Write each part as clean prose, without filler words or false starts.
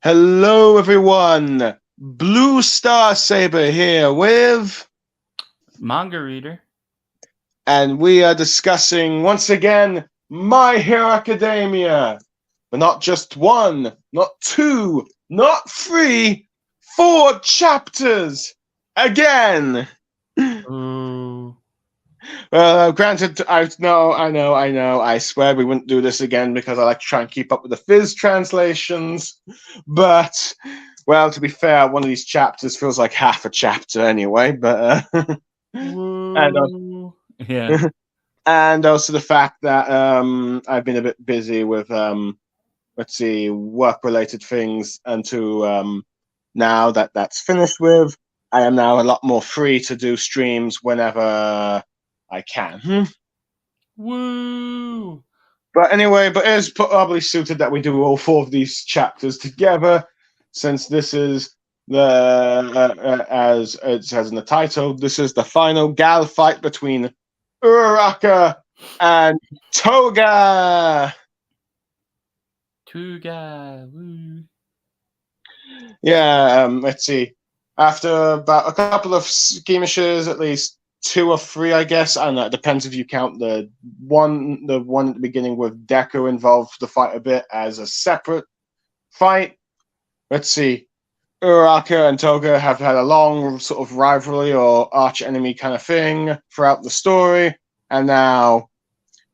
Hello, everyone. Blue Star Saber here with Manga reader. and we are discussing once again My Hero Academia. But not just one, not two, not three, 4 chapters again. Ooh. Granted, I know. I swear we wouldn't do this again because I like to try and keep up with the Fizz translations. But, well, to be fair, one of these chapters feels like half a chapter anyway. But Yeah. and also the fact that I've been a bit busy with work-related things, and now that that's finished with, I am now a lot more free to do streams whenever I can. Woo! But anyway, it is probably suited that we do all 4 of these chapters together, since this is as it says in the title, this is the final gal fight between Uraraka and Toga. Toga. Woo. Yeah, let's see. After about a couple of skirmishes, at least 2 or 3, I guess. I don't know. It depends if you count the one at the beginning with Deku involved the fight a bit as a separate fight. Let's see. Uraraka and Toga have had a long sort of rivalry or arch enemy kind of thing throughout the story, and now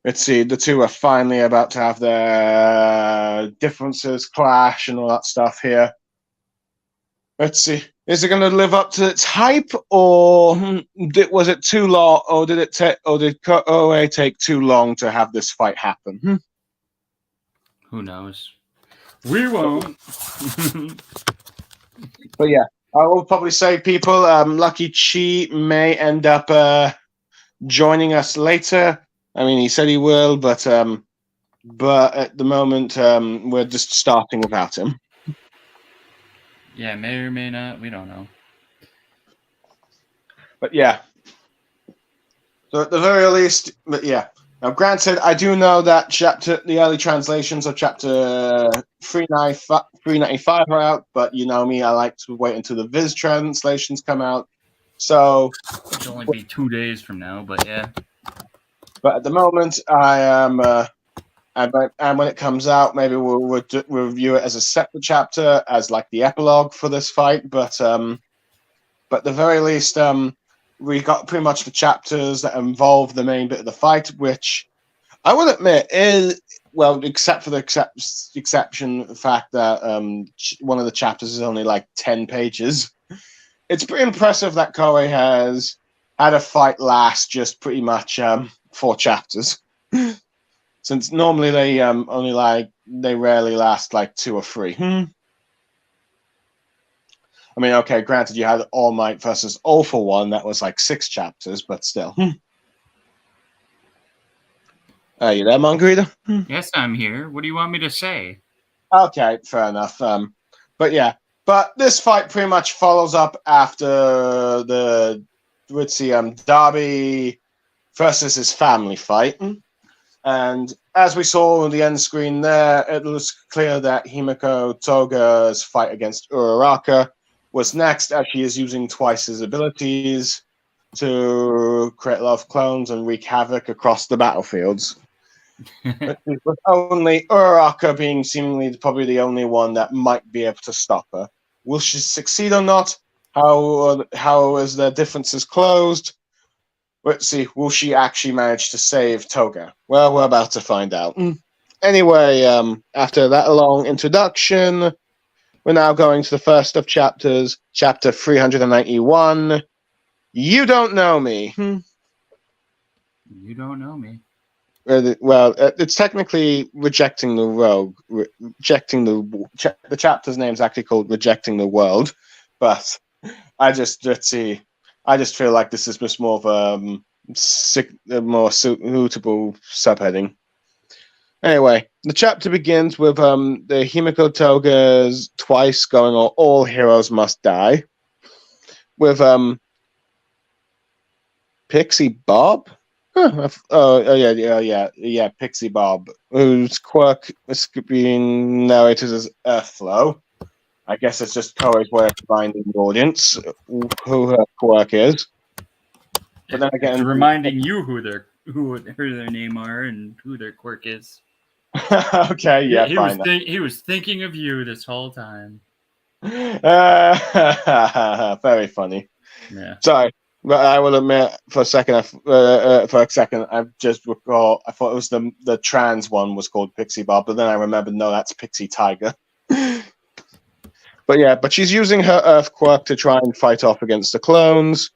let's see, the two are finally about to have their differences clash and all that stuff here. Let's see. Is it going to live up to its hype, or was it too long, or did OA take too long to have this fight happen? Who knows? We won't. But yeah, I will probably say, people, LuckyChi may end up joining us later. I mean, he said he will, but at the moment, we're just starting without him. Yeah, may or may not. We don't know. But yeah. So at the very least, but yeah. Now, granted, I do know that the early translations of chapter 395 are out, but you know me, I like to wait until the Viz translations come out. So it'll only be 2 days from now, but yeah. But at the moment, I am, and when it comes out, maybe we'll review it as a separate chapter, as like the epilogue for this fight. But at the very least, we got pretty much the chapters that involve the main bit of the fight, which I will admit is, well, except for the exception the fact that one of the chapters is only like 10 pages. It's pretty impressive that Koei has had a fight last just pretty much 4 chapters. Since normally they they rarely last like 2 or 3. I mean, okay, granted, you had All Might versus All for One, that was like 6 chapters, but still. Are you there, Manga reader? Yes, I'm here. What do you want me to say? Okay, fair enough. But yeah, this fight pretty much follows up after the Darby versus his family fight. And as we saw on the end screen there, it was clear that Himiko Toga's fight against Uraraka was next, as she is using twice his abilities to create a lot of clones and wreak havoc across the battlefields. With only Uraraka being seemingly probably the only one that might be able to stop her. Will she succeed or not? How is their differences closed? Let's see, will she actually manage to save Toga? Well, we're about to find out. Anyway, after that long introduction, we're now going to the first of chapters, chapter 391. You don't know me. You don't know me. Well, it's technically Rejecting the Rogue. The chapter's name is actually called Rejecting the World, but I just feel like this is just more of a more suitable subheading. Anyway, the chapter begins with the Himiko Toga's twice going all heroes must die, with Pixie Bob. Yeah, Pixie Bob, whose quirk is being narrated as Earthflow. I guess it's just Koei's way of reminding the audience who her quirk is. But then again, it's reminding you who their name are and who their quirk is. Okay, yeah, he fine. He was thinking of you this whole time. Very funny. Yeah. Sorry, but I will admit, for a second, I just recall. I thought it was the trans one was called Pixie Bob, but then I remembered, no, that's Pixie Tiger. But yeah, but she's using her Earth quirk to try and fight off against the clones.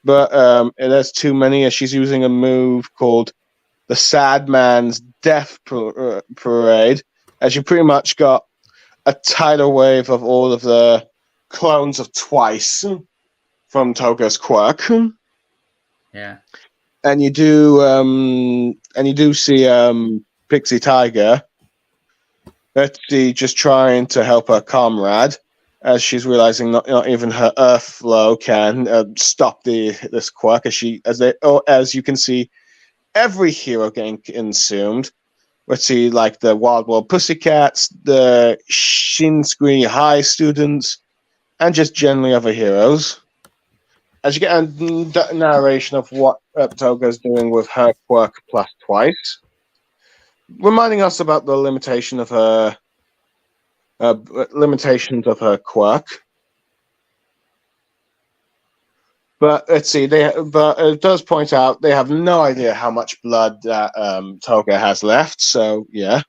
But there's too many, as she's using a move called the Sad Man's Death Parade, as you pretty much got a tidal wave of all of the clones of Twice from Toga's quirk. Yeah. And you do see Pixie Tiger. Let's see, just trying to help her comrade, as she's realizing not even her Earth flow can stop this quirk. As you can see, every hero getting consumed. Let's see, like the Wild World Pussycats, the Shinsui High students, and just generally other heroes. As you get a narration of what Toga's doing with her quirk plus Twice, reminding us about the limitations of her quirk. But let's see, but it does point out they have no idea how much blood that Toga has left. So yeah,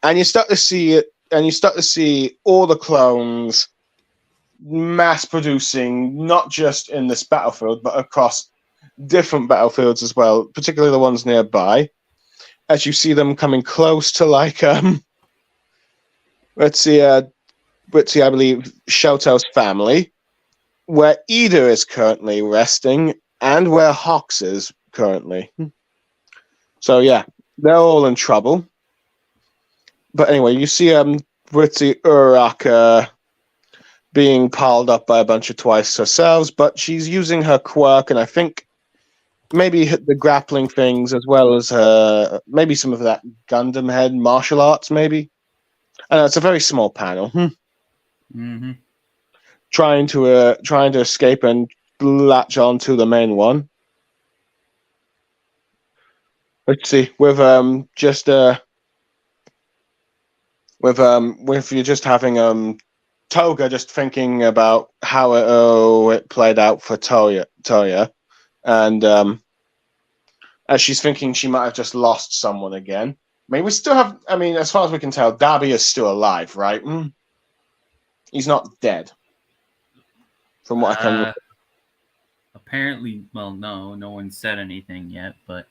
and you start to see it, and you start to see all the clones mass producing, not just in this battlefield, but across different battlefields as well, particularly the ones nearby. As you see them coming close to, like, let's see, I believe Shoto's family, where Ida is currently resting, and where Hawks is currently. So yeah, they're all in trouble. But anyway, you see Uraraka being piled up by a bunch of Twice herself, but she's using her quirk, and I think maybe the grappling things, as well as maybe some of that Gundam head martial arts, maybe. I know it's a very small panel. Mm-hmm. Trying to escape and latch on to the main one. Let's see, with you just having Toga just thinking about how it played out for Toya, and as she's thinking she might have just lost someone again. I mean, we still have. I mean, as far as we can tell, Darby is still alive, right? He's not dead, from what I can. Apparently, well, no one said anything yet, but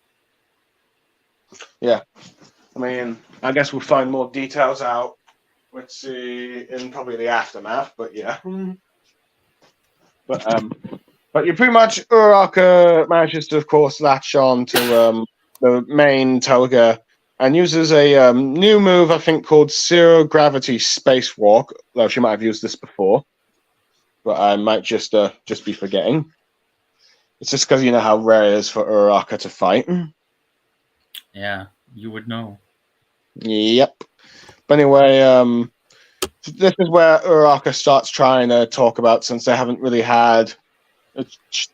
yeah. I mean, I guess we'll find more details out. Let's see, in probably the aftermath, but yeah. But you pretty much, Uraraka manages to, of course, latch on to the main Toga and uses a new move, I think, called Zero Gravity Spacewalk, though she might have used this before. But I might just be forgetting. It's just because you know how rare it is for Uraraka to fight. Yeah, you would know. Yep. But anyway, this is where Uraraka starts trying to talk about, since they haven't really had a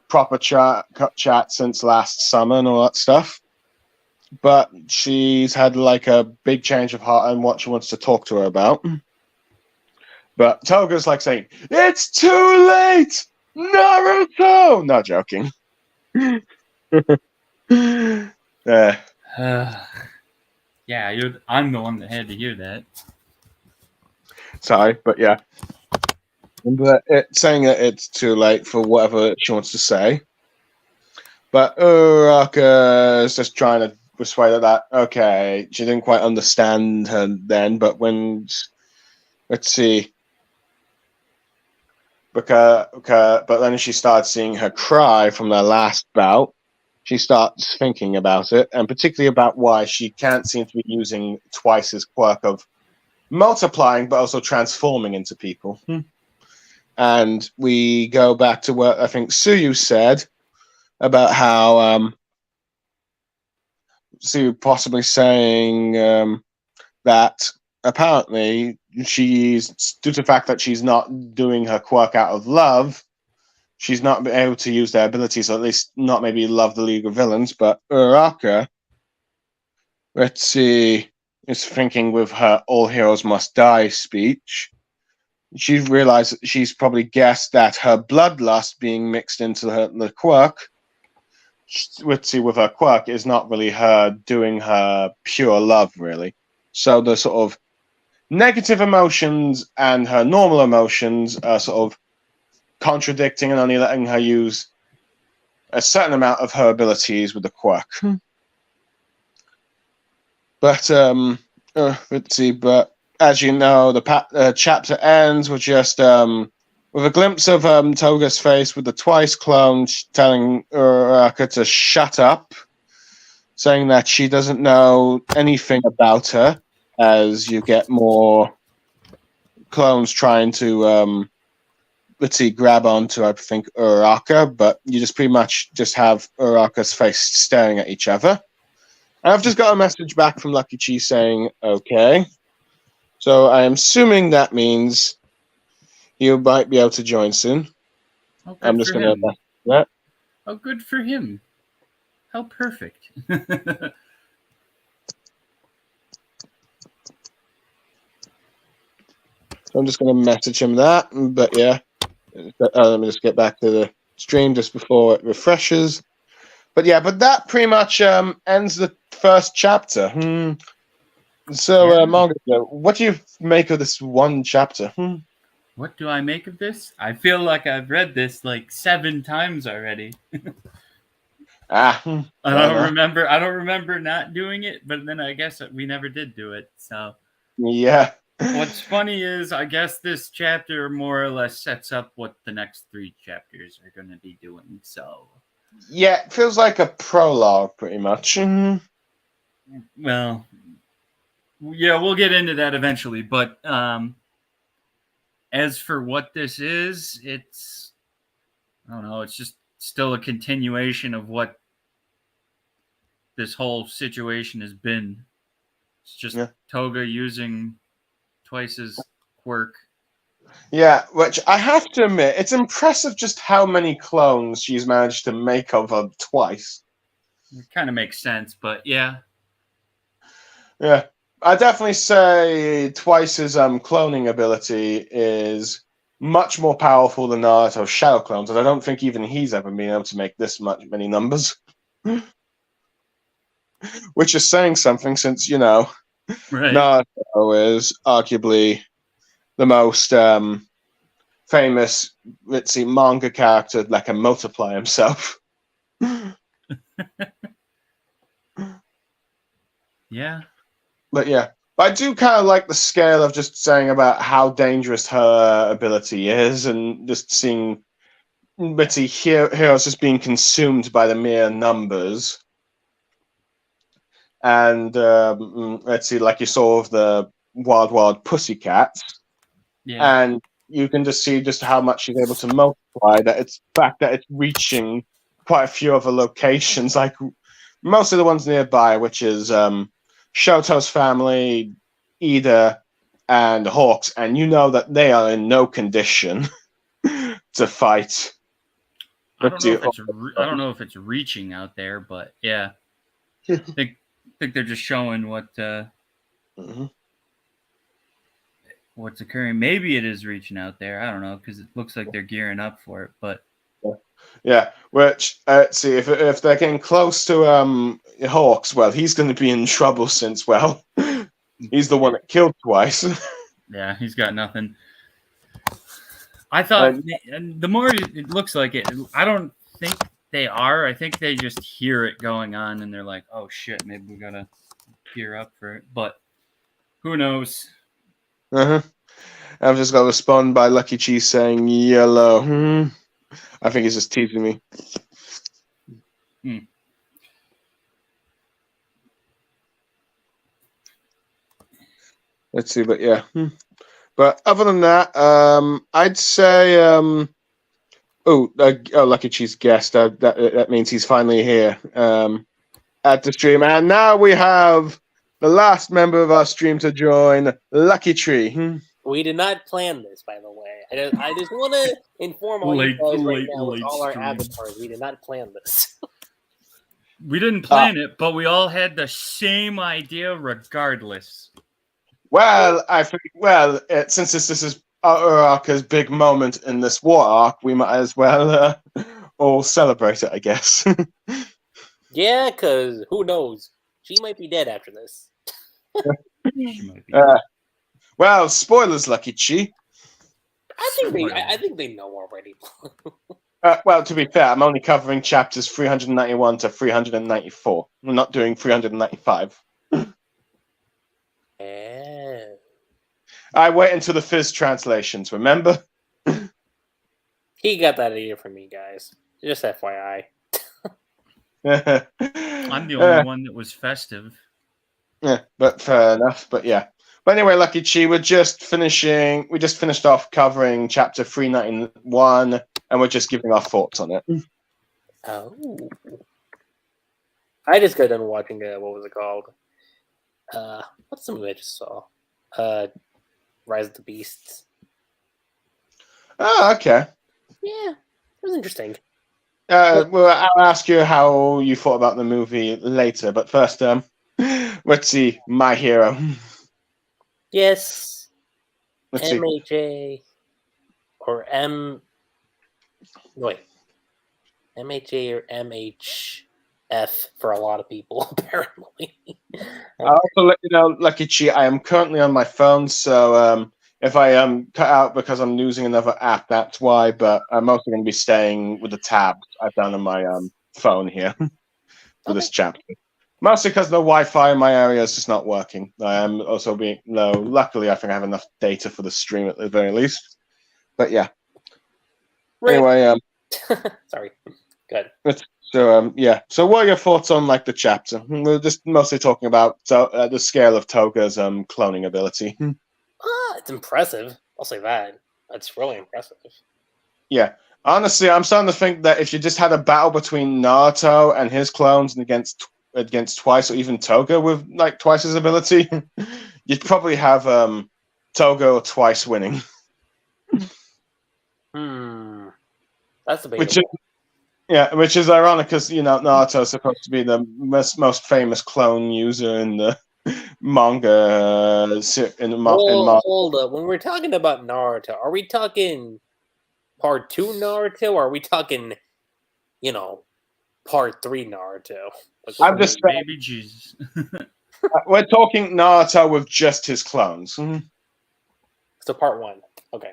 proper chat since last summer and all that stuff. But she's had like a big change of heart on what she wants to talk to her about. But Toga's like saying, "It's too late, Naruto!" Not joking. Yeah, I'm the one that had to hear that. Sorry, but yeah. But saying that it's too late for whatever she wants to say. But Uraraka is just trying to persuade her that, okay, she didn't quite understand her then, but when, let's see, but then she starts seeing her cry from their last bout. She starts thinking about it, and particularly about why she can't seem to be using Twice's quirk of multiplying, but also transforming into people. And we go back to what I think Suyu said about how Suyu possibly saying that apparently, she's due to the fact that she's not doing her quirk out of love, she's not able to use their abilities, or at least not maybe love the League of Villains. But Uraraka, let's see, is thinking with her "All heroes must die" speech. She realized she's probably guessed that her bloodlust being mixed into the quirk, let's see, with her quirk, is not really her doing her pure love, really. So the sort of negative emotions and her normal emotions are sort of contradicting and only letting her use a certain amount of her abilities with the quirk. But let's see. But as you know, the chapter ends with just with a glimpse of Toga's face with the twice clone telling Uraraka to shut up, saying that she doesn't know anything about her. As you get more clones trying to let's see, grab onto, I think, Uraraka, but you just pretty much just have Uraraka's face staring at each other. And I've just got a message back from LuckyChi saying, okay. So I'm assuming that means you might be able to join soon. Oh, I'm just going to that. Oh, good for him. How perfect. So I'm just going to message him that. But yeah, let me just get back to the stream just before it refreshes. But yeah, but that pretty much ends the first chapter. So, Manga, what do you make of this one chapter? What do I make of this? I feel like I've read this like 7 times already. I don't remember not doing it, but then I guess we never did do it. So yeah. What's funny is I guess this chapter more or less sets up what the next 3 chapters are going to be doing. So yeah, it feels like a prologue, pretty much. Well, yeah, we'll get into that eventually. But as for what this is, it's, I don't know, it's just still a continuation of what this whole situation has been. It's just Toga using Twice's quirk. Yeah, which I have to admit, it's impressive just how many clones she's managed to make of her Twice. It kind of makes sense, but yeah. Yeah, I definitely say Twice's cloning ability is much more powerful than Naruto's shadow clones, and I don't think even he's ever been able to make this many numbers. Which is saying something, since, you know, right. Naruto is arguably the most famous, let's see, manga character that can multiply himself. Yeah. But yeah, but I do kind of like the scale of just saying about how dangerous her ability is, and just seeing, let's see, heroes just being consumed by the mere numbers. And let's see, like you saw of the Wild Pussycats. Yeah. And you can just see just how much she's able to multiply, that it's the fact that it's reaching quite a few other locations, like most of the ones nearby, which is Shoto's family, Ida, and Hawks, and you know that they are in no condition to fight. I don't know if it's reaching out there, but yeah. I think they're just showing what what's occurring. Maybe it is reaching out there. I don't know, because it looks like they're gearing up for it. But yeah, which let's see, if they're getting close to Hawks, well, he's going to be in trouble, since, well, he's the one that killed Twice. Yeah, he's got nothing. I thought the more it looks like it, I don't think they are. I think they just hear it going on and they're like, "Oh shit, maybe we gotta gear up for it." But who knows? I've just got a respond by LuckyChi saying yellow. I think he's just teasing me. Let's see, but yeah. But other than that, I'd say, LuckyChi's guest. That means he's finally here at the stream. And now we have the last member of our stream to join, Lucky Tree. We did not plan this, by the way. I just want to inform all you guys right now with all our stream. avatars. We did not plan this. We didn't plan it, but we all had the same idea regardless. Well, since this is Uraraka's big moment in this war arc, we might as well all celebrate it, I guess. Yeah, because who knows? She might be dead after this. Well, spoilers, Lucky Chi. I think they know already. Well, to be fair, I'm only covering chapters 391 to 394. I'm not doing 395. I wait until the Fizz translations, remember? He got that idea from me, guys. Just FYI. I'm the only one that was festive. Yeah, but fair enough. But yeah. But anyway, Lucky Chi, we just finished off covering chapter 391, and we're just giving our thoughts on it. Oh. I just got done watching, what was it called? What's the movie I just saw? Rise of the Beasts. Oh, okay. Yeah, it was interesting. Well, I'll ask you how you thought about the movie later, but first, let's see, My Hero. Yes. Let's MHA or MHA or MHF for a lot of people, apparently. I'll also let you know, Lucky Chi, I am currently on my phone, so if I cut out because I'm using another app, that's why, but I'm also going to be staying with the tabs I've done on my phone here for this chapter. Mostly because the Wi-Fi in my area is just not working. I am also being low. Luckily, I think I have enough data for the stream at the very least. But yeah. Anyway, sorry. Good. So yeah. So what are your thoughts on like the chapter? We're just mostly talking about the scale of Toga's cloning ability. It's impressive. I'll say that. That's really impressive. Yeah. Honestly, I'm starting to think that if you just had a battle between Naruto and his clones and against Twice or even Toga with like twice his ability, you'd probably have Toga or Twice winning. That's debatable. Which is ironic because Naruto's supposed to be the most famous clone user in the manga. Hold up. When we're talking about Naruto, are we talking part 2 Naruto, or are we talking, part 3 Naruto? I'm just saying, baby Jesus. We're talking Naruto with just his clones. So part 1. Okay.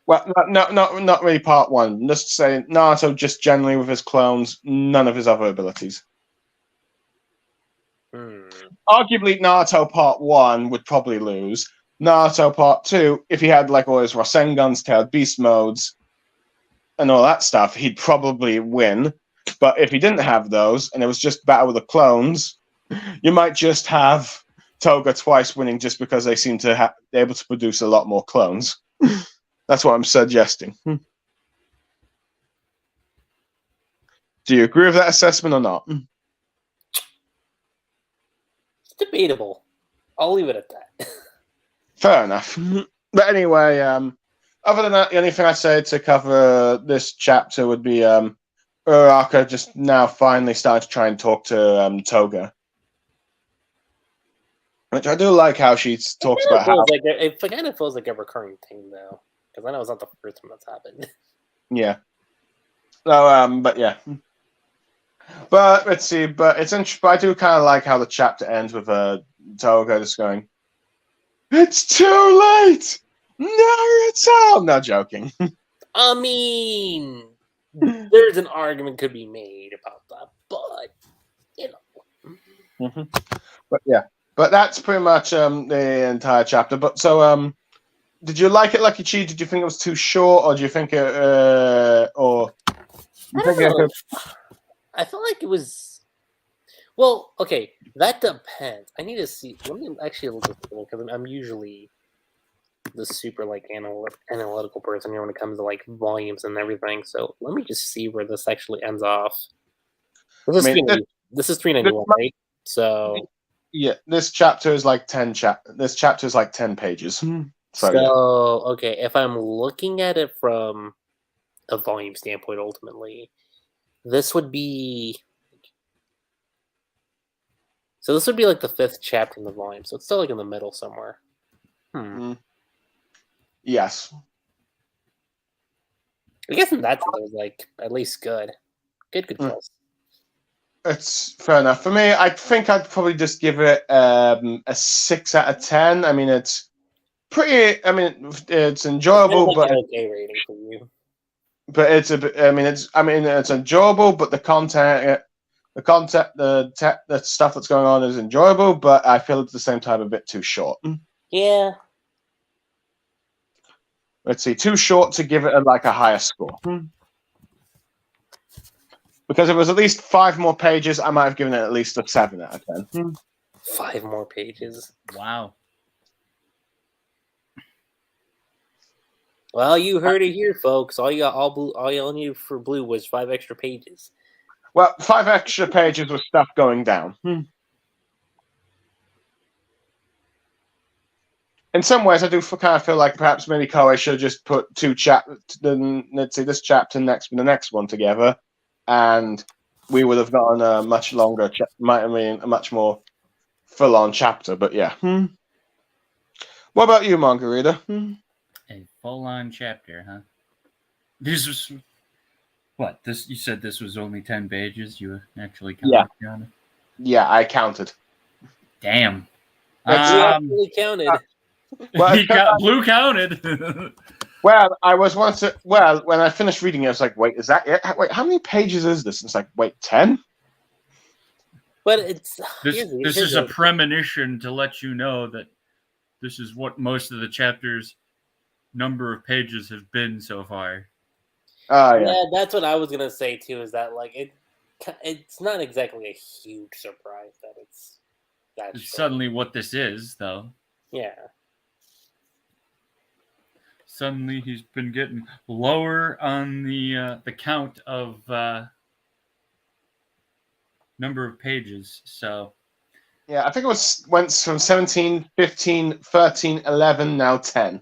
Well, not really part 1. Just say Naruto just generally with his clones, none of his other abilities. Arguably, Naruto part 1 would probably lose. Naruto part 2, if he had like all his Rasengans, Tailed Beast modes, and all that stuff, he'd probably win. But if he didn't have those, and it was just battle with the clones, you might just have Toga Twice winning just because they seem to be able to produce a lot more clones. That's what I'm suggesting. Do you agree with that assessment or not? It's debatable. I'll leave it at that. Fair enough. But anyway, other than that, the only thing I'd say to cover this chapter would be Uraraka just now finally started to try and talk to Toga. Which I do like how she talks about how... It kind of feels like a recurring thing, though. Because I know it's not the first time that's happened. Yeah. So, but yeah. But let's see. But it's interesting. But I do kind of like how the chapter ends with Toga just going, "It's too late, Naruto." I'm not joking. I mean, there's an argument could be made about that, but But yeah. But that's pretty much the entire chapter. But so, did you like it, Lucky Chi? Did you think it was too short, or do you think it, or? I don't know. I felt like it was. Well, okay, that depends. I need to see. Let me actually look at it because I'm usually the super like analytical person here when it comes to like volumes and everything. So let me just see where this actually ends off. This is 391, right? So Yeah, this chapter is like 10 pages. So yeah. Okay, if I'm looking at it from a volume standpoint, ultimately, this would be. So this would be like the 5th chapter in the volume, so it's still like in the middle somewhere. Yes. I guess in that sense, it was like at least good. Good plus. It's fair enough. For me, I think I'd probably just give it a 6 out of 10. I mean, it's pretty. I mean, it's enjoyable, It's like but an okay rating for you. But it's a bit. It's enjoyable, but the stuff that's going on is enjoyable. But I feel at the same time a bit too short. Yeah. Let's see, too short to give it a higher score. Because if it was at least 5 more pages, I might have given it at least a 7 out of 10. 5 more pages. Wow. Well, you heard it here, folks. All you needed for Blue was 5 extra pages. Well, 5 extra pages with stuff going down. In some ways, I do kind of feel like perhaps maybe Koei should have just put 2 chapters. Let's see, this chapter next with the next one together, and we would have gotten a much longer, a much more full-on chapter. But yeah. What about you, Margarita? A full-on chapter, huh? This was what? This you said this was only 10 pages. You actually counted on it? Yeah, I counted. Damn. You actually counted. Well, Blue counted. Well, I was once. When I finished reading it, I was like, "Wait, is that it? Wait, how many pages is this?" And it's like, "Wait, 10?" But it's this is a premonition to let you know that this is what most of the chapters' number of pages have been so far. Yeah, that's what I was gonna say too. Is that like it's not exactly a huge surprise that it's that. It's suddenly what this is, though. Yeah. Suddenly he's been getting lower on the count of number of pages. So yeah, I think it went from 17, 15, 13, 11, now 10.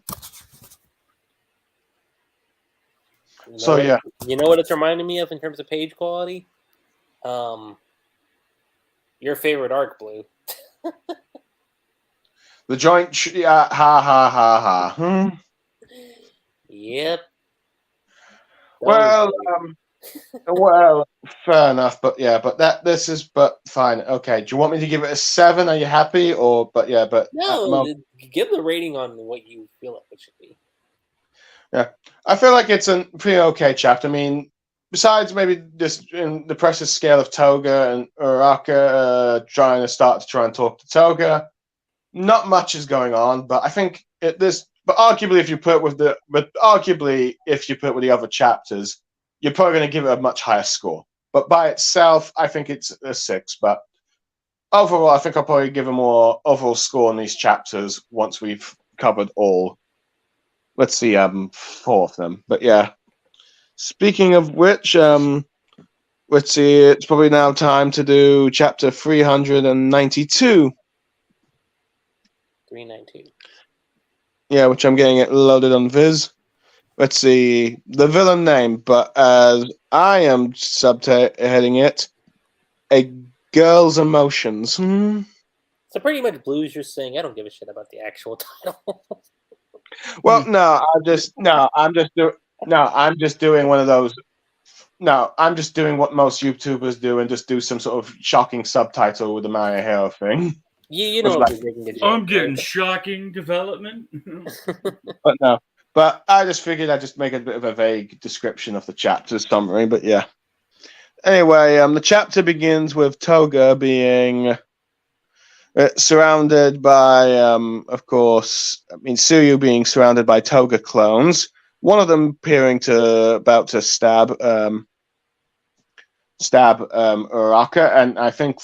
You know what it's reminding me of in terms of page quality? Your favorite arc, Blue. The joint, ha ha ha ha. Yep. Well, fair enough, but fine. Okay, do you want me to give it a 7? Are you happy? No, give the rating on what you feel like it should be. Yeah, I feel like it's a pretty okay chapter. I mean, besides maybe just in the precious scale of Toga and Uraraka trying and talk to Toga, not much is going on. But I think arguably if you put with the other chapters, you're probably going to give it a much higher score. But by itself, I think it's a 6. But overall, I think I'll probably give a more overall score on these chapters once we've covered all. Let's see, 4 of them. But yeah. Speaking of which, let's see, it's probably now time to do chapter 392. 392. Yeah, which I'm getting it loaded on Viz. Let's see, the villain name, but as I am subheading it, A Girl's Emotions. So pretty much Blue's just saying, I don't give a shit about the actual title. Well, I'm just doing one of those. No, I'm just doing what most YouTubers do and just do some sort of shocking subtitle with the My Hero thing. You know, I'm getting shocking development. But I just figured I'd just make a bit of a vague description of the chapter's summary. But yeah. Anyway, the chapter begins with Toga being surrounded by, of course, Tsuyu being surrounded by Toga clones. One of them about to stab Uraraka, and I think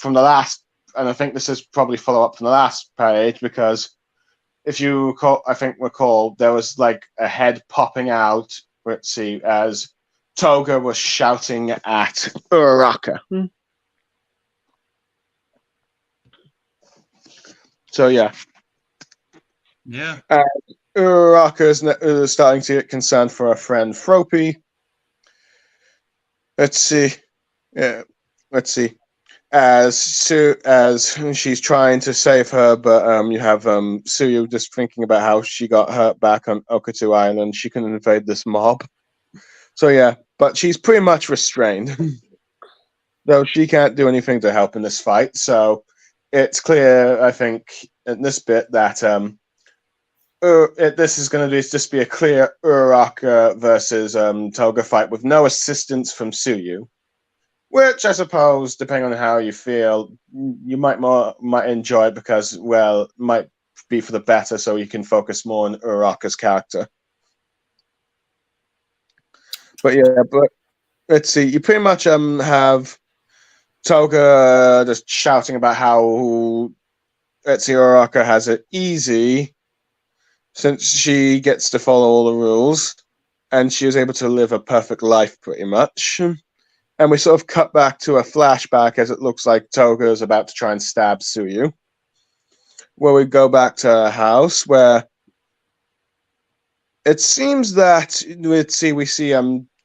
I think this is probably follow up from the last page, because if you recall, there was like a head popping out. Let's see, as Toga was shouting at Uraraka. So yeah. Yeah. Uraraka is starting to get concerned for her friend Froppy. Let's see. Yeah. Let's see. As she's trying to save her, but you have Suyu just thinking about how she got hurt back on Okatu Island. She can invade this mob. So yeah, but she's pretty much restrained. Though she can't do anything to help in this fight, so it's clear, I think, in this bit that this is going to just be a clear Uraraka versus Toga fight with no assistance from Suyu, which I suppose, depending on how you feel, you might enjoy because, well, it might be for the better, so you can focus more on Uraraka's character. But yeah, let's see. You pretty much have Toga just shouting about how Uraraka has it easy since she gets to follow all the rules and she was able to live a perfect life pretty much. And we sort of cut back to a flashback as it looks like Toga is about to try and stab Suyu. Where we go back to her house where it seems that we see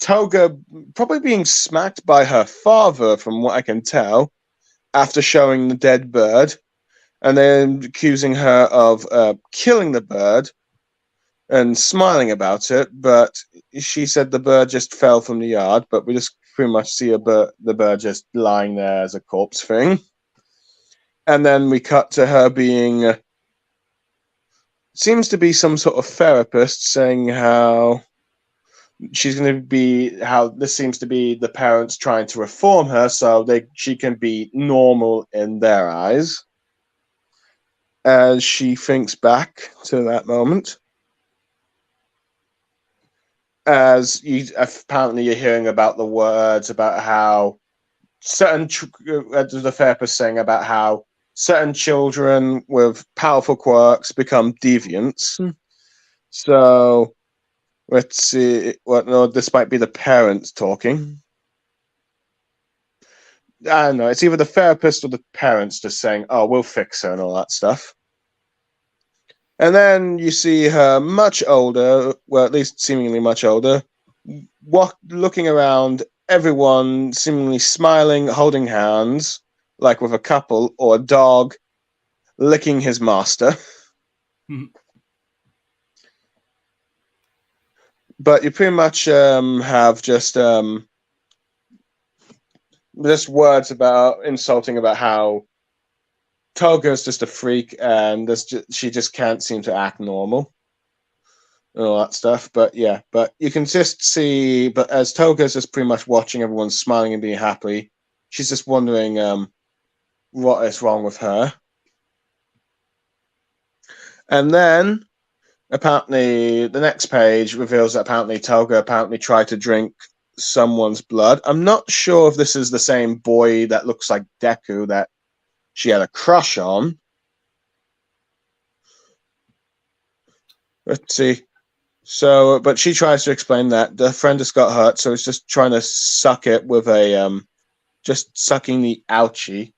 Toga probably being smacked by her father, from what I can tell, after showing the dead bird, and then accusing her of killing the bird and smiling about it. But she said the bird just fell from the yard, but we just pretty much see the bird just lying there as a corpse thing. And then we cut to her being... seems to be some sort of therapist saying how she's going to be, how this seems to be the parents trying to reform her so she can be normal in their eyes. As she thinks back to that moment. As apparently you're hearing about the words about how the therapist saying about how certain children with powerful quirks become deviants. So let's see. No, this might be the parents talking. I don't know. It's either the therapist or the parents just saying, "Oh, we'll fix her" and all that stuff. And then you see her much older, well, at least seemingly much older, looking around, everyone seemingly smiling, holding hands, like with a couple, or a dog licking his master. But you pretty much have just words about insulting about how Toga's just a freak and she just can't seem to act normal and all that stuff. But yeah, but you can just see, but as Toga's just pretty much watching everyone smiling and being happy, she's just wondering what is wrong with her. And then apparently the next page reveals that apparently Toga tried to drink someone's blood. I'm not sure if this is the same boy that looks like Deku that she had a crush on. Let's see. So, but she tries to explain that the friend just got hurt, so it's just trying to suck it with a just sucking the ouchie.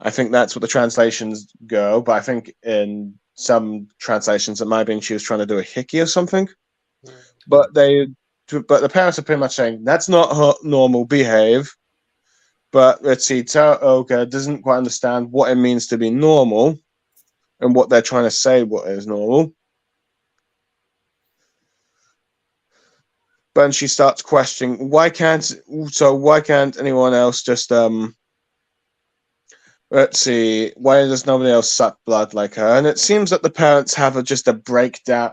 I think that's what the translations go, but I think in some translations it might have been she was trying to do a hickey or something. But the parents are pretty much saying that's not her normal behave. But let's see, Toga doesn't quite understand what it means to be normal and what they're trying to say what is normal. But she starts questioning why can't anyone else just let's see, why does nobody else suck blood like her? And it seems that the parents have just a breakdown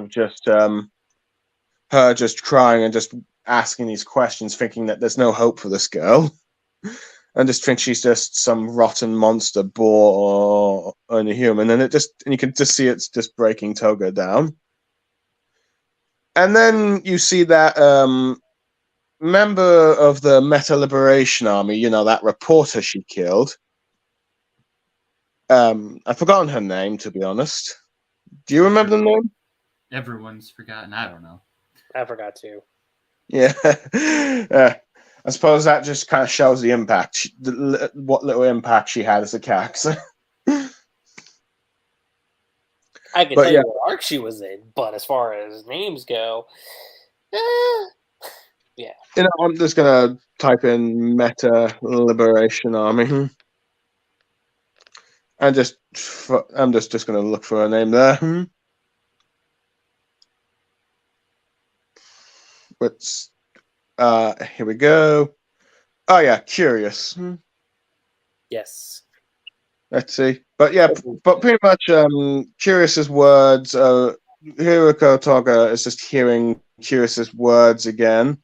of just her just crying and just asking these questions, thinking that there's no hope for this girl. And just think she's just some rotten monster boar or inhuman, and you can just see it's just breaking Toga down. And then you see that member of the Meta Liberation Army, that reporter she killed. I've forgotten her name, to be honest. Do you remember the name? Everyone's forgotten. I don't know. I forgot to. Yeah. I suppose that just kind of shows the impact, what little impact she had as a character. I can tell you what arc she was in, but as far as names go, yeah. I'm just gonna type in Meta Liberation Army, and I'm just gonna look for a name there. Let's here we go. Oh yeah, Curious. Yes. Let's see. But pretty much Curious's words, Ururaka Toga is just hearing Curious's words again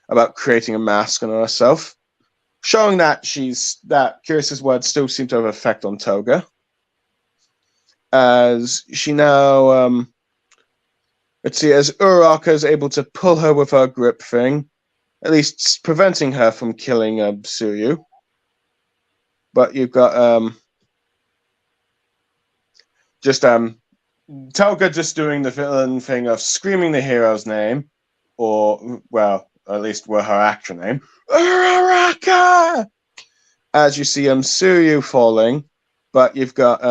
about creating a mask on herself, showing that Curious's words still seem to have effect on Toga. As she now as Uraraka is able to pull her with her grip thing, at least preventing her from killing Tsuyu. But you've got Toga just doing the villain thing of screaming the hero's name, or at least her actual name, Uraraka! As you see Tsuyu falling, but you've got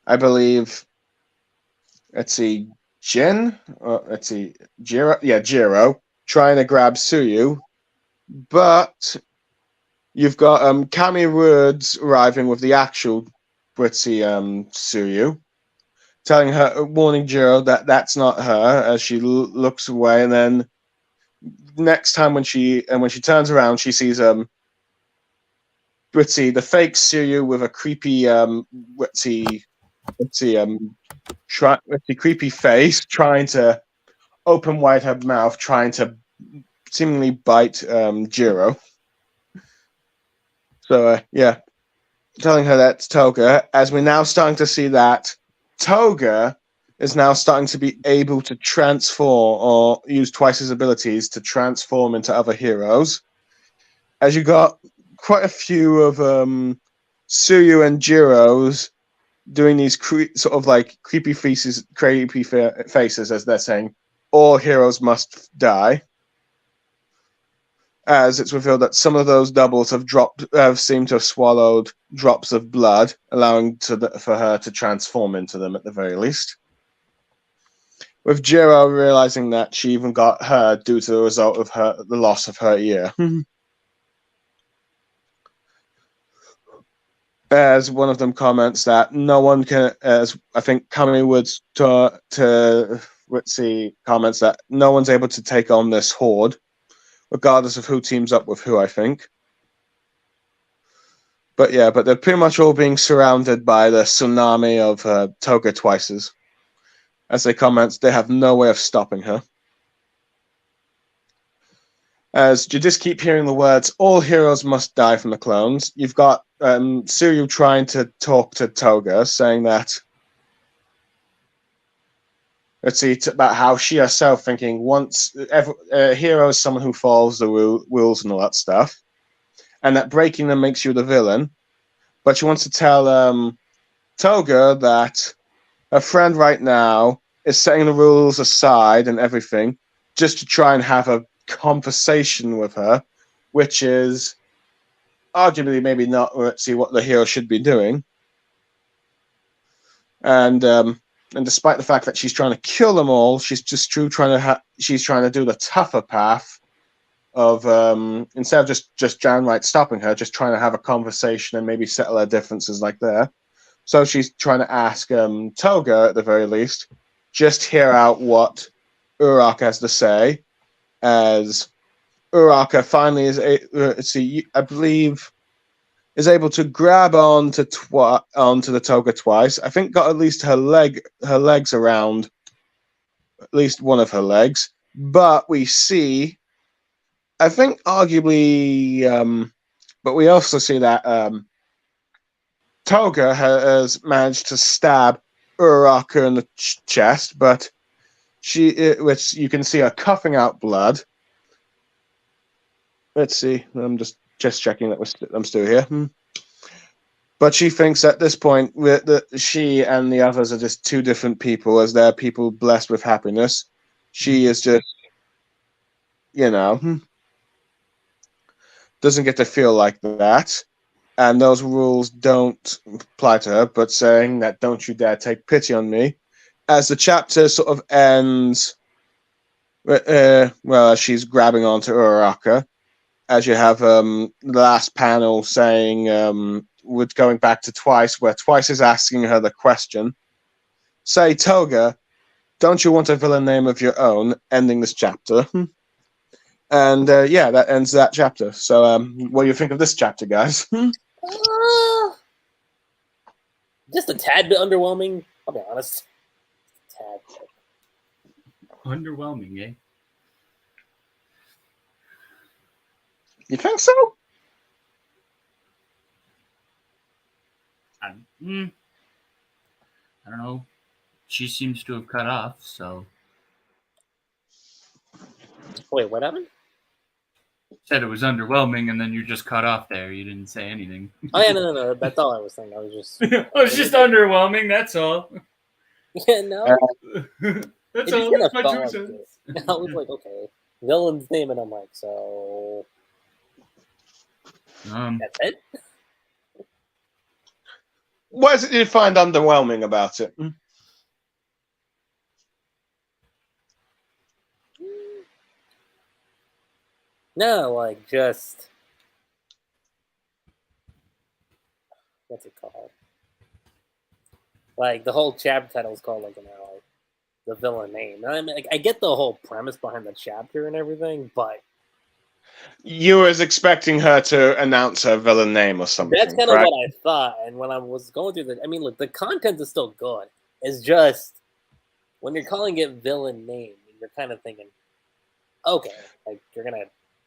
I believe, Jiro, trying to grab Tsuyu, but you've got Kami Woods arriving with the actual Tsuyu, warning Jiro that that's not her, as she looks away, and then next time when she turns around, she sees the fake Tsuyu with a creepy creepy face, trying to open wide her mouth, trying to seemingly bite Jiro. So telling her that's Toga, as we're now starting to see that Toga is now starting to be able to transform or use twice his abilities to transform into other heroes. As you got quite a few of Tsuyu and Jiro's doing these sort of like creepy faces, as they're saying, all heroes must die. As it's revealed that some of those doubles have seemed to have swallowed drops of blood, allowing for her to transform into them at the very least. With Jiro realizing that she even got her due to the result of the loss of her ear. As one of them comments that no one can, as I think Kami Woods comments that no one's able to take on this horde, regardless of who teams up with who, I think. But they're pretty much all being surrounded by the tsunami of Toga Twices. As they comment, they have no way of stopping her. As you just keep hearing the words, all heroes must die from the clones. You've got Tsuyu trying to talk to Toga, saying that about how she herself thinking once a hero is someone who follows the rules and all that stuff, and that breaking them makes you the villain. But she wants to tell Toga that her friend right now is setting the rules aside and everything just to try and have a conversation with her, which is arguably maybe not what the hero should be doing. And despite the fact that she's trying to kill them all, she's just trying to do the tougher path of instead of just downright stopping her, just trying to have a conversation and maybe settle her differences like there. So she's trying to ask Toga, at the very least, just hear out what Uraraka has to say, as Uraraka finally I believe is able to grab onto the Toga twice. I think got at least her legs around at least one of her legs. But we see, I think arguably, but we also see that Toga has managed to stab Uraraka in the chest, but which you can see her coughing out blood. Let's see. I'm just checking that I'm still here. But she thinks at this point that she and the others are just two different people, as they're people blessed with happiness. She is just, doesn't get to feel like that. and those rules don't apply to her, but saying that don't you dare take pity on me. As the chapter sort of ends, as she's grabbing onto Uraraka, as you have the last panel saying, with going back to Twice, where Twice is asking her the question, say, Toga, don't you want a villain name of your own, ending this chapter? And that ends that chapter. So what do you think of this chapter, guys? Just a tad bit underwhelming, I'll be honest. Tad bit. Underwhelming, eh? You think so? I don't know. She seems to have cut off, so. Wait, what happened? Said it was underwhelming, and then you just cut off there. You didn't say anything. Oh yeah, no. That's all I was saying. I was just. It was just underwhelming. That's all. Yeah, no. That's all. That's my 2 cents. I was like, okay, villain's name, and I'm like, so. That's it. What is it you find underwhelming about it? No, like just what's it called? Like the whole chapter title is called like the villain name. I mean, like, I get the whole premise behind the chapter and everything, but You was expecting her to announce her villain name or something. that's kind of what I thought. And when I was going through I mean, look, the content is still good. It's just when you're calling it villain name, you're kind of thinking, okay, like you're gonna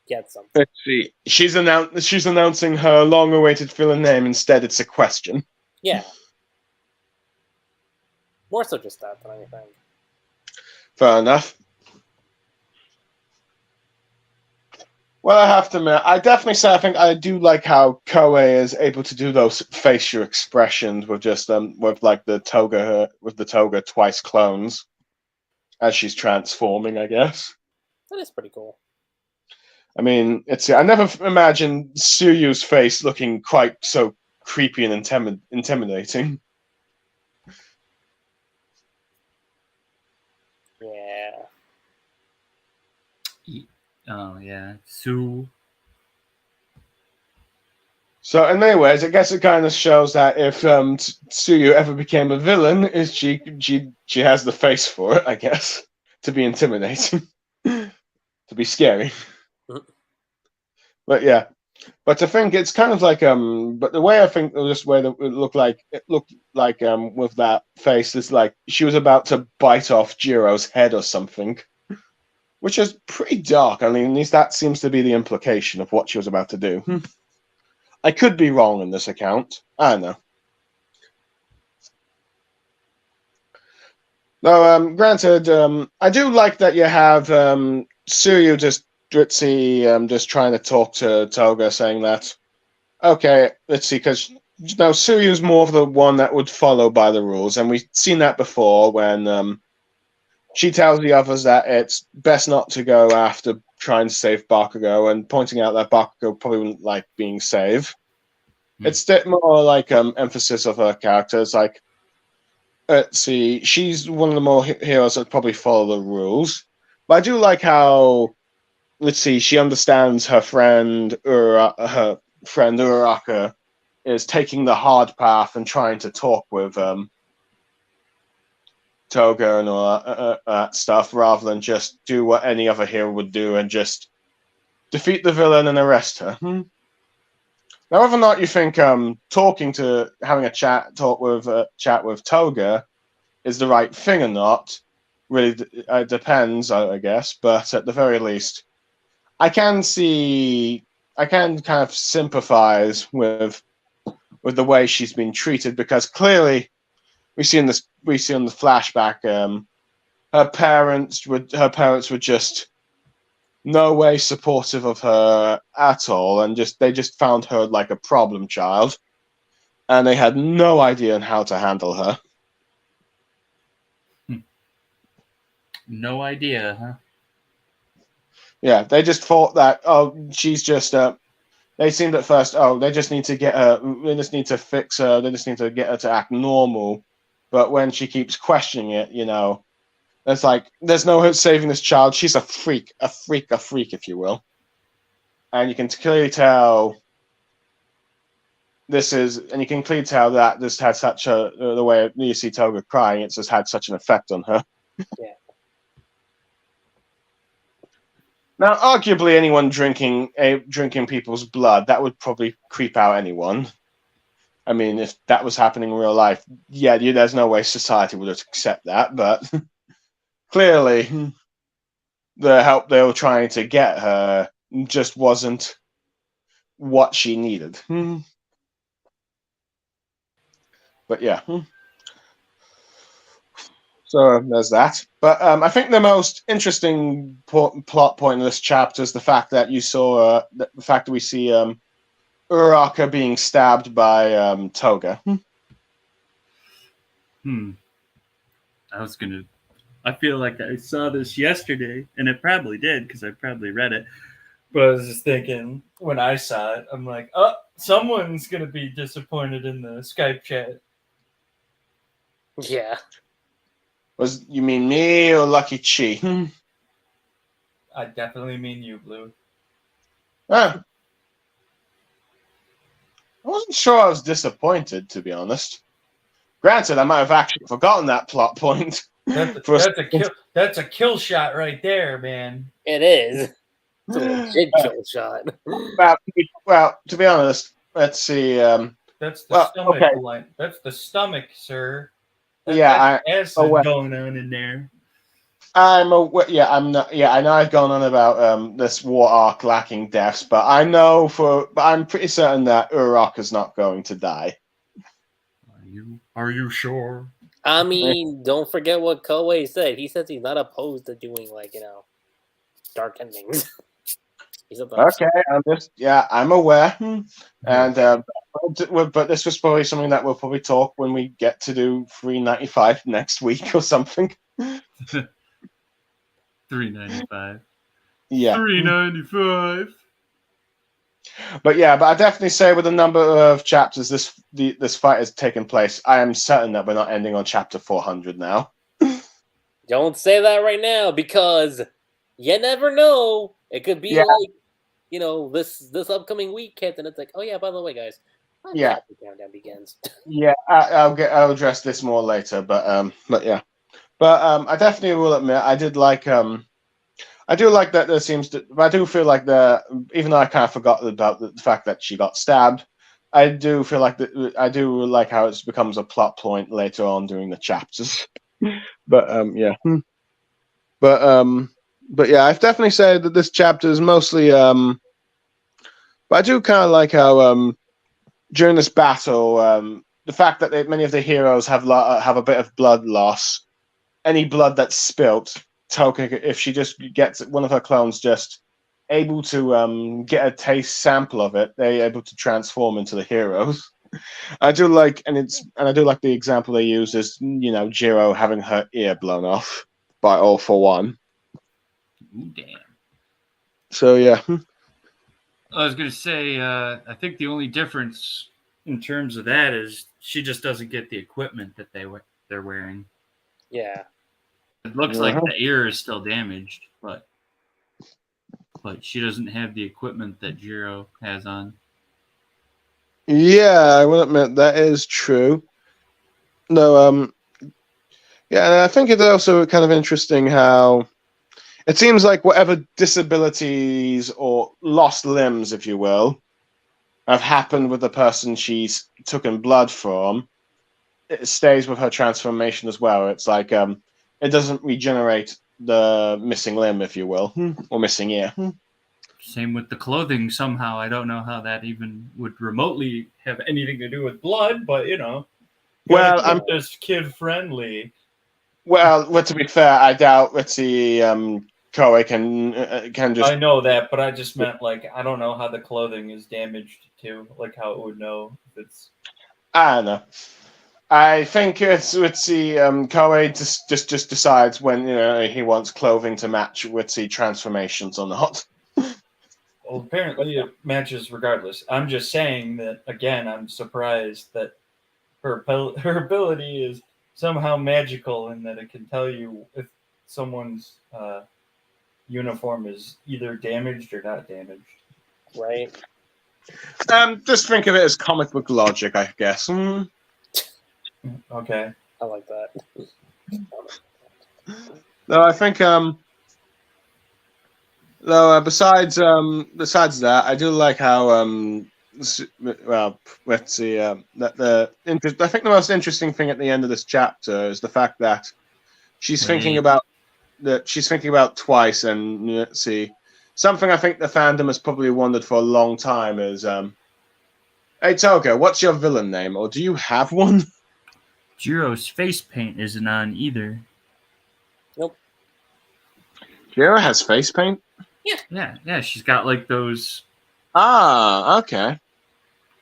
get something. Let's see. She's announcing her long-awaited villain name. Instead, it's a question. Yeah. More so just that than anything. Fair enough. Well, I have to admit, I definitely say I think I do like how Koei is able to do those facial expressions with just with like the Toga Twice clones as she's transforming, I guess. That is pretty cool. I mean, I never imagined Suryu's face looking quite so creepy and intimidating. Yeah. Oh, yeah. Sue. So, in many ways, I guess it kind of shows that if Suyu ever became a villain, is she has the face for it, I guess, to be intimidating, to be scary. But yeah, but I think it's kind of like but the way I think this way that it looked like with that face is like she was about to bite off Jiro's head or something, which is pretty dark. I mean, at least that seems to be the implication of what she was about to do. I could be wrong in this account. I don't know. No, granted, I do like that you have Suryu just trying to talk to Toga, saying that, okay, let's see, because Suryu's more of the one that would follow by the rules, and we've seen that before when she tells the others that it's best not to go after trying to save Bakugo, and pointing out that Bakugo probably wouldn't like being saved. It's more like emphasis of her character. It's like, let's see, she's one of the more heroes that probably follow the rules. But I do like how, let's see, she understands her friend Uraraka is taking the hard path and trying to talk with Toga and all that stuff, rather than just do what any other hero would do and just defeat the villain and arrest her. Now, whether or not you think having a chat with Toga is the right thing or not, really depends, I guess. But at the very least, I can kind of sympathize with the way she's been treated, because clearly we see in the flashback, her parents were just no way supportive of her at all, and they just found her like a problem child, and they had no idea on how to handle her. No idea, huh? Yeah, they just thought that, oh, she's just they seemed at first, they just need to get her, they just need to fix her, they just need to get her to act normal. But when she keeps questioning it, it's like, there's no hope saving this child. She's a freak, if you will. And you can clearly tell that this had such the way you see Toga crying, it's just had such an effect on her. Yeah. Now, arguably, anyone drinking people's blood, that would probably creep out anyone. I mean, if that was happening in real life, there's no way society would accept that. But clearly, the help they were trying to get her just wasn't what she needed. But yeah. So there's that. But I think the most interesting plot point of this chapter is the fact that we see Uraraka being stabbed by Toga. I feel like I saw this yesterday, and it probably did because I probably read it. But I was just thinking, when I saw it, I'm like, someone's going to be disappointed in the Skype chat. Yeah. You mean me or LuckyChi? I definitely mean you, Blue. I wasn't sure I was disappointed, to be honest. Granted, I might have actually forgotten that plot point. That's a kill shot right there, man. It is. It's a legit kill shot. Well, to be honest, let's see. That's the stomach line. That's the stomach, sir. That's acid going on in there. I'm aware. Yeah, I'm not. Yeah, I know I've gone on about this war arc lacking deaths, but I'm pretty certain that Uraraka's not going to die. Are you sure? I mean, don't forget what Koei said. He says he's not opposed to doing dark endings. He's opposed. Okay, I'm aware, and but this was probably something that we'll probably talk when we get to do 395 next week or something. 395. Yeah. 395. But I definitely say with the number of chapters this fight has taken place, I am certain that we're not ending on chapter 400 now. Don't say that right now, because you never know. It could be this upcoming weekend, and it's like, oh yeah, by the way, guys, the countdown begins. Yeah, I'll address this more later, but I definitely will admit I do like that there seems to. I do feel like even though I kind of forgot about the fact that she got stabbed, I do feel like I do like how it becomes a plot point later on during the chapters. But I've definitely said that this chapter is mostly. But I do kind of like how during this battle, the fact that many of the heroes have a bit of blood loss. Any blood that's spilt, Toga, if she just gets one of her clones just able to get a taste sample of it, they're able to transform into the heroes. I do like the example they use is Jiro having her ear blown off by All for One. Ooh, damn. So yeah. I was gonna say, I think the only difference in terms of that is she just doesn't get the equipment that they're wearing. Yeah. It looks like the ear is still damaged, but she doesn't have the equipment that Jiro has on. Yeah, I will admit that is true. No, and I think it's also kind of interesting how it seems like whatever disabilities or lost limbs, if you will, have happened with the person she's taken blood from, it stays with her transformation as well. It's like it doesn't regenerate the missing limb, if you will, or missing ear. Same with the clothing somehow. I don't know how that even would remotely have anything to do with blood, but well, I'm just kid friendly. Well, to be fair, I doubt. Let's see, Koei can just. I know that, but I just meant I don't know how the clothing is damaged too, how it would know if it's. I don't know. I think Koei just decides when he wants clothing to match with the transformations or not. Well, apparently it matches regardless. I'm just saying that, again, I'm surprised that her ability is somehow magical in that it can tell you if someone's uniform is either damaged or not damaged. Right. Just think of it as comic book logic, I guess. Okay. I like that. No, I think besides that, I do like how well, let's see I think the most interesting thing at the end of this chapter is the fact that she's thinking about twice, and let's see, something I think the fandom has probably wondered for a long time is hey Toga, what's your villain name, or do you have one? Jiro's face paint isn't on either. Nope. Jiro has face paint? Yeah, she's got like those. Ah, okay.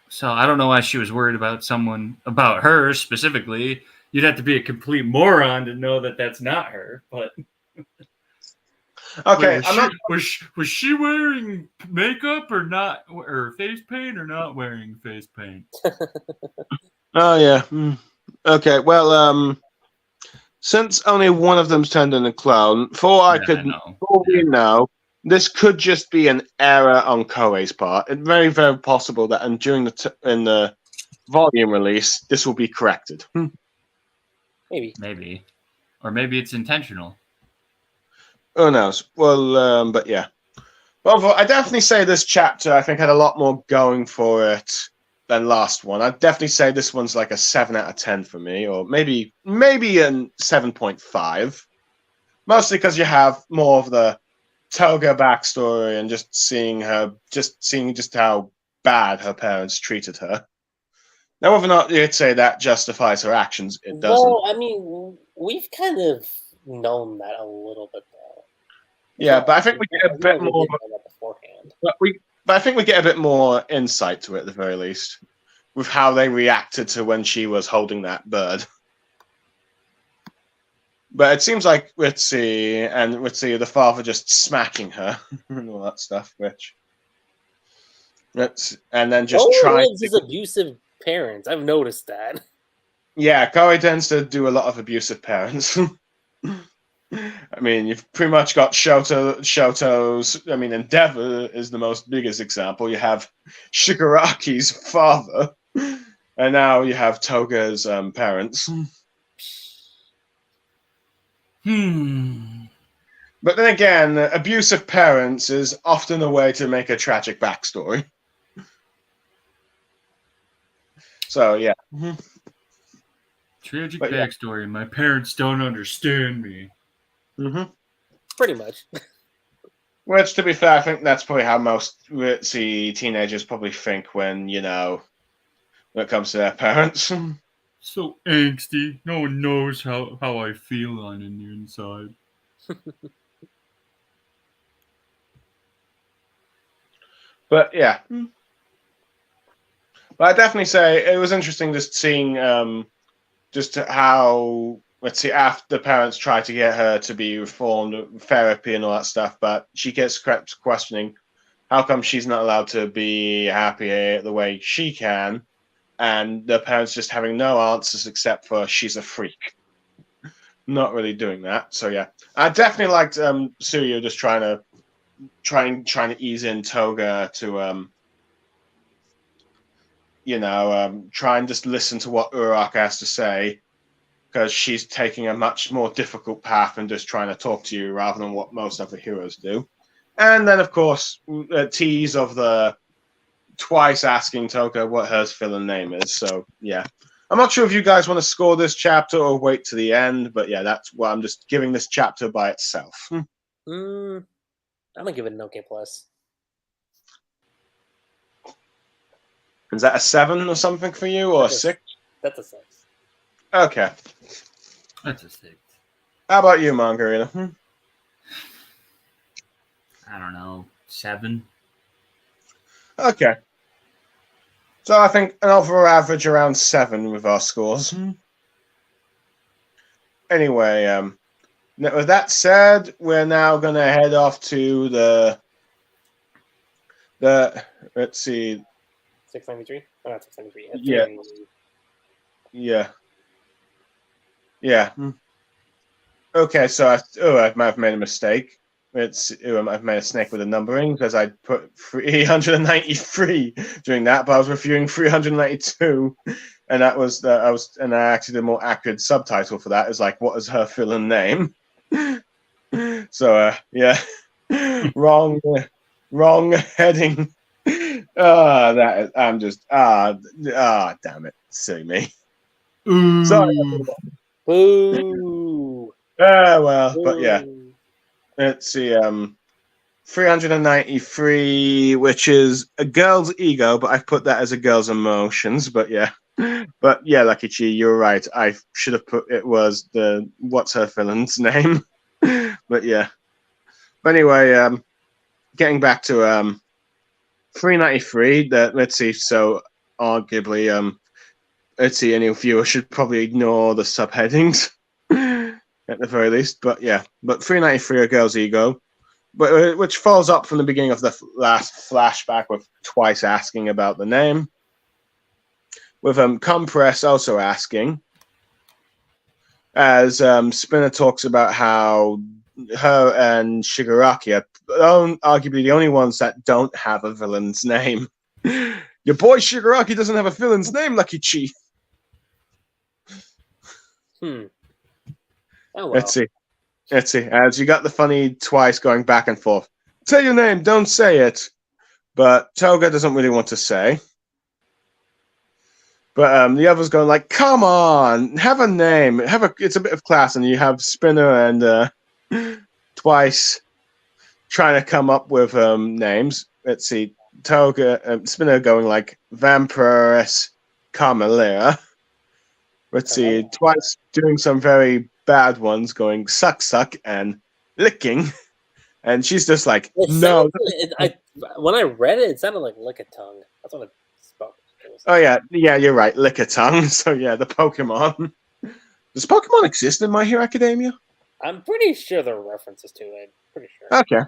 So I don't know why she was worried about her specifically. You'd have to be a complete moron to know that that's not her. But okay, was she wearing makeup or not, or face paint or not wearing face paint? Oh yeah. Okay. Well, since only one of them's turned into a clone, we know, this could just be an error on Koei's part. It's very, very possible that, and during in the volume release, this will be corrected. Maybe, or maybe it's intentional. Who knows? Well, but yeah. Well, I definitely say this chapter, I think, had a lot more going for it than last one. I'd definitely say this one's like a 7 out of 10 for me, or maybe a 7.5. Mostly because you have more of the Toga backstory and just seeing just how bad her parents treated her. Now, whether or not you'd say that justifies her actions, it doesn't. Well, I mean, we've kind of known that a little bit, though. Yeah, but I think we get a bit more beforehand. But I think we get a bit more insight to it at the very least, with how they reacted to when she was holding that bird. But it seems like the father just smacking her and all that stuff, and then just trying his abusive parents. I've noticed that. Yeah, Koei tends to do a lot of abusive parents. I mean, you've pretty much got Shoto's. I mean, Endeavor is the most biggest example. You have Shigaraki's father, and now you have Toga's parents. But then again, abusive parents is often a way to make a tragic backstory. So, yeah. Tragic backstory. My parents don't understand me. Mm-hmm. Pretty much. Which, to be fair, I think that's probably how most teenagers probably think when it comes to their parents. So angsty. No one knows how I feel on the inside. But yeah. But I'd definitely say it was interesting just seeing just how, after the parents try to get her to be reformed, therapy and all that stuff, but she gets questioning how come she's not allowed to be happy the way she can, and the parents just having no answers except for she's a freak. Not really doing that. So yeah, I definitely liked Suyo just trying to ease in Toga to try and just listen to what Uraraka has to say, because she's taking a much more difficult path and just trying to talk to you rather than what most other heroes do. And then, of course, a tease of the twice asking Toga what her villain name is. So, yeah. I'm not sure if you guys want to score this chapter or wait to the end, but yeah, that's why I'm just giving this chapter by itself. I'm going to give it an OK+. Is that a 7 or something for you, or a 6? That's a 6. Okay. That's a 6. How about you, Margarita? I don't know. 7. Okay. So I think an overall average around 7 with our scores. Anyway, with that said, we're now going to head off to the Let's see. 693? Oh, not 693. Yeah. Yeah. Okay, so I might have made a mistake. I've made a snake with the numbering because I put 393 during that, but I was reviewing 392, and that was I actually did a more accurate subtitle for that. It's like, what is her villain name? So yeah, wrong heading. I'm just damn it, silly me. Sorry. Boo. Well, but Boo. yeah. Let's see, 393, which is a girl's ego, but I've put that as a girl's emotions. But yeah, LuckyChi, you're right. I should have put it was what's her villain's name. But yeah. But anyway, getting back to 393. Let's see. So arguably, let's see. Any viewer should probably ignore the subheadings. At the very least, but yeah, but 393, a girl's ego, but which follows up from the beginning of the last flashback with twice asking about the name, with Compress also asking, as Spinner talks about how her and Shigaraki are arguably the only ones that don't have a villain's name. Your boy Shigaraki doesn't have a villain's name, LuckyChi. Oh, well. Let's see. As you got the funny twice going back and forth. Say your name, don't say it. But Toga doesn't really want to say. But the others going like, come on, have a name. It's a bit of class, and you have Spinner and twice trying to come up with names. Let's see. Toga, Spinner going like Vampiress Carmelera. Let's see. Twice doing some very bad ones, going suck and licking, and she's just like, no. When I read it, it sounded like lick a tongue. That's what it spoke. Oh yeah, you're right, lick a tongue. So yeah, the Pokemon. Does Pokemon exist in My Hero Academia? I'm pretty sure there are references to it. Pretty sure. Okay.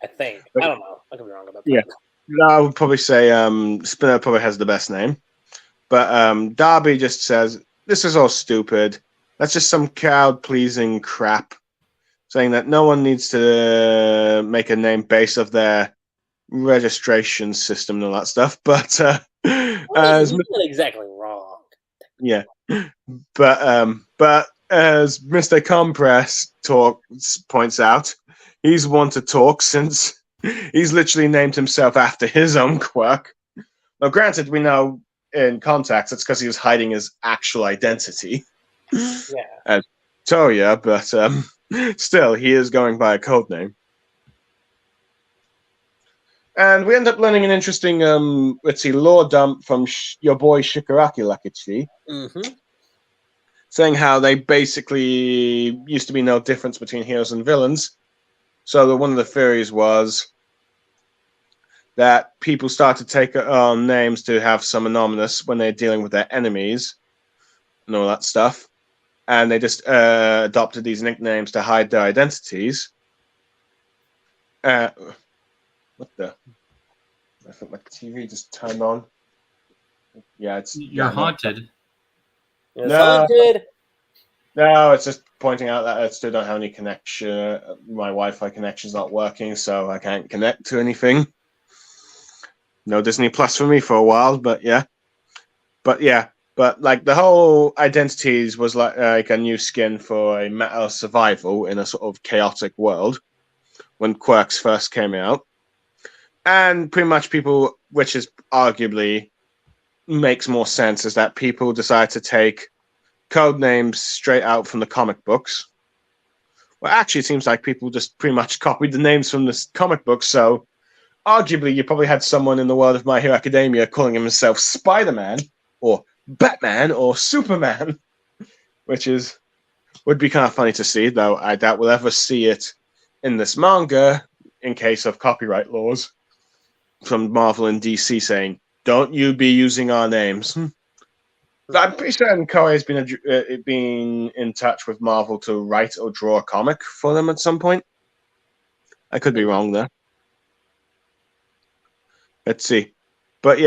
I think. I don't know. I could be wrong about that. Yeah. No, I would probably say Spinner probably has the best name. But Darby just says, this is all stupid. That's just some crowd-pleasing crap. Saying that no one needs to make a name based off their registration system and all that stuff. But he's not exactly wrong. Yeah. But as Mr. Compress points out, he's one to talk since he's literally named himself after his own quirk. Now, granted, we know in context it's because he was hiding his actual identity. Yeah. As Toya, but still, he is going by a code name. And we end up learning an interesting, lore dump from your boy Shigaraki LuckyChi. Mm-hmm. Saying how they basically used to be no difference between heroes and villains. So one of the theories was that people started to take on names to have some anonymous when they're dealing with their enemies and all that stuff. And they just adopted these nicknames to hide their identities. What the? I think my TV just turned on. Yeah, You're haunted. No, it's just pointing out that I still don't have any connection. My Wi-Fi connection's not working, so I can't connect to anything. No Disney Plus for me for a while, but yeah. But like the whole identities was like a new skin for a meta survival in a sort of chaotic world when quirks first came out. And pretty much people, which is arguably makes more sense, is that people decide to take code names straight out from the comic books. Well, actually, it seems like people just pretty much copied the names from the comic books. So, arguably, you probably had someone in the world of My Hero Academia calling himself Spider-Man or Batman or Superman, which would be kind of funny to see, though I doubt we'll ever see it in this manga in case of copyright laws from Marvel and DC saying, don't you be using our names. I'm pretty certain Koei has been in touch with Marvel to write or draw a comic for them at some point. I could be wrong there. Let's see. But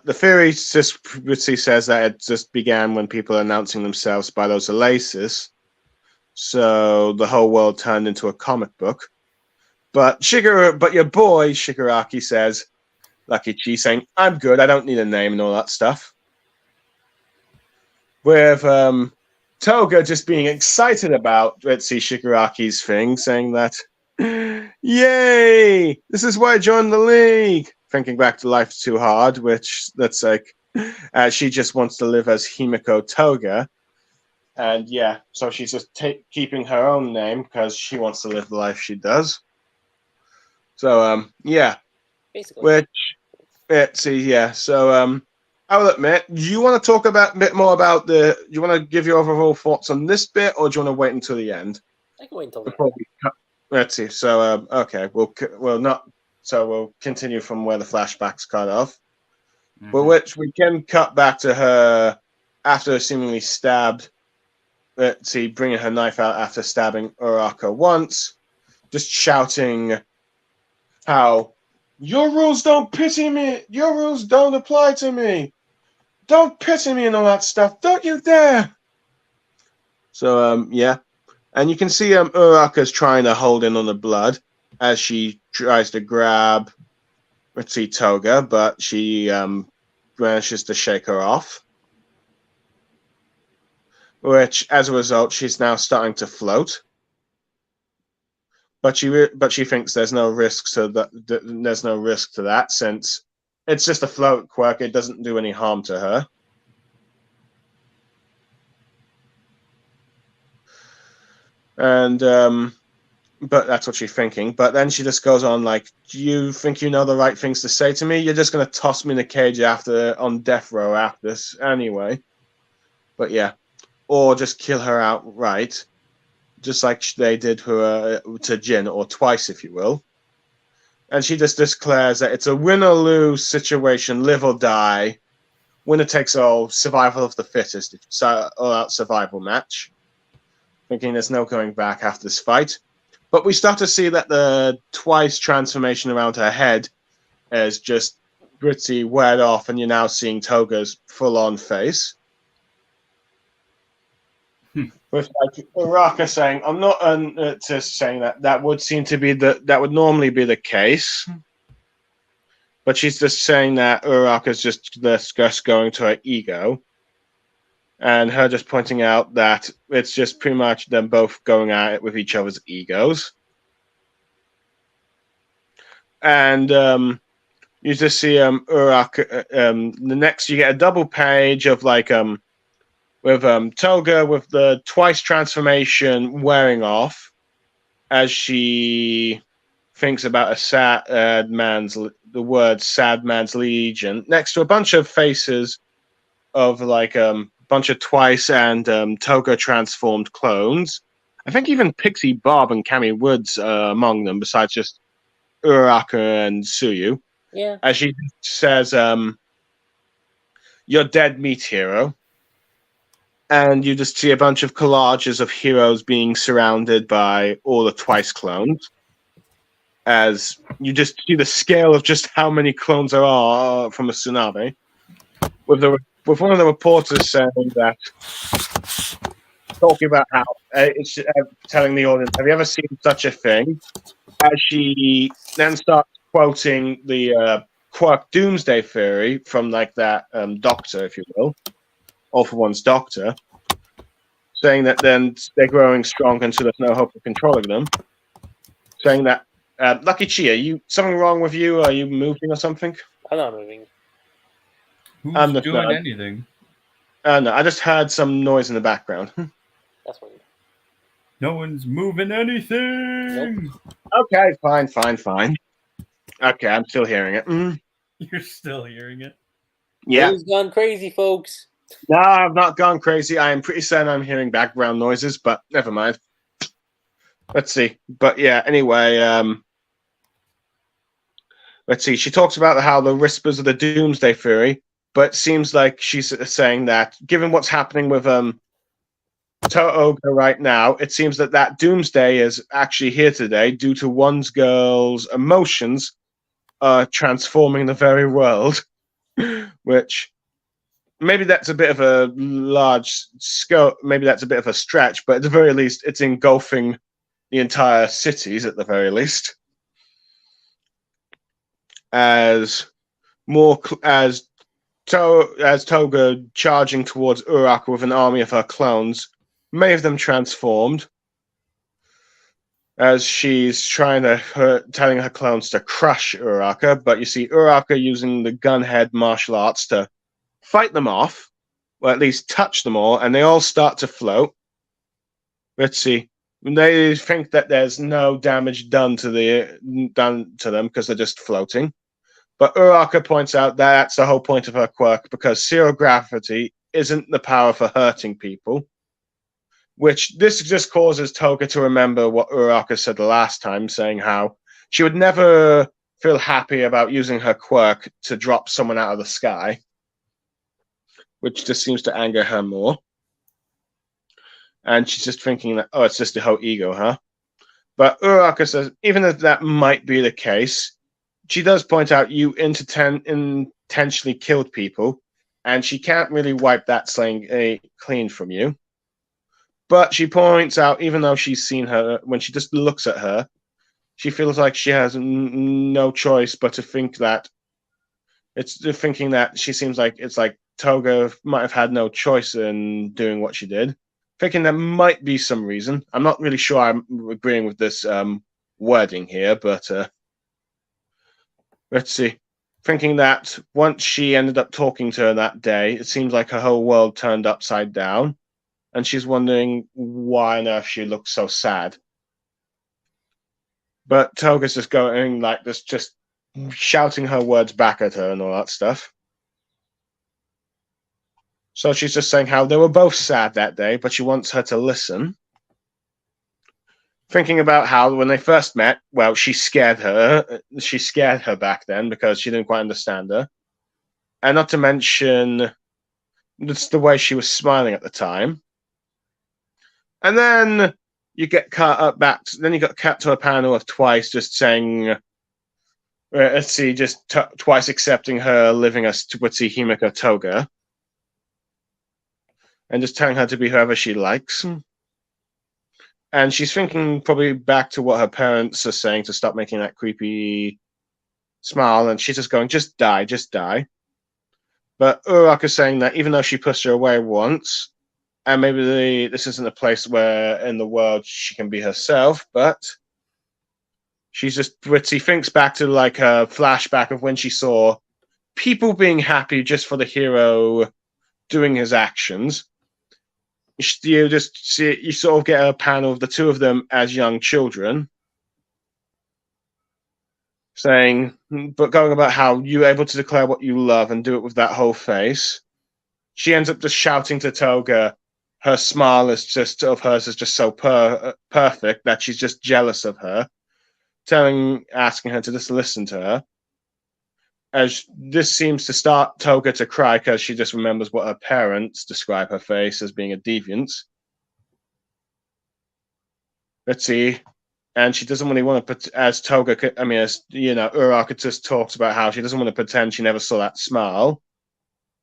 the theory just says that it just began when people are announcing themselves by those laces. So the whole world turned into a comic book. But your boy Shigaraki says, LuckyChi saying, I'm good, I don't need a name and all that stuff. With Toga just being excited about, Shigaraki's thing, saying that, yay, this is why I joined the league. Thinking back to Life Too Hard, which that's like, she just wants to live as Himiko Toga. And so she's just keeping her own name because she wants to live the life she does. So, Basically. So, I will admit, do you want to talk a bit more about do you want to give your overall thoughts on this bit, or do you want to wait until the end? I can wait until the end. Let's see. So, okay, we'll continue from where the flashbacks cut off. Mm-hmm. But which we can cut back to her after seemingly stabbed. Let's see, bringing her knife out after stabbing Uraraka once, just shouting how your rules don't pity me, your rules don't apply to me, don't pity me and all that stuff, don't you dare. So and you can see Uraraka's trying to hold in on the blood as she tries to grab Toga, but she manages to shake her off. Which, as a result, she's now starting to float. But she thinks there's no risk to that. There's no risk to that since it's just a float quirk. It doesn't do any harm to her. And but that's what she's thinking. But then she just goes on like, "Do you think you know the right things to say to me? You're just gonna toss me in a cage on death row after this anyway." But or just kill her outright, just like they did to Jin, or twice, if you will. And she just declares that it's a win or lose situation, live or die, winner takes all, survival of the fittest, all-out survival match. Thinking there's no going back after this fight. But we start to see that the twice transformation around her head is just pretty weared off, and you're now seeing Toga's full-on face. With like Uraraka saying, "I'm not just saying that would seem to be that would normally be the case," but she's just saying that Uraraka's just going to her ego, and her just pointing out that it's just pretty much them both going at it with each other's egos, and you just see Uraraka. The next, you get a double page of like with Toga with the twice transformation wearing off as she thinks about the word sad man's legion next to a bunch of faces of like bunch of twice and Toga transformed clones. I think even Pixie Bob and Cammy Woods are among them, besides just Uraraka and Tsuyu. Yeah. As she says, "You're dead meat, hero." And you just see a bunch of collages of heroes being surrounded by all the twice clones. As you just see the scale of just how many clones there are from a tsunami. With one of the reporters saying that, talking about how it's telling the audience, "Have you ever seen such a thing?" As she then starts quoting the Quark Doomsday Theory from like that doctor, if you will. All for One's doctor, saying that then they're growing strong and so there's no hope of controlling them. Saying that, LuckyChi, are you something wrong with you? Are you moving or something? I'm not moving. Who's doing anything? No, I just heard some noise in the background. That's weird. No one's moving anything. Nope. Okay, fine. Okay, I'm still hearing it. You're still hearing it? Yeah. Who's gone crazy, folks? No, I've not gone crazy. I am pretty certain I'm hearing background noises, but never mind. Let's see. But anyway, let's see. She talks about how the whispers of the Doomsday Theory, but it seems like she's saying that given what's happening with Toga right now, it seems that doomsday is actually here today due to one girl's emotions transforming the very world, which maybe that's a bit of a large scope, maybe that's a bit of a stretch, but at the very least, it's engulfing the entire cities at the very least. As Toga charging towards Uraraka with an army of her clones, many of them transformed, as she's telling her clones to crush Uraraka, but you see Uraraka using the gunhead martial arts to fight them off, or at least touch them all, and they all start to float. Let's see. They think that there's no damage done to them because they're just floating. But Uraraka points out that that's the whole point of her quirk, because zero gravity isn't the power for hurting people. Which this just causes Toga to remember what Uraraka said the last time, saying how she would never feel happy about using her quirk to drop someone out of the sky, which just seems to anger her more. And she's just thinking that, oh, it's just the whole ego, huh? But Uraraka says, even if that might be the case, she does point out you intentionally killed people, and she can't really wipe that slaying clean from you. But she points out, even though she's seen her, when she just looks at her, she feels like she has no choice but to think that thinking that she seems like it's like Toga might have had no choice in doing what she did. Thinking there might be some reason. I'm not really sure I'm agreeing with this wording here, but let's see. Thinking that once she ended up talking to her that day, it seems like her whole world turned upside down. And she's wondering why on earth she looks so sad. But Toga's just going like this, just shouting her words back at her and all that stuff. So she's just saying how they were both sad that day, but she wants her to listen. Thinking about how when they first met, well, she scared her. She scared her back then because she didn't quite understand her. And not to mention, it's the way she was smiling at the time. And then you get cut up back. Then you got cut to a panel of twice just saying, let's see, just twice accepting her living as Twitzy Himiko Toga, and just telling her to be whoever she likes. And she's thinking probably back to what her parents are saying to stop making that creepy smile, and she's just going, just die, just die. But Uraraka saying that even though she pushed her away once, and maybe this isn't a place where in the world she can be herself, but she's just Britzy thinks back to like a flashback of when she saw people being happy just for the hero doing his actions. You just see, you sort of get a panel of the two of them as young children saying, but going about how you're able to declare what you love and do it with that whole face. She ends up just shouting to Toga, her smile is just of hers is just so perfect that she's just jealous of her, asking her to just listen to her. As this seems to start Toga to cry because she just remembers what her parents describe her face as being a deviance. Let's see. And she doesn't really want to put, as Toga, I mean, as you know, Uraraka just talks about how she doesn't want to pretend she never saw that smile.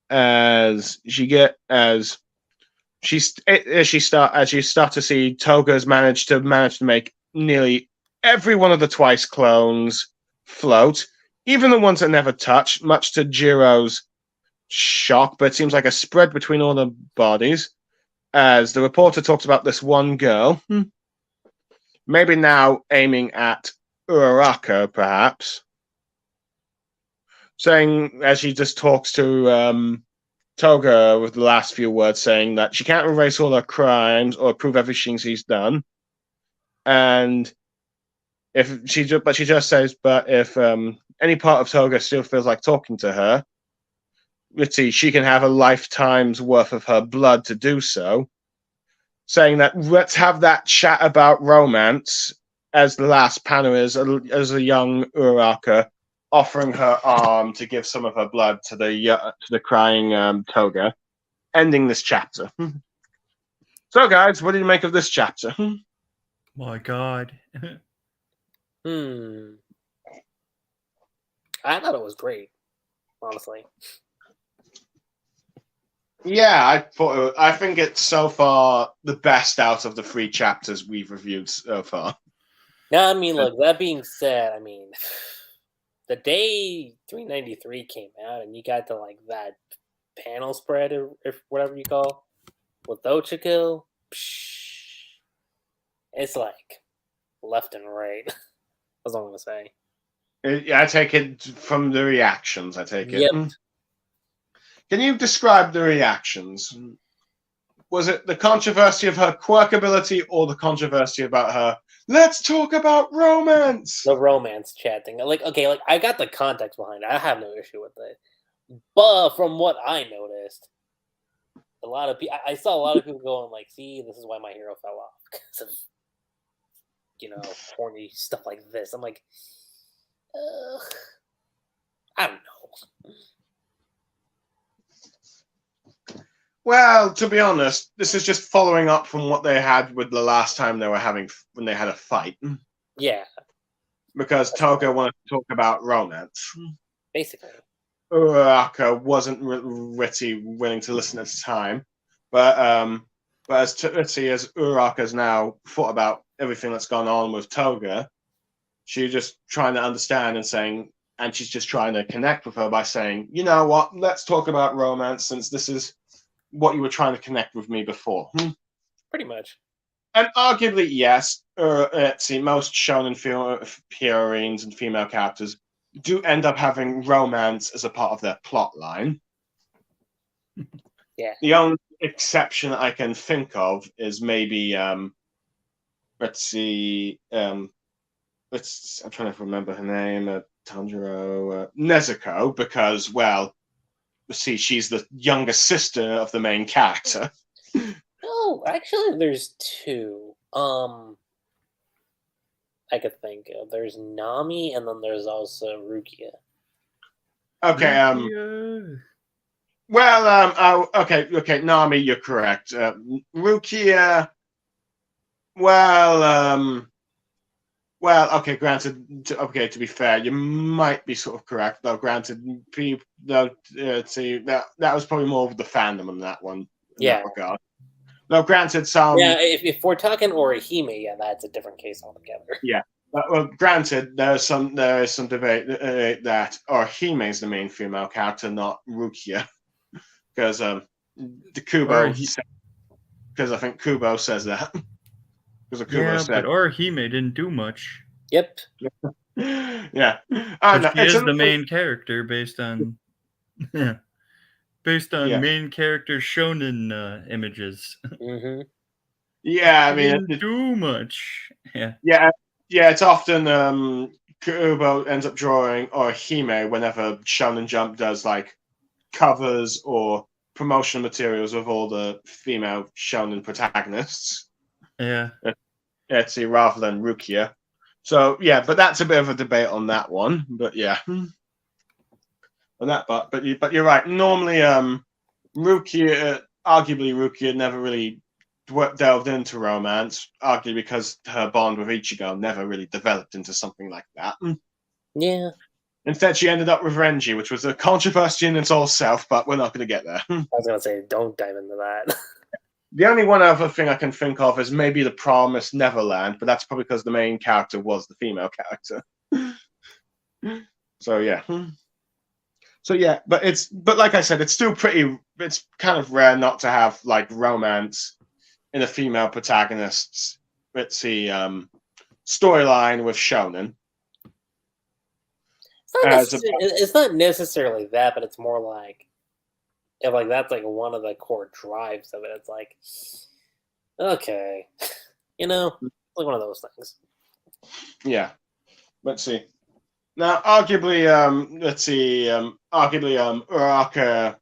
As you start to see Toga's managed to make nearly every one of the twice clones float, even the ones that never touch, much to Jiro's shock, but it seems like a spread between all the bodies. As the reporter talks about this one girl, maybe now aiming at Uraraka, perhaps, saying, as she just talks to Toga with the last few words, saying that she can't erase all her crimes or prove everything she's done, and she just says, but if any part of Toga still feels like talking to her, let's see, she can have a lifetime's worth of her blood to do so, saying that let's have that chat about romance, as the last panel is as a young Uraraka offering her arm to give some of her blood to the crying Toga, ending this chapter. So, guys, what do you make of this chapter? My God. I thought it was great, honestly. Yeah, I think it's so far the best out of the 3 chapters we've reviewed so far. Now, I mean, look, that being said, I mean, the day 393 came out and you got to, like, that panel spread, or whatever you call, with Ochiko, it's like left and right. That's all I'm going to say. I take it from the reactions, I take it. Yep. Can you describe the reactions? Was it the controversy of her quirk ability or the controversy about her, let's talk about romance? The romance chatting. Like, okay, like, I got the context behind it. I have no issue with it. But from what I noticed, a lot of people, I saw a lot of people going like, see, this is why my hero fell off. Because of, horny stuff like this. I'm like, I don't know. Well, to be honest, this is just following up from what they had with the last time when they had a fight. Yeah. Because Toga wanted to talk about romance. Basically. Uraraka wasn't really willing to listen at the time. But as Uraraka's now thought about everything that's gone on with Toga, she's just trying to understand and she's just trying to connect with her by saying, you know what, let's talk about romance since this is what you were trying to connect with me before. Pretty much. And arguably, yes, most shonen heroines and female characters do end up having romance as a part of their plot line. Yeah. The only exception I can think of is maybe, I'm trying to remember her name, Tanjiro, Nezuko, because, well, she's the younger sister of the main character. Oh, actually, there's 2. I could think of. There's Nami, and then there's also Rukia. Okay. Well, okay, Nami, you're correct. Rukia. Well, okay, granted. Okay, to be fair, you might be sort of correct, though. Granted, that was probably more of the fandom on that one. In that regard. No, granted, some. Yeah, if we're talking Orihime, yeah, that's a different case altogether. Yeah, well, granted, there is some debate that Orihime is the main female character, not Rukia, because the Kubo. Because I think Kubo says that. But Orihime didn't do much. Yep. Yeah. She is the main character based on main character shonen images. Mm-hmm. Yeah, I mean, didn't do much. Yeah. It's often Kubo ends up drawing Orihime whenever Shonen Jump does like covers or promotional materials of all the female shonen protagonists. Yeah. Rather than Rukia. So yeah, but that's a bit of a debate on that one. But yeah. On that but you're right. Normally arguably Rukia never really delved into romance, arguably because her bond with Ichigo never really developed into something like that. Yeah. Instead, she ended up with Renji, which was a controversy in its own self, but we're not going to get there. I was going to say, don't dive into that. The only one other thing I can think of is maybe The Promised Neverland, but that's probably because the main character was the female character. So yeah. But like I said, it's kind of rare not to have like romance in a female protagonist's storyline with shonen. It's not necessarily that, but it's more like if like that's like one of the core drives of it. It's like, okay, like one of those things. Yeah. Let's see. Now, arguably, Uraraka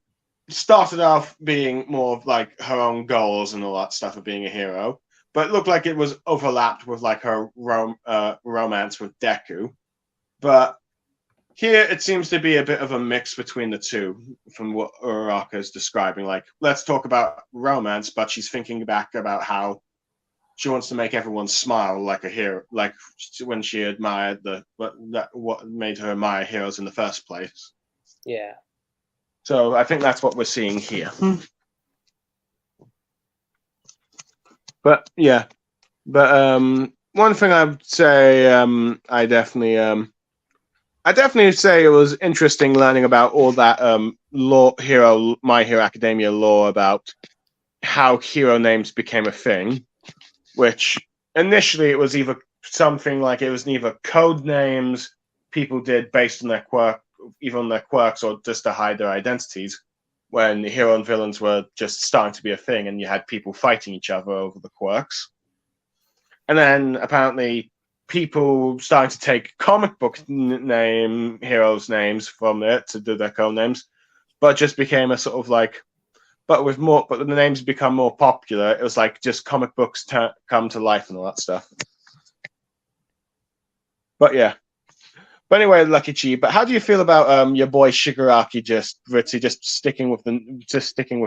started off being more of like her own goals and all that stuff of being a hero, but it looked like it was overlapped with like her romance with Deku. But here it seems to be a bit of a mix between the two, from what Uraraka is describing. Like, let's talk about romance, but she's thinking back about how she wants to make everyone smile like a hero, like when she admired what made her admire heroes in the first place. Yeah. So I think that's what we're seeing here. But yeah, but one thing I'd say, I definitely say it was interesting learning about all that My Hero Academia lore about how hero names became a thing. Which initially it was either something like it was neither code names people did based on their quirks, or just to hide their identities. When hero and villains were just starting to be a thing, and you had people fighting each other over the quirks. And then apparently people starting to take comic book heroes' names from it to do their code names, but just became a sort of like, but the names become more popular. It was like just comic books come to life and all that stuff. But yeah. But anyway, LuckyChi. But how do you feel about your boy Shigaraki just sticking with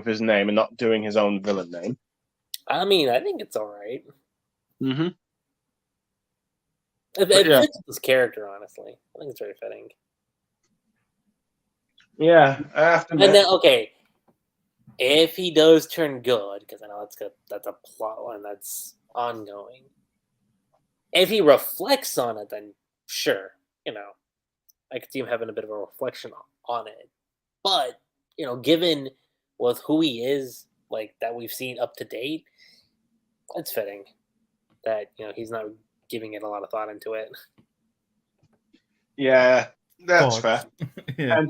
his name and not doing his own villain name? I mean, I think it's all right. Mm-hmm. It fits his character, honestly. I think it's very fitting. Yeah, I have to admit. And then, okay, if he does turn good, because I know that's a plot line that's ongoing. If he reflects on it, then sure, I could see him having a bit of a reflection on it. But given with who he is, like that we've seen up to date, it's fitting that he's not giving it a lot of thought into it. Yeah, that's fair. Yeah.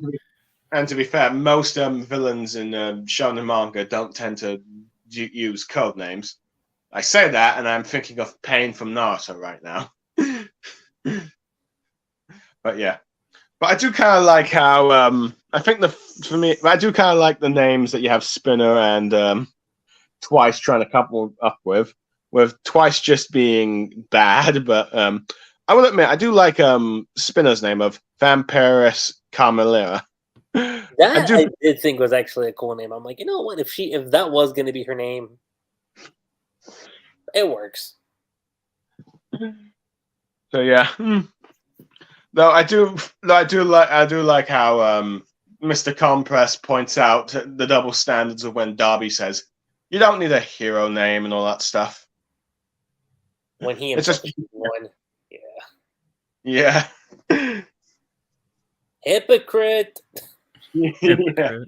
And to be fair, most villains in shonen manga don't tend to use code names. I say that, and I'm thinking of Pain from Naruto right now. But yeah, but I do kind of like how I think I do kind of like the names that you have Spinner and Twice trying to couple up with Twice just being bad. But I will admit I do like Spinner's name of Vampiris Carmelira. That I did think was actually a cool name. I'm like, you know what? If that was going to be her name, it works. So yeah. Though I do like how Mr. Compress points out the double standards of when Darby says you don't need a hero name and all that stuff. When he it's just one, yeah. Hypocrite. Yeah.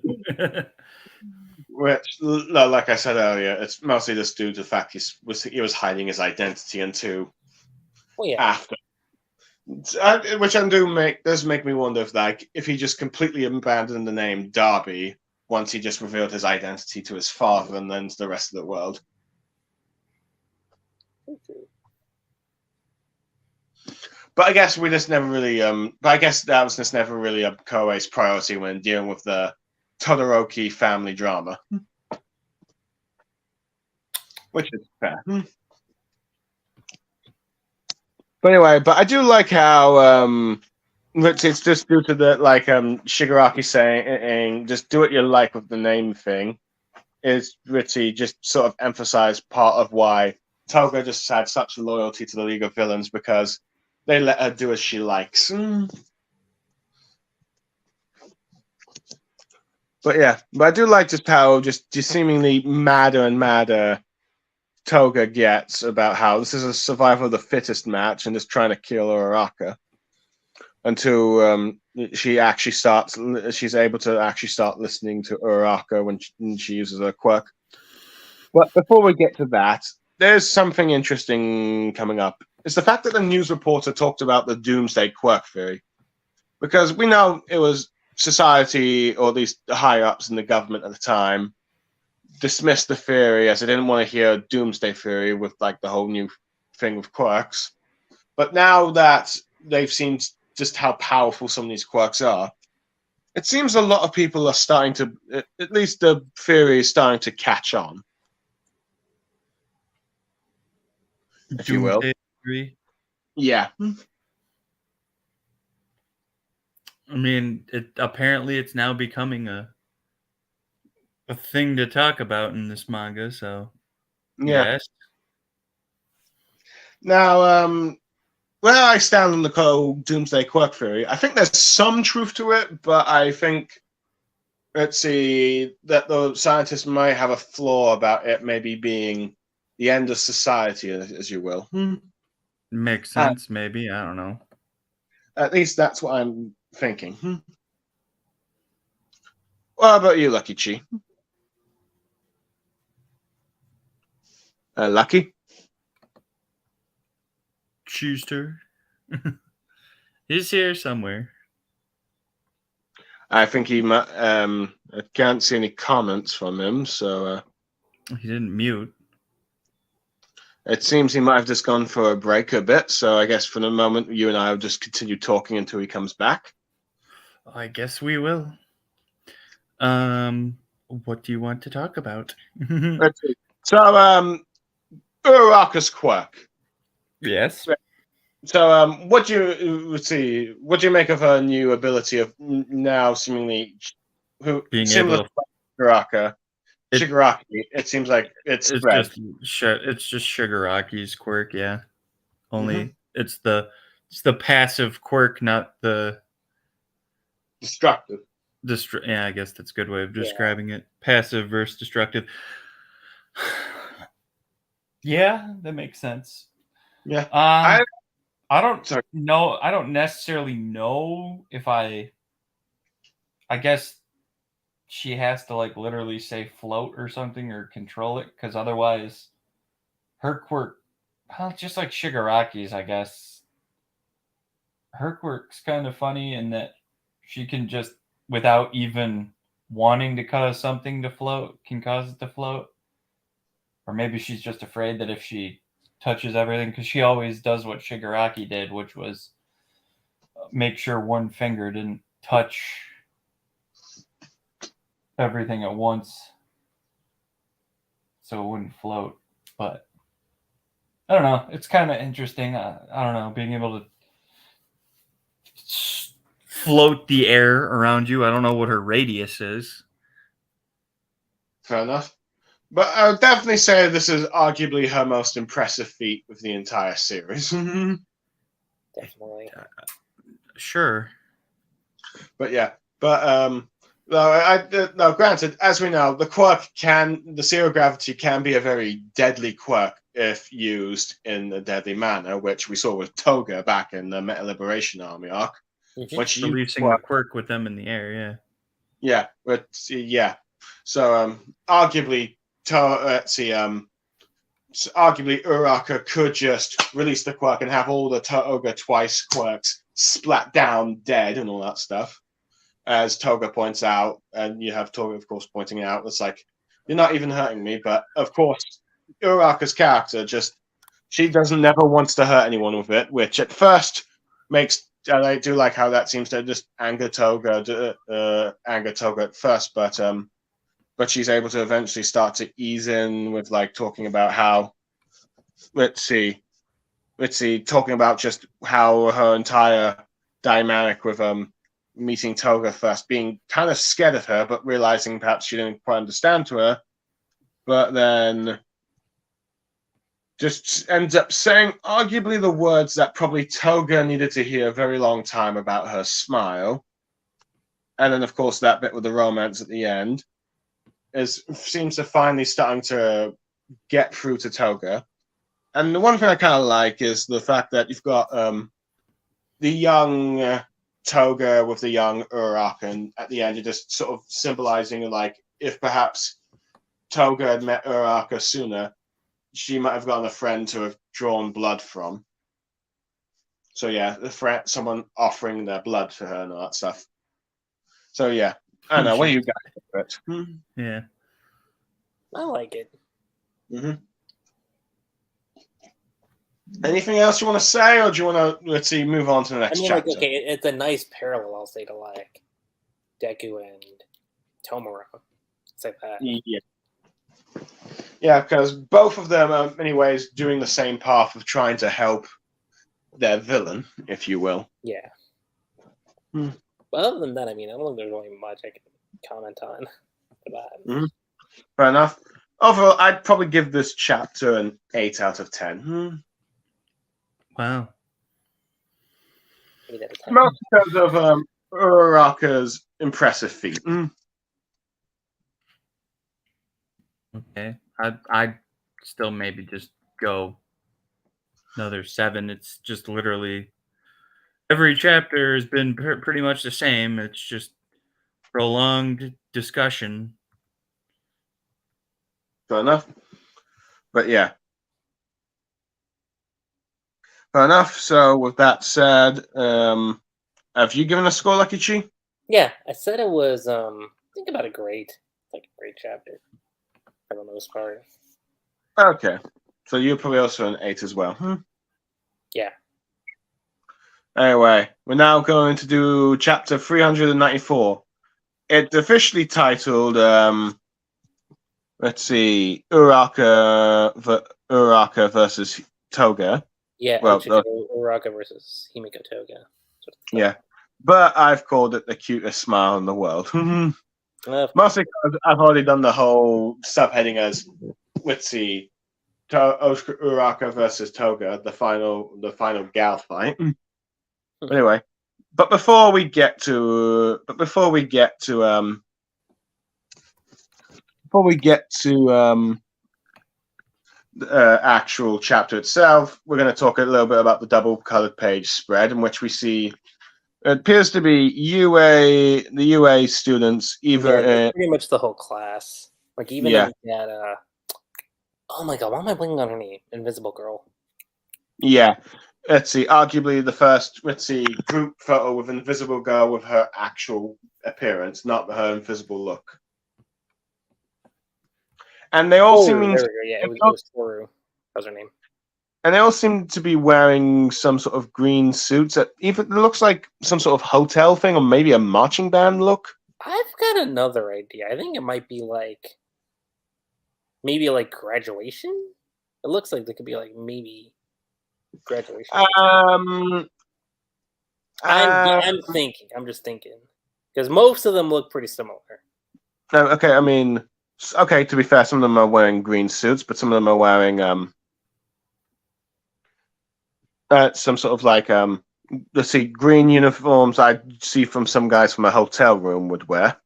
Which, like I said earlier, it's mostly just due to the fact he was hiding his identity until after. Which does make me wonder if he just completely abandoned the name Darby once he just revealed his identity to his father and then to the rest of the world. But I guess we just never really. But I guess that was just never really a Koei's priority when dealing with the Todoroki family drama, which is fair. But anyway, I do like how it's just due to the Shigaraki saying just do what you like with the name thing. Is Ritty just sort of emphasized part of why Toga just had such loyalty to the League of Villains, because they let her do as she likes. But yeah, I do like just how just seemingly madder and madder Toga gets about how this is a survival of the fittest match and just trying to kill Uraraka until she's able to actually start listening to Uraraka when she uses her quirk. But before we get to that, there's something interesting coming up. It's the fact that the news reporter talked about the Doomsday Quirk theory. Because we know it was society, or at least the higher-ups in the government at the time, dismissed the theory as they didn't want to hear Doomsday theory with the whole new thing with quirks. But now that they've seen just how powerful some of these quirks are, it seems a lot of people are starting to, at least the theory is starting to catch on. If you will. Theory. Yeah. I mean, apparently it's now becoming a thing to talk about in this manga. So Yeah. yes, Now, where I stand on the whole Doomsday Quirk theory, I think there's some truth to it, but I think, let's see, that the scientists might have a flaw about it maybe being the end of society, as you will. makes sense. Maybe, I don't know. At least that's what I'm thinking. What about you, LuckyChi? Lucky? Schuster. He's here somewhere. I think he might. I can't see any comments from him, so He didn't mute. it seems he might have just gone for a break a bit. So I guess for the moment, you and I will just continue talking until he comes back. I guess we will. What do you want to talk about? Let's see. So, Uraraka's quirk. Yes. So, what do you make of her new ability of now seemingly Being similar able to Uraraka? It- Shigaraki. It seems like it's red. It's just Shigaraki's quirk, yeah. Only it's the passive quirk, not the Destructive. yeah, I guess that's a good way of describing it. Passive versus destructive. Yeah, that makes sense. Yeah. I don't Sorry. know. I don't necessarily know if I guess she has to like literally say float or something or control it, because otherwise her quirk, just like Shigaraki's, I guess. Her quirk's kind of funny in that she can just, without even wanting to cause something to float, can cause it to float. Or maybe she's just afraid that if she touches everything, because she always does what Shigaraki did, which was make sure one finger didn't touch everything at once so it wouldn't float. But I don't know. It's kind of interesting. I don't know, being able to float the air around you. I don't know what her radius is. Fair enough. But I would definitely say this is arguably her most impressive feat of the entire series. Definitely. Sure. But yeah. But no, granted, as we know, the zero gravity can be a very deadly quirk if used in a deadly manner, which we saw with Toga back in the Meta Liberation Army arc. When she releasing the quirk with them in the air, yeah. Yeah, but yeah. So arguably, arguably Uraraka could just release the quirk and have all the Toga twice quirks splat down dead and all that stuff. As Toga points out, and you have Toga, of course, pointing out, it's like, you're not even hurting me, but of course, Uraraka's character she never wants to hurt anyone with it, which at first makes, and I do like how that seems to just anger Toga at first, but she's able to eventually start to ease in with like talking about how, talking about just how her entire dynamic with meeting Toga first, being kind of scared of her, but realizing perhaps she didn't quite understand to her, but then just ends up saying arguably the words that probably Toga needed to hear a very long time about her smile. And then, of course, that bit with the romance at the end seems to finally starting to get through to Toga. And the one thing I kind of like is the fact that you've got the young Toga with the young Uraraka, and at the end you're just sort of symbolizing like if perhaps Toga had met Uraraka sooner, she might have gotten a friend to have drawn blood from. So yeah, someone offering their blood for her and all that stuff. So yeah, I don't know. What do you guys think of it? Yeah, I like it. Mm-hmm. Anything else you want to say, or do you want to move on to the next chapter? Like, okay, it's a nice parallel, I'll say, to like Deku and Tomura. It's like that. Yeah, because both of them are, in many ways, doing the same path of trying to help their villain, if you will. Yeah. But other than that, I mean, I don't think there's really much I can comment on for that. Mm-hmm. Fair enough. Overall, I'd probably give this chapter an 8 out of 10. Wow. 8 out of 10. Most because of Uraraka's impressive feat. Okay. I'd still maybe just go another 7. It's just literally every chapter has been pretty much the same. It's just prolonged discussion. Fair enough. But yeah. Fair enough. So with that said, have you given a score, LuckyChi? Yeah, I said it was I think about a great. Like a great chapter for the most part. Okay. So you're probably also an 8 as well. Yeah. Anyway, we're now going to do chapter 394. It's officially titled let's see, Uraraka versus Toga. Yeah, Well, Uraraka versus Himiko Toga. Yeah. But I've called it the cutest smile in the world. Mostly because I've already done the whole subheading as, let's see, Uraraka versus Toga, the final gal fight. Anyway, before we get to the actual chapter itself, we're going to talk a little bit about the double-colored page spread, in which we see it appears to be the UA students, pretty much the whole class. Like even that. Oh my god, why am I blinking on her name? Invisible Girl. Yeah. Let's see. Arguably the first, group photo with Invisible Girl with her actual appearance, not her invisible look. And they all seem. Yeah, it was Toru. That was her name. And they all seem to be wearing some sort of green suits. Even it looks like some sort of hotel thing, or maybe a marching band look. I've got another idea. I think it might be maybe graduation. It looks like there could be maybe graduation. I'm thinking. I'm just thinking because most of them look pretty similar. Okay, I mean, okay. To be fair, some of them are wearing green suits, but some of them are wearing some sort of let's see, green uniforms. I see from some guys from a hotel room would wear.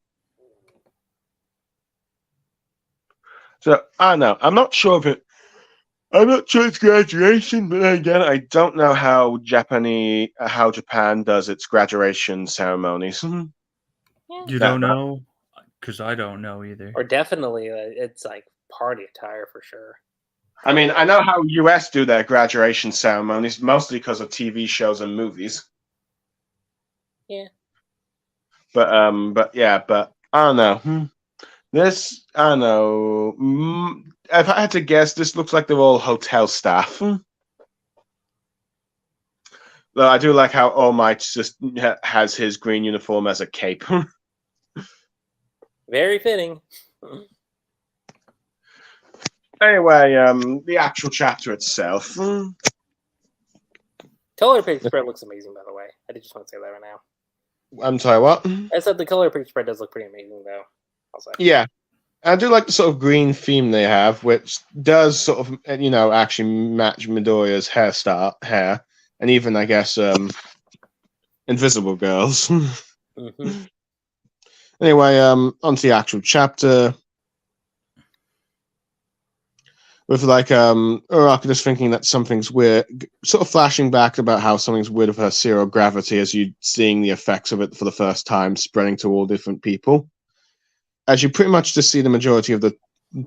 So I don't know. I'm not sure it's graduation, but then again, I don't know how Japan does its graduation ceremonies. You don't know? Because I don't know either. Or definitely, it's party attire for sure. I mean, I know how US do their graduation ceremonies, mostly because of TV shows and movies. Yeah. But I don't know. This, I don't know. If I had to guess, this looks like they're all hotel staff. Though I do like how All Might just has his green uniform as a cape. Very fitting. Anyway, the actual chapter itself. Color page spread looks amazing, by the way. I just want to say that right now. I'm sorry, what? I said the color page spread does look pretty amazing, though. Yeah. I do like the sort of green theme they have, which does sort of, actually match Midoriya's hair, and even, I guess, Invisible Girls. Mm-hmm. Anyway, on to the actual chapter. With Uraraka just thinking that something's weird, sort of flashing back about how something's weird with her zero gravity as you seeing the effects of it for the first time spreading to all different people. As you pretty much just see the majority of the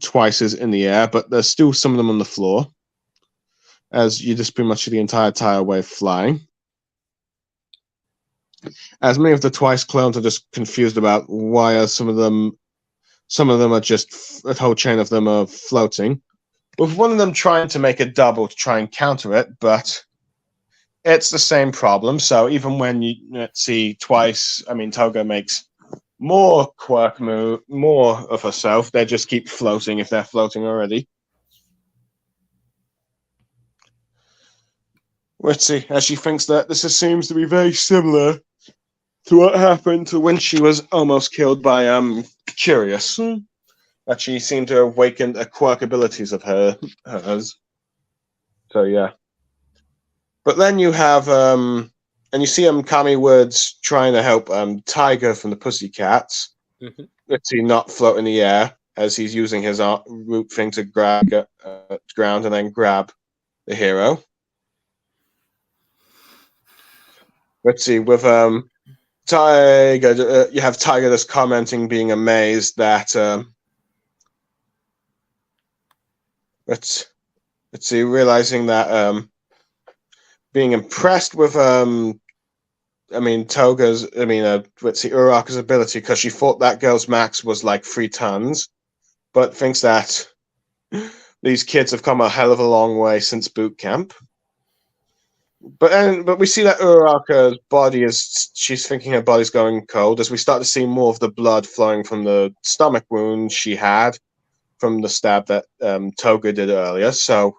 twices in the air, but there's still some of them on the floor. As you just pretty much see the entire wave flying. As many of the twice clones are just confused about why are some of them are just a whole chain of them are floating. With one of them trying to make a double to try and counter it, but it's the same problem. So even when you see twice, Toga makes more of herself. They just keep floating if they're floating already. Let's see, as she thinks that this seems to be very similar to what happened to when she was almost killed by Curious. That she seemed to have awakened the quirk abilities of hers. So yeah. But then you have and you see Kami Woods trying to help Tiger from the Pussycats. Mm-hmm. Let's see, not float in the air as he's using his root thing to grab ground and then grab the hero. Let's see, with Tiger, you have Tiger just commenting, being amazed that let's see, realizing that being impressed with Uraraka's ability, because she thought that girl's max was like 3 tons, but thinks that these kids have come a hell of a long way since boot camp. But we see that Uraraka's body she's thinking her body's going cold as we start to see more of the blood flowing from the stomach wound she had from the stab that Toga did earlier. So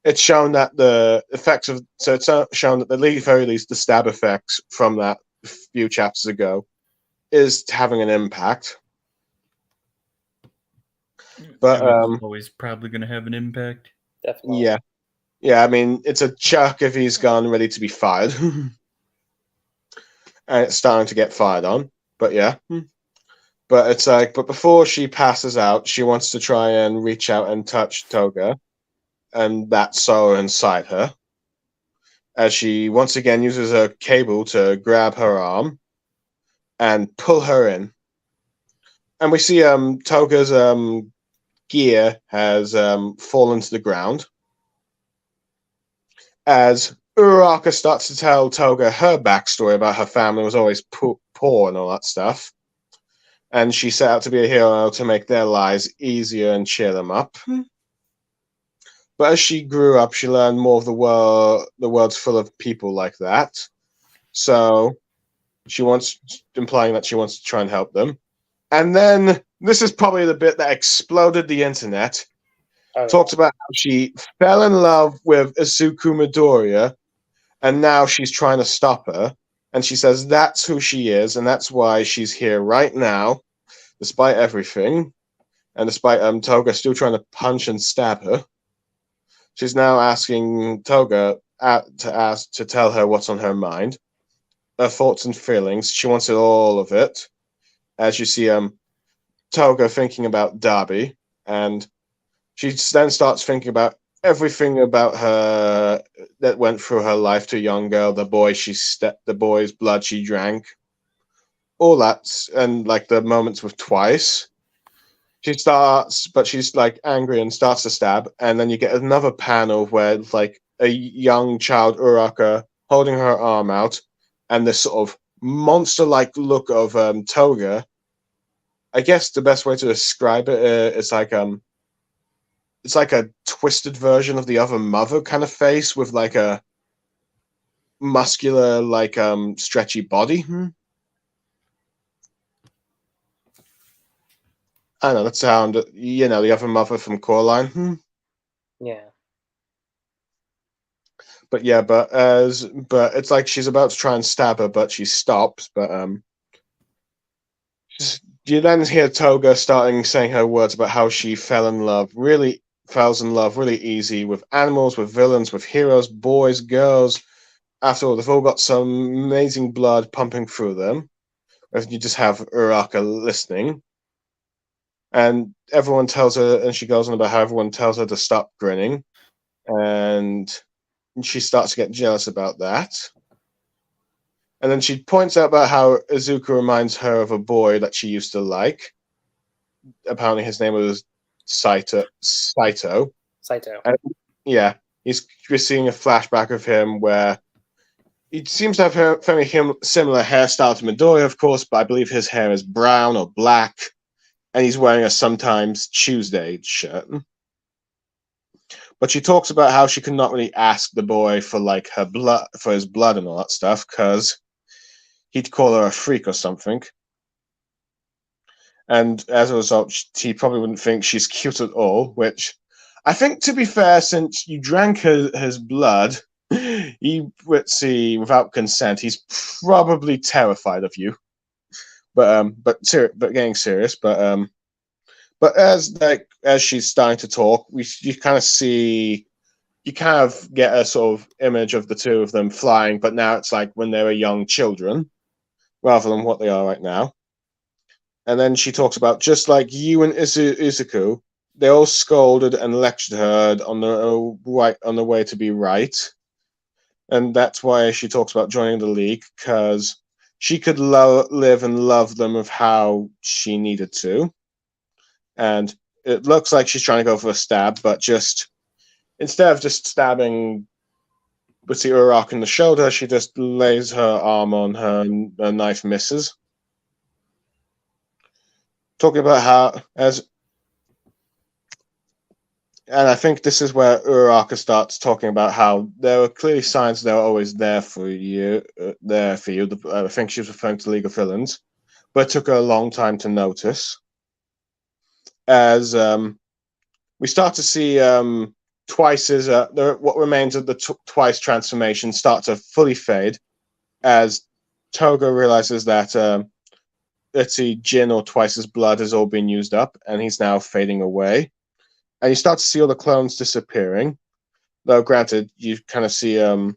it's shown that it's shown that the very least the stab effects from that few chapters ago is having an impact. But always probably going to have an impact. Definitely. Yeah. Yeah, I mean, it's a chuck if he's gone ready to be fired. And it's starting to get fired on. But yeah. But it's like, but before she passes out, she wants to try and reach out and touch Toga. And that sorrow inside her. As she once again uses a cable to grab her arm and pull her in. And we see Toga's gear has fallen to the ground. As Uraraka starts to tell Toga her backstory about her family was always poor and all that stuff. And she set out to be a hero to make their lives easier and cheer them up. But as she grew up, she learned more of the world's full of people like that. So implying that she wants to try and help them. And then this is probably the bit that exploded the internet. Talks about how she fell in love with Izuku Midoriya, and now she's trying to stop her. And she says that's who she is, and that's why she's here right now, despite everything, and despite Toga still trying to punch and stab her. She's now asking Toga to tell her what's on her mind, her thoughts and feelings. She wants it all of it. As you see, Toga thinking about Darby, and she then starts thinking about everything about her that went through her life to a young girl, the boy's blood she drank, all that, and like the moments with Twice. She's like angry and starts to stab, and then you get another panel where it's like a young child Uraraka holding her arm out, and this sort of monster-like look of Toga. I guess the best way to describe it is like it's like a twisted version of the other mother kind of face with like a muscular, like stretchy body. I don't know, that's how the other mother from Coraline. Yeah. But yeah, but it's like she's about to try and stab her, but she stops. But you then hear Toga saying her words about how she falls in love really easy with animals, with villains, with heroes, boys, girls. After all, they've all got some amazing blood pumping through them. If you just have Uraraka listening. And everyone tells her, and she goes on about how everyone tells her to stop grinning. And she starts to get jealous about that. And then she points out about how Izuku reminds her of a boy that she used to like. Apparently his name was Saito. And, yeah, we're seeing a flashback of him where he seems to have a very similar hairstyle to Midoriya, of course, but I believe his hair is brown or black, and he's wearing a Sometimes Tuesday shirt. But she talks about how she could not really ask the boy for like for his blood and all that stuff, because he'd call her a freak or something. And as a result, he probably wouldn't think she's cute at all, which I think, to be fair, since you drank his blood, let's see, without consent, he's probably terrified of you. But getting serious. But as she's starting to talk, you kind of get a sort of image of the two of them flying, but now it's like when they were young children, rather than what they are right now. And then she talks about, just like you and Izuku, they all scolded and lectured her on the way to be right. And that's why she talks about joining the League, because she could live and love them of how she needed to. And it looks like she's trying to go for a stab, but just instead of just stabbing with the Uraraka in the shoulder, she just lays her arm on her and the knife misses. Talking about how, and I think this is where Uraraka starts talking about how there were clearly signs they were always there for you. I think she was referring to League of Villains, but it took her a long time to notice. As we start to see Twice's what remains of the Twice transformation start to fully fade, as Toga realizes that Jin or Twice's blood has all been used up, and he's now fading away. And you start to see all the clones disappearing. Though, granted, you kind of see as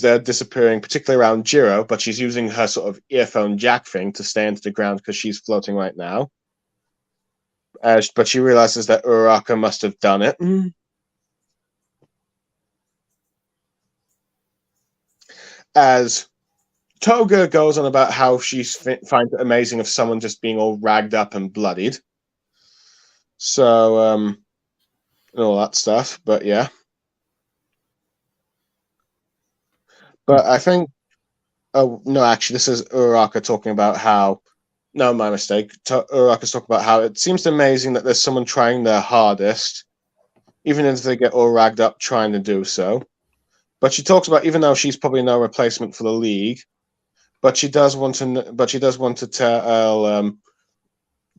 they're disappearing, particularly around Jiro, but she's using her sort of earphone jack thing to stay into the ground because she's floating right now. But she realizes that Uraraka must have done it. As Toga goes on about how she finds it amazing of someone just being all ragged up and bloodied. So, and all that stuff. But yeah. But I think, oh, no, actually, this is Uraraka talking about how, no, my mistake. Uraraka's talking about how it seems amazing that there's someone trying their hardest, even if they get all ragged up trying to do so. But she talks about, even though she's probably no replacement for the League, but she does want to tell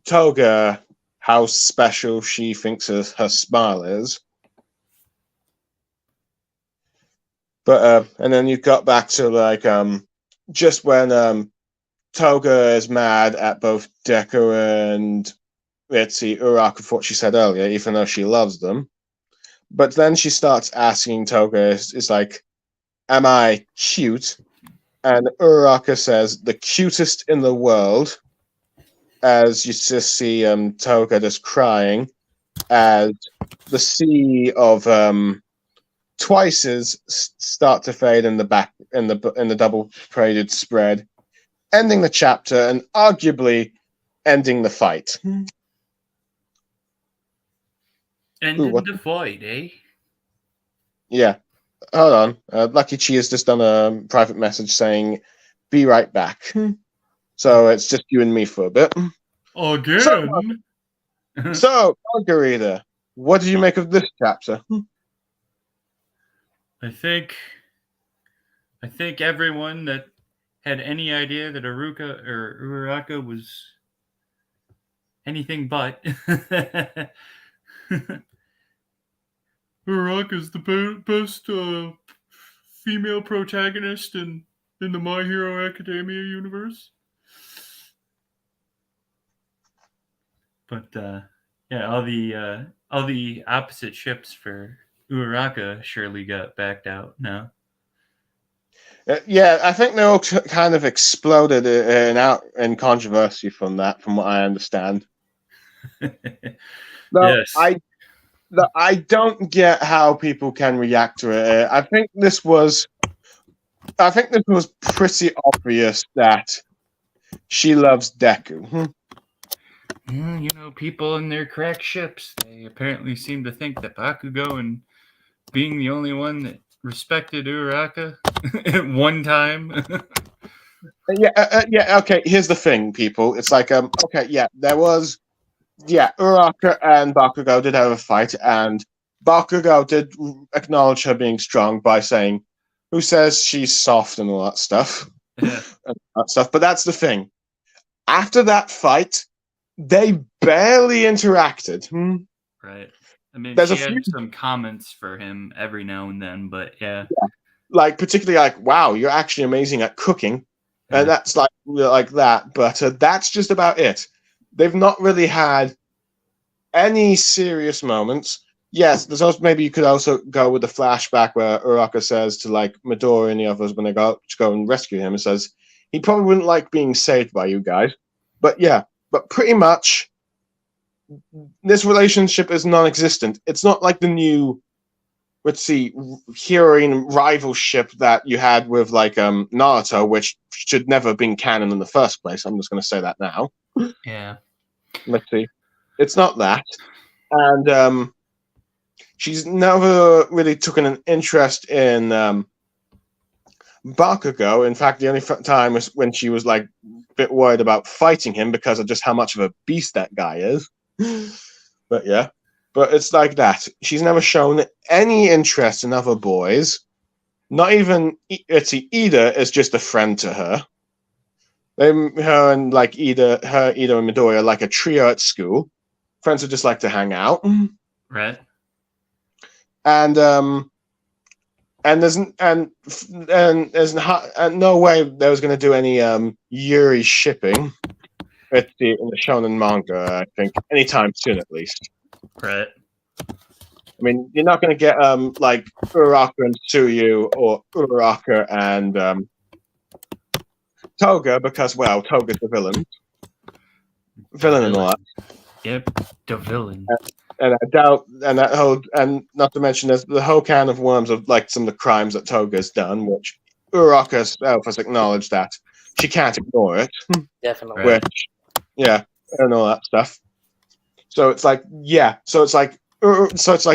Toga how special she thinks her smile is. But and then you got back to like just when Toga is mad at both Deku and Uraraka for what she said earlier, even though she loves them. But then she starts asking Toga, is like, am I cute? And Uraraka says, the cutest in the world, as you just see Toga just crying, as the sea of Twice's start to fade in the back in the double braided spread, ending the chapter and arguably ending the fight. Ending the fight, eh? Yeah. Hold on. LuckyChi has just done a private message saying, be right back. So it's just you and me for a bit. Again? So Margarita, what did you make of this chapter? I think everyone that had any idea that Uraraka was anything but Uraraka's the best female protagonist in the My Hero Academia universe. But yeah, all the opposite ships for Uraraka surely got backed out now. Yeah, I think they all kind of exploded in controversy from that, from what I understand. Yes. I don't get how people can react to it. I think this was pretty obvious that she loves Deku. Yeah, people in their crack ships, they apparently seem to think that Bakugo, and being the only one that respected Uraraka at one time. Yeah. Okay, here's the thing, people. It's like, okay, yeah, there was. Yeah, Uraraka and Bakugo did have a fight, and Bakugo did acknowledge her being strong by saying, who says she's soft and all that stuff. Yeah. But that's the thing. After that fight, they barely interacted. Right. I mean, there's she a few, had some comments for him every now and then, but yeah. like particularly like, wow, you're actually amazing at cooking, and Yeah. that's like that. But that's just about it. They've not really had any serious moments. Yes, there's also maybe you could also go with the flashback where Uraraka says to like Midori and the others when they go and rescue him, and says he probably wouldn't like being saved by you guys. But yeah, but pretty much this relationship is non-existent. It's not like the new, let's see, heroine rivalship that you had with like Naruto, which should never have been canon in the first place. I'm just going to say that now. Yeah. Let's see, it's not that, and she's never really taken an interest in Bakugo. In fact, the only time was when she was like a bit worried about fighting him because of just how much of a beast that guy is. But yeah, but it's like that. She's never shown any interest in other boys. Not even Ida is just a friend to her. Her and Ida and Midori are like a trio at school. Friends who just like to hang out. Right. And there's no way they was going to do any Yuri shipping in the shonen manga. I think anytime soon, at least. Right. I mean, you're not going to get like Uraraka and Tsuyu or Uraraka and Toga because, well, Toga's the villain and all that. Yep, the villain. And I doubt, and that whole, and not to mention, there's the whole can of worms of like some of the crimes that Toga's done, which Uraraka herself has acknowledged that she can't ignore it. Definitely. Right. Which, yeah, and all that stuff. So it's like, yeah. So it's like,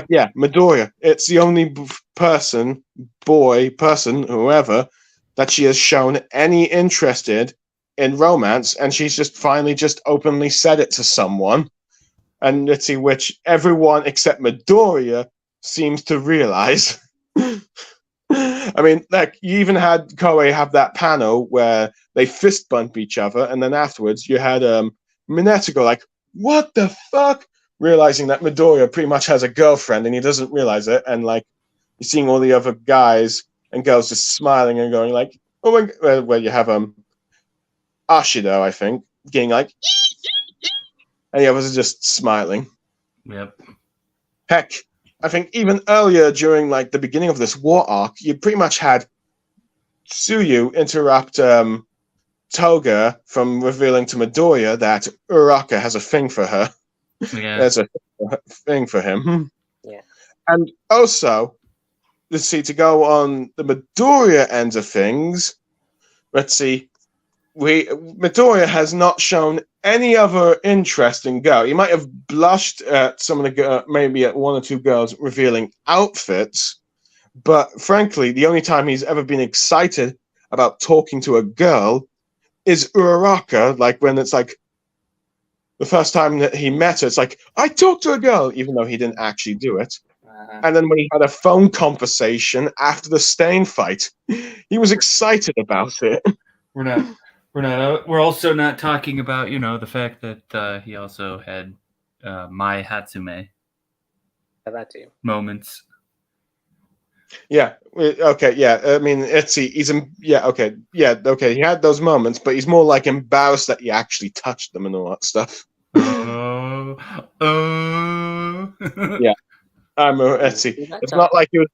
yeah, Midoriya. It's the only person, whoever, that she has shown any interested in romance, and she's just finally just openly said it to someone. And let's see, which everyone except Midoriya seems to realize. I mean, like, you even had Koei have that panel where they fist bump each other, and then afterwards you had Mineta go like, what the fuck? Realizing that Midoriya pretty much has a girlfriend and he doesn't realize it, and like, you're seeing all the other guys and girls just smiling and going like, oh my god, where you have Ashido, I think, getting like, and the others are just smiling. Yep. Heck, I think even earlier during like the beginning of this war arc, you pretty much had Tsuyu interrupt Toga from revealing to Midoriya that Uraraka has a thing for her. Yeah. There's a thing for him. Yeah. And also, let's see, to go on the Midoriya end of things, let's see, Midoriya has not shown any other interest in girl. He might have blushed at some of the maybe at one or two girls revealing outfits, but frankly, the only time he's ever been excited about talking to a girl is Uraraka. Like when it's like the first time that he met her, it's like, I talked to a girl, even though he didn't actually do it. And then when he had a phone conversation after the Stain fight, he was excited about it. We're also not talking about, the fact that he also had Mai Hatsume That too. moments. Yeah. Okay. Yeah. I mean, okay. Yeah. Okay. He had those moments, but he's more like embarrassed that he actually touched them and all that stuff. Yeah. It's not like he was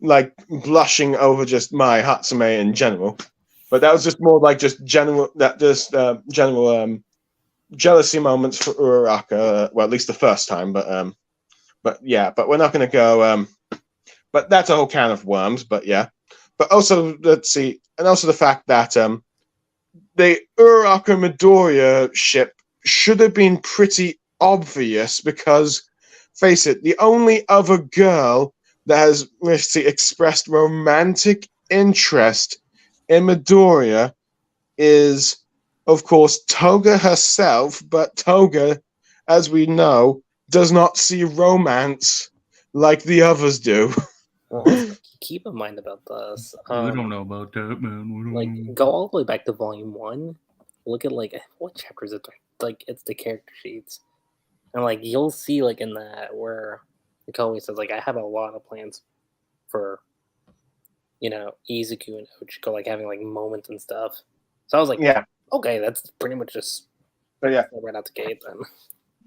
like blushing over just Mai Hatsume in general. But that was just more like just general jealousy moments for Uraraka. Well, at least the first time. But we're not going to go. But that's a whole can of worms. But yeah. But also, let's see, and also the fact that the Uraraka Midoriya ship should have been pretty obvious because, face it, the only other girl that has expressed romantic interest in Midoriya is, of course, Toga herself, but Toga, as we know, does not see romance like the others do. Well, keep in mind about this. We don't know about that, man. Go all the way back to Volume 1. Look at, what chapter is it? It's the character sheets. And, you'll see, in that where Koei says, like, I have a lot of plans for, Izuku and Ochiko, like, having, like, moments and stuff. So I was like, Yeah. Okay, that's pretty much just right out the gate then.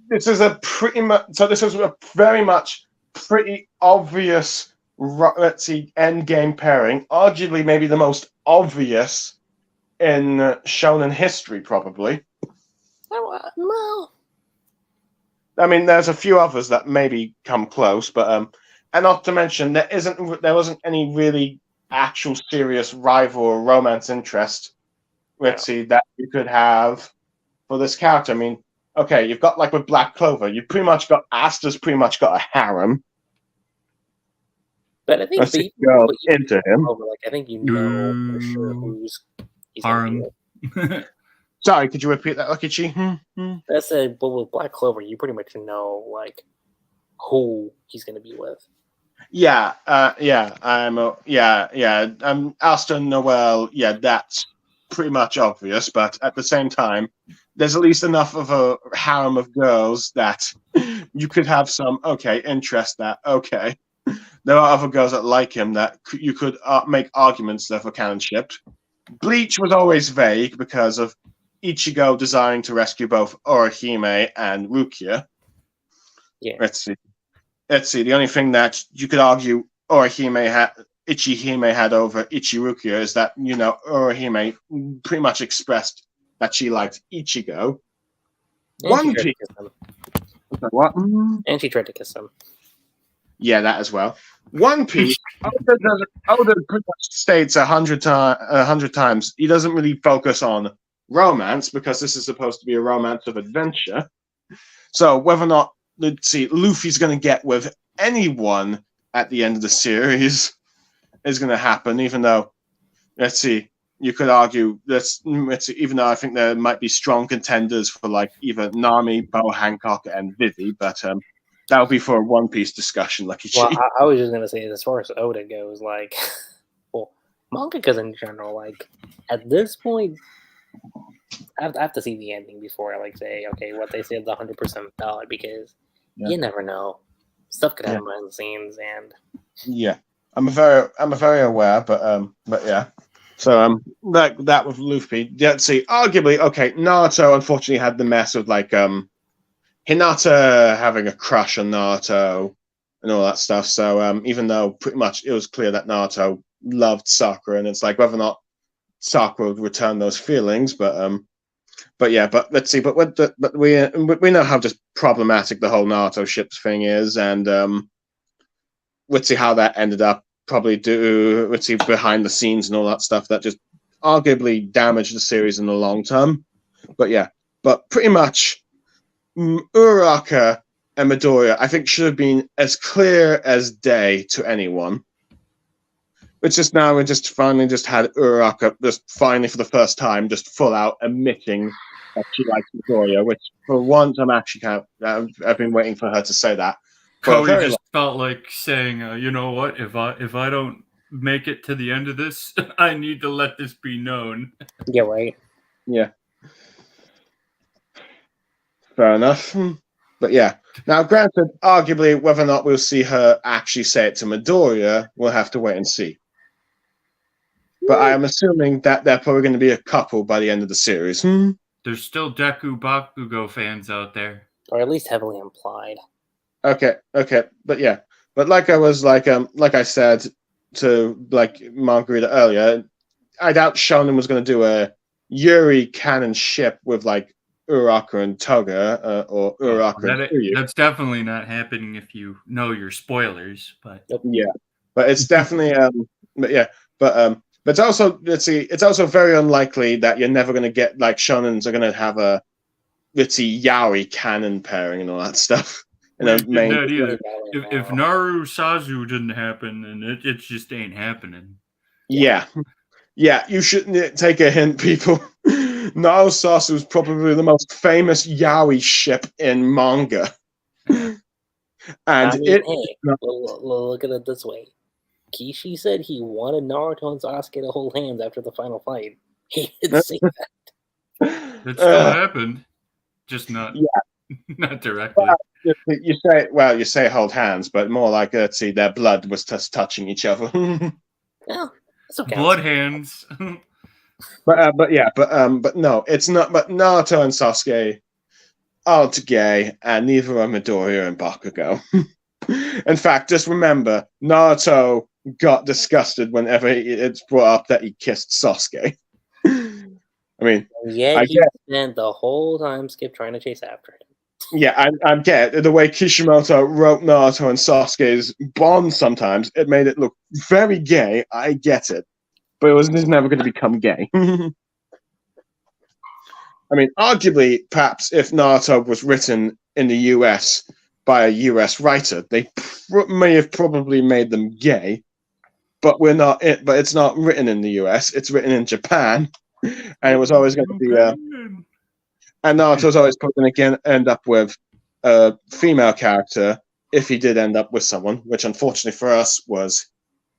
This is a very much pretty obvious, let's see, end game pairing. Arguably, maybe the most obvious in shonen history, probably. Well, I mean, there's a few others that maybe come close, but and not to mention there wasn't any really actual serious rival or romance interest. Let's see that you could have for this character. I mean, okay, you've got like with Black Clover, you pretty much got Asta's pretty much got a harem. But I think go into him. Like, I think for sure who's harem. Sorry, could you repeat that, LuckyChi? That's but with Black Clover, you pretty much know like who he's going to be with. Yeah. Asta and Noelle. Yeah, that's pretty much obvious. But at the same time, there's at least enough of a harem of girls that you could have some interest. That there are other girls that like him that you could make arguments there for canonship. Bleach was always vague because of Ichigo desiring to rescue both Orihime and Rukia. Yeah. Let's see. The only thing that you could argue Ichihime had over Ichirukia is that, Orihime pretty much expressed that she liked Ichigo. And What? And she tried to kiss him. Yeah, that as well. One Piece, Oda pretty much states 100 times he doesn't really focus on romance because this is supposed to be a romance of adventure. So whether or not, let's see, Luffy's going to get with anyone at the end of the series is going to happen, even though, let's see, you could argue, even though I think there might be strong contenders for like either Nami, Bo Hancock, and Vivi, but that'll be for a One Piece discussion, LuckyChi. Well, I was just going to say, as far as Oda goes, like, well, mangakas in general, like, at this point, I have to see the ending before I like say, okay, what they said is 100% valid because you never know. Stuff could happen behind the scenes, and I'm very aware, but yeah. So that with Luffy, let's see. Arguably, Naruto unfortunately had the mess of like Hinata having a crush on Naruto and all that stuff. So even though pretty much it was clear that Naruto loved Sakura, and it's like whether or not Sakura would return those feelings, but let's see. But we know how just problematic the whole Naruto ships thing is, and let's see how that ended up. Probably let's see behind the scenes and all that stuff that just arguably damaged the series in the long term. But pretty much Uraraka and Midoriya, I think, should have been as clear as day to anyone. It's just now we just finally just had Uraraka just finally for the first time just full out admitting that she likes Midoriya, which for once I've been waiting for her to say that. Koei just felt like saying, you know what, if I don't make it to the end of this, I need to let this be known. Yeah, right. Yeah. Fair enough. But yeah. Now, granted, arguably, whether or not we'll see her actually say it to Midoriya, we'll have to wait and see. But I am assuming that they're probably going to be a couple by the end of the series. There's still Deku Bakugo fans out there. Or at least heavily implied. Okay, but yeah, but like I said to like Margarita earlier, I doubt Shonen was going to do a Yuri canon ship with like Uraraka and Toga or Uraraka and Uryu. That's definitely not happening if you know your spoilers. But yeah, but it's definitely but it's also it's also very unlikely that you're never going to get like Shonens are going to have a yaoi canon pairing and all that stuff. If Naru Sazu didn't happen, then it just ain't happening. Yeah, you shouldn't take a hint, people. Naru Sazu is probably the most famous yaoi ship in manga. And look at it this way. Kishi said he wanted Naruto and Sasuke to hold hands after the final fight. He didn't say that. It still happened. Just not directly. You say hold hands, but more like let's see, their blood was just touching each other. Yeah, that's okay. Blood hands. but no, it's not. But Naruto and Sasuke aren't gay, and neither are Midoriya and Bakugo. In fact, just remember, Naruto got disgusted whenever it's brought up that he kissed Sasuke. I mean, yeah, he spent the whole time Skip trying to chase after him. Yeah, I get the way Kishimoto wrote Naruto and Sasuke's bond. Sometimes it made it look very gay. I get it, but it's never going to become gay. I mean, arguably, perhaps if Naruto was written in the US by a US writer, they may have probably made them gay. But we're not. But it's not written in the US. It's written in Japan, and it was always going to be. And Naruto's always probably going to end up with a female character if he did end up with someone, which unfortunately for us was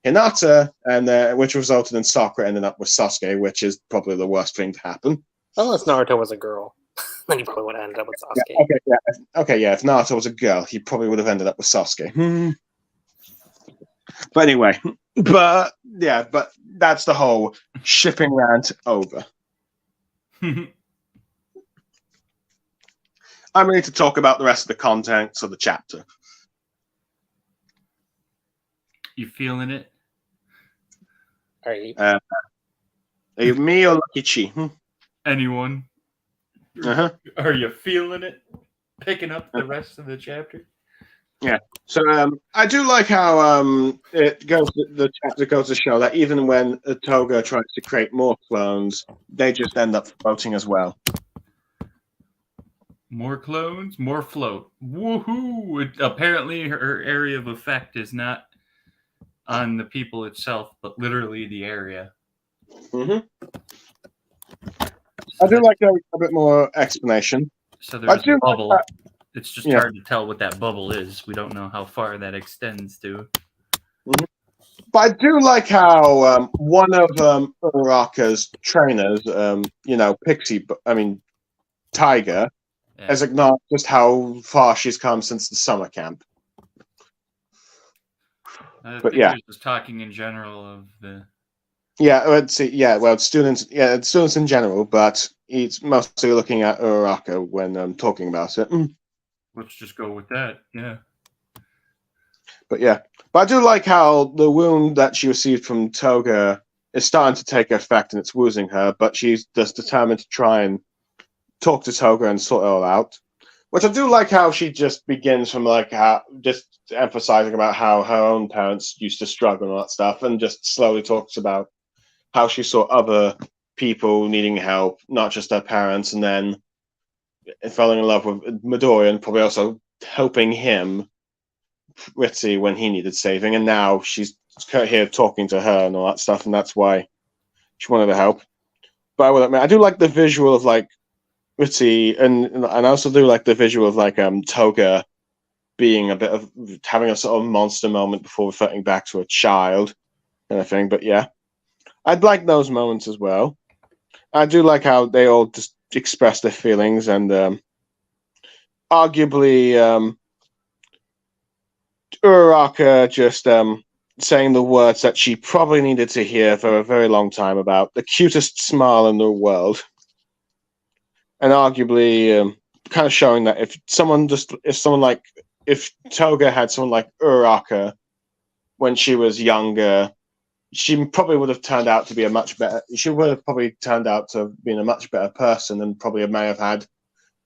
Hinata, and which resulted in Sakura ending up with Sasuke, which is probably the worst thing to happen. Unless Naruto was a girl, then he probably would have ended up with Sasuke. If Naruto was a girl, he probably would have ended up with Sasuke. But anyway, but that's the whole shipping rant over. I'm ready to talk about the rest of the contents of the chapter. You feeling it? Are you? Are you me or LuckyChi? Anyone? Uh-huh. Are you feeling it? Picking up the rest of the chapter? Yeah. So I do like how the chapter goes to show that even when Toga tries to create more clones, they just end up floating as well. More clones, more float. Woohoo! Apparently, her area of effect is not on the people itself, but literally the area. Mm-hmm. I do like a bit more explanation. So there's a bubble. It's just hard to tell what that bubble is. We don't know how far that extends to. Mm-hmm. But I do like how one of Uraraka's trainers, Tiger, has acknowledged just how far she's come since the summer camp. I think he was just talking in general of the. Yeah, let's see. Yeah, well, students in general, but he's mostly looking at Uraraka when talking about it. Let's just go with that. Yeah. But I do like how the wound that she received from Toga is starting to take effect and it's wounding her, but she's just determined to try and talk to Toga and sort it all out. Which I do like how she just begins from just emphasizing about how her own parents used to struggle and all that stuff, and just slowly talks about how she saw other people needing help, not just her parents, and then falling in love with Midoriya and probably also helping him, Ritzy, when he needed saving. And now she's here talking to her and all that stuff, and that's why she wanted to help. But I will admit, I do like the visual of Ritzy, and I also do like the visual of Toga being a bit of having a sort of monster moment before reverting back to a child kind of thing. But I'd like those moments as well. I do like how they all just express their feelings, and arguably Uraraka just saying the words that she probably needed to hear for a very long time about the cutest smile in the world, and arguably kind of showing that if Toga had someone like Uraraka when she was younger, she probably would have turned out to be a much better person, and probably may have had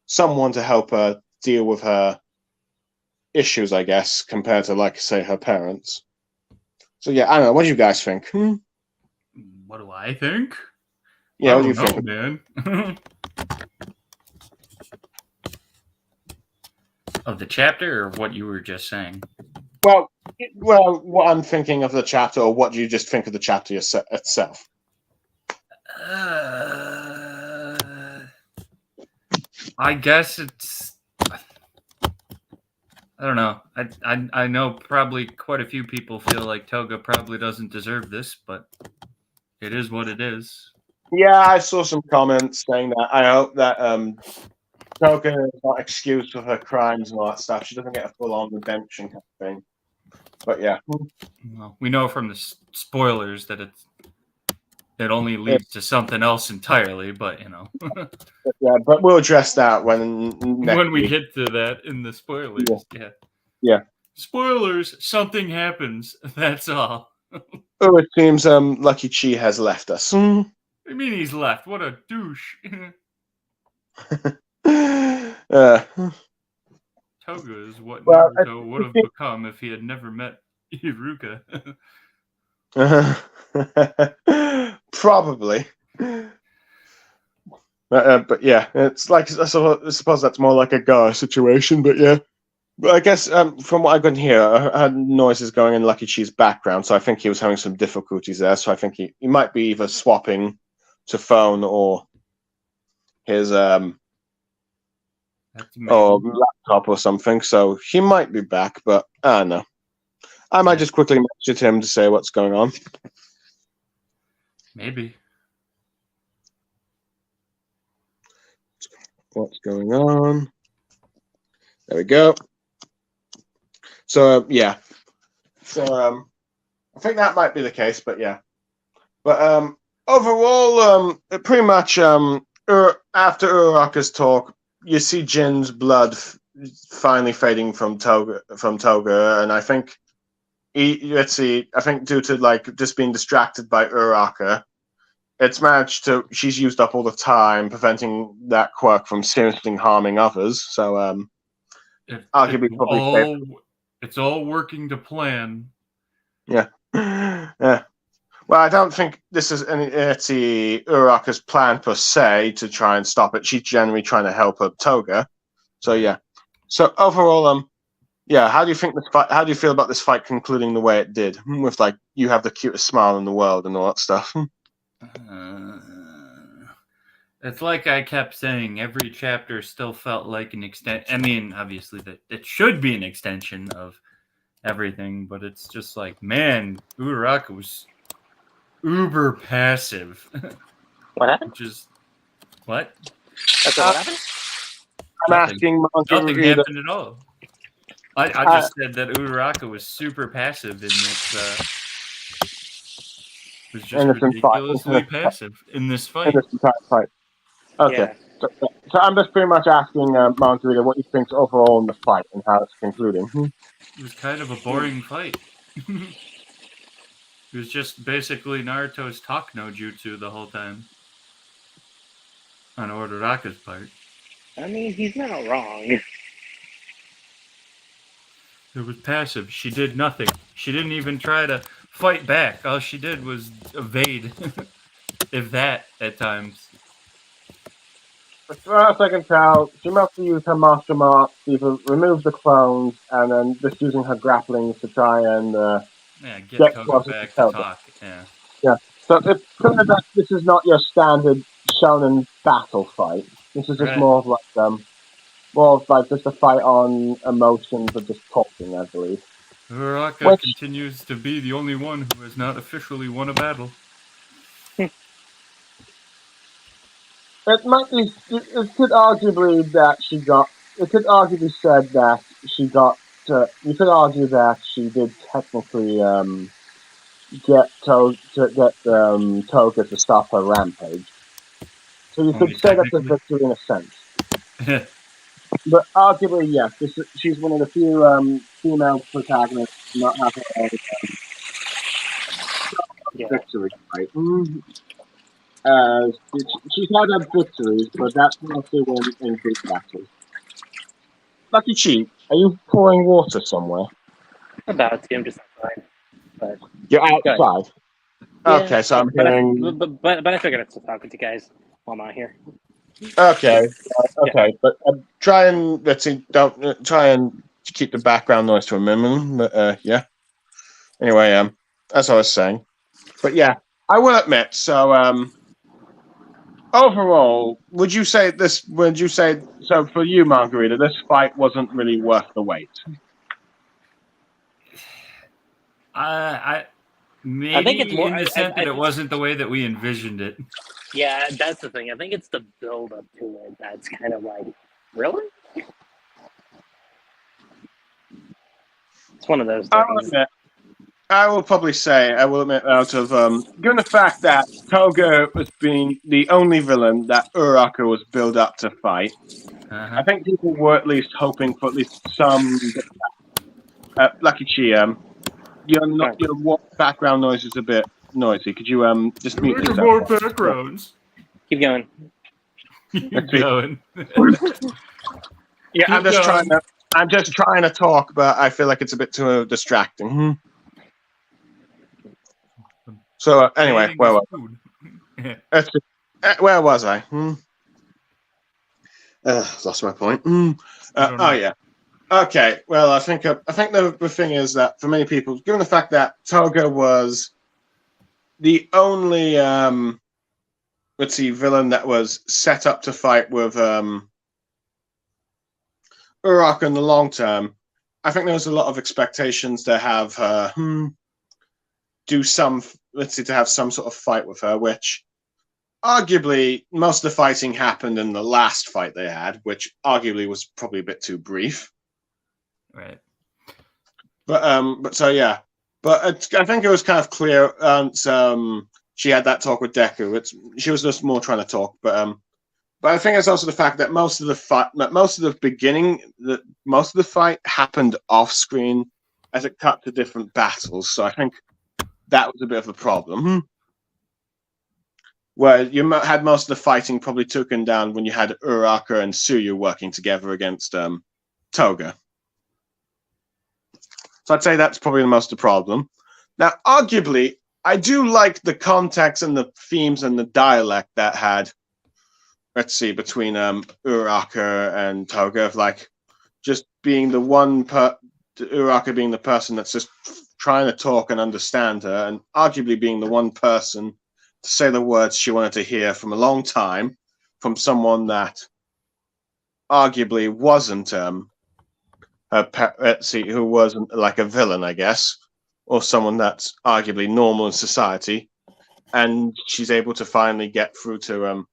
someone to help her deal with her issues, I guess, compared to, say, her parents. So, I don't know. What do you guys think? What do I think? Yeah, what do you think? Man. Of the chapter, or what you were just saying? Well, what I'm thinking of the chapter, or what do you just think of the chapter itself? I guess it's. I don't know. I know probably quite a few people feel like Toga probably doesn't deserve this, but it is what it is. Yeah, I saw some comments saying that. I hope that Toga is not excused for her crimes and all that stuff. She doesn't get a full-on redemption kind of thing. But yeah. Well, we know from the spoilers that it only leads to something else entirely, but Yeah, but we'll address that when we get to that in the spoilers. Yeah. Spoilers, something happens. That's all. Oh, it seems LuckyChi has left us. What do you mean he's left? What a douche. Toga is what Naruto would have become if he had never met Ururaka. Probably. But yeah, it's like I suppose that's more like a Gar situation, but yeah. But I guess from what I can hear, I had noises going in LuckyChi's background, so I think he was having some difficulties there. So I think he might be either swapping to phone or his or laptop or something. So he might be back, but I don't know. I might just quickly message him to say what's going on. Maybe. What's going on? There we go. So yeah. So I think that might be the case, but yeah. But overall, pretty much after Uraraka's talk, you see Jin's blood finally fading from Toga, and I think I think due to just being distracted by Uraraka, she's used up all the time, preventing that quirk from seriously harming others. So arguably it's all working to plan. Yeah. Yeah. Well, I don't think this is Uraraka's plan per se to try and stop it. She's generally trying to help her Toga. So yeah. So overall, how do you think how do you feel about this fight concluding the way it did? With you have the cutest smile in the world and all that stuff. It's like I kept saying, every chapter still felt like an extent. I mean, obviously that it should be an extension of everything, but it's just like, man, Uraraka was uber passive. What happened? What? What happened? I'm asking nothing happened at all. I just said that Uraraka was super passive in this. Was just ridiculously passive in this fight. In this entire fight. Okay. Yeah. So I'm just pretty much asking Margarita what you think overall in the fight and how it's concluding. It was kind of a boring fight. It was just basically Naruto's talk no jutsu the whole time. On Uraraka's part. I mean, he's not wrong. It was passive. She did nothing. She didn't even try to fight back. All she did was evade. If that, at times. As far as I can tell, she must have used her martial marks, either remove the clones, and then just using her grapplings to try and get Toga back to talk. Yeah. So it's clear that this is not your standard shonen battle fight. This is just more of just a fight on emotions or just talking, I believe. Uraraka continues to be the only one who has not officially won a battle. It might be. It could arguably said that she got. You could argue that she did technically get Toga to stop her rampage. So you could say that's a victory in a sense. But arguably, yes, she's one of the few female protagonists not having a victory, right? She's had her victories, but that's mostly in big battles. LuckyChi, are you pouring water somewhere? About to. I'm just outside. But you're outside? Okay, so I'm hearing... But I figured I'd still talk with you guys while I'm out here. Okay, but try and try and keep the background noise to a minimum. But yeah. Anyway, as I was saying, but yeah, I will admit. So overall, would you say so? For you, Margarita, this fight wasn't really worth the wait. I think it's more in the sense that it wasn't the way that we envisioned it. Yeah, that's the thing. I think it's the build up to it that's kind of like Really? It's one of those I will things. admit, I will probably say, I will admit, out of given the fact that Toga was being the only villain that Uraraka was built up to fight, I think people were at least hoping for at least some. LuckyChi, your background noise is a bit noisy. Could you just mute yourself? More backgrounds. Keep going. Keep going. Yeah, Keep I'm just trying to talk, but I feel like it's a bit too distracting. So anyway, where was I? Lost my point. Oh yeah. Okay. Well, I think the thing is that for many people, given the fact that Toga was the only villain that was set up to fight with Uraraka in the long term, I think there was a lot of expectations to have her do some, to have some sort of fight with her, which arguably most of the fighting happened in the last fight they had, which arguably was probably a bit too brief. Right. But so yeah. But I think it was kind of clear once she had that talk with Deku. She was just more trying to talk, but I think it's also the fact that most of the fight happened off screen as it cut to different battles. So I think that was a bit of a problem. Where you had most of the fighting probably taken down when you had Uraraka and Tsuyu working together against Toga. So I'd say that's probably the most of the problem. Now, arguably, I do like the context and the themes and the dialect that had, between Uraraka and Toga, of like just being the one Uraraka being the person that's just trying to talk and understand her, and arguably being the one person to say the words she wanted to hear from a long time from someone that arguably wasn't who wasn't like a villain, I guess, or someone that's arguably normal in society, and she's able to finally get through to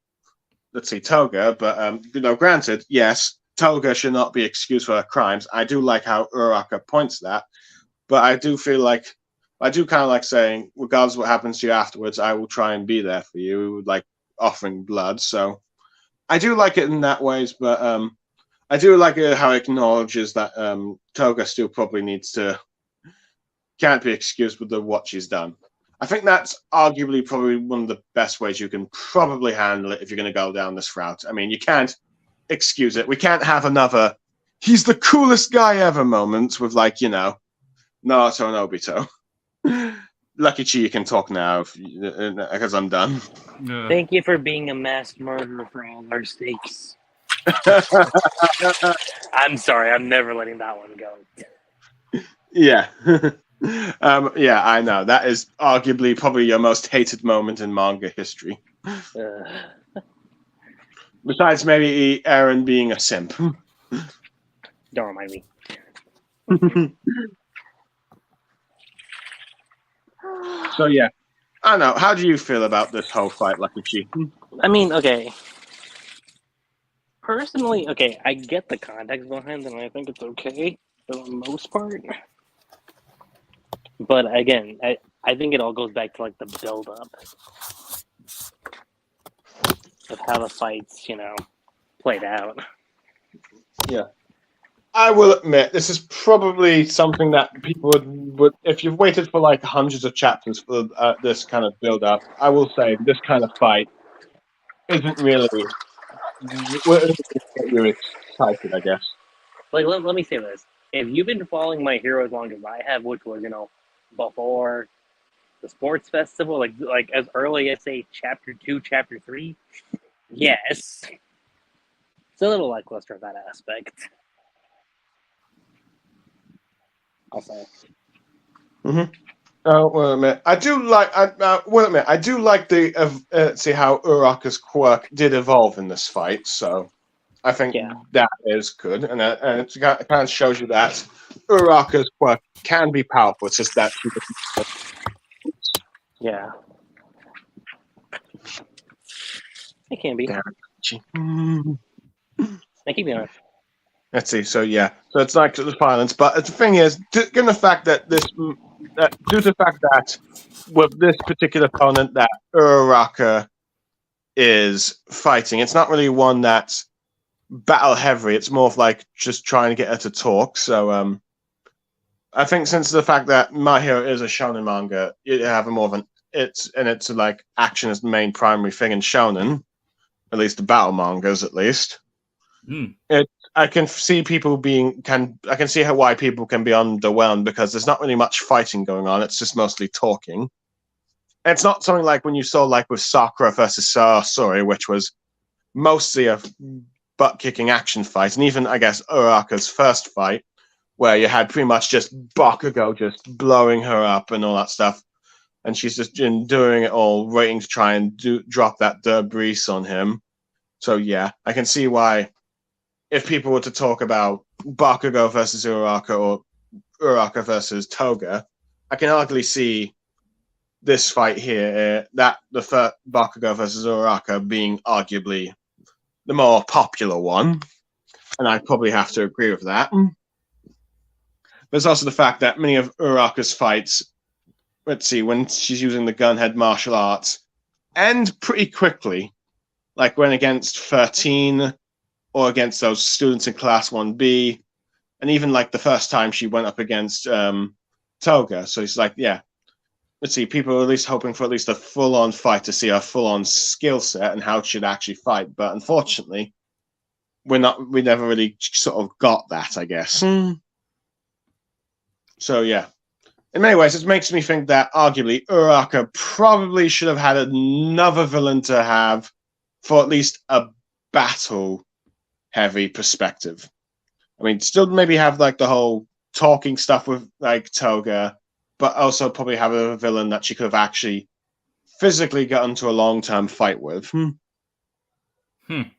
Toga. But granted, yes, Toga should not be excused for her crimes. I do like how Uraraka points that, but I do kind of like saying, regardless of what happens to you afterwards, I will try and be there for you, like offering blood. So I do like it in that ways, but I do like how it acknowledges that Toga still probably can't be excused with what she's done. I think that's arguably probably one of the best ways you can probably handle it if you're going to go down this route. I mean, you can't excuse it. We can't have another "he's the coolest guy ever" moment with Naruto and Obito. LuckyChi, you can talk now because I'm done. No. Thank you for being a mass murderer for all our sakes. I'm sorry, I'm never letting that one go. Yeah. Yeah, I know. That is arguably probably your most hated moment in manga history. Besides maybe Eren being a simp. Don't remind me. So yeah. I don't know. How do you feel about this whole fight, LuckyChi? I mean, okay. Personally, okay, I get the context behind it, and I think it's okay for the most part. But again, I think it all goes back to like the build-up of how the fights, played out. Yeah. I will admit, this is probably something that people would if you've waited for like hundreds of chapters for this kind of build-up, I will say this kind of fight isn't really you're excited, I guess. Like, let me say this. If you've been following my hero as long as I have, which was, before the sports festival, like as early as, say, chapter 2, chapter 3, yes. It's a little lackluster of that aspect. I'll say. Mm-hmm. Well, admit, I do like. I do like the see how Uraraka's quirk did evolve in this fight. So I think that is good, and it kind of shows you that Uraraka's quirk can be powerful. It's just that she doesn't. Yeah, it can be. It keep going. Let's see. So yeah, so it's like the violence, but the thing is, given the fact that due to the fact that with this particular opponent that Uraraka is fighting, it's not really one that's battle heavy. It's more of like just trying to get her to talk. So I think since the fact that My Hero is a shonen manga, you have more of an it's like action is the main primary thing in shonen, at least the battle mangas, at least. I can see people I can see why people can be underwhelmed because there's not really much fighting going on. It's just mostly talking. And it's not something like when you saw like with Sakura versus Sasori, which was mostly a butt-kicking action fight, and even I guess Uraraka's first fight, where you had pretty much just Bakugo just blowing her up and all that stuff, and she's just doing it all, waiting to try and drop that debris on him. So yeah, I can see why. If people were to talk about Bakugo versus Uraraka or Uraraka versus Toga, I can hardly see this fight here, that the first Bakugo versus Uraraka being arguably the more popular one, and I'd probably have to agree with that. There's also the fact that many of Uraraka's fights, let's see, when she's using the gunhead martial arts, end pretty quickly, like when against 13, or against those students in Class 1B, and even like the first time she went up against Toga. So it's like, yeah, let's see, people are at least hoping for at least a full-on fight to see a full-on skill set and how she'd actually fight. But unfortunately, we never really sort of got that, I guess. So yeah, in many ways, it makes me think that arguably Uraraka probably should have had another villain to have for at least a battle heavy perspective. I mean, still maybe have like the whole talking stuff with like Toga, but also probably have a villain that she could have actually physically gotten to a long-term fight with. I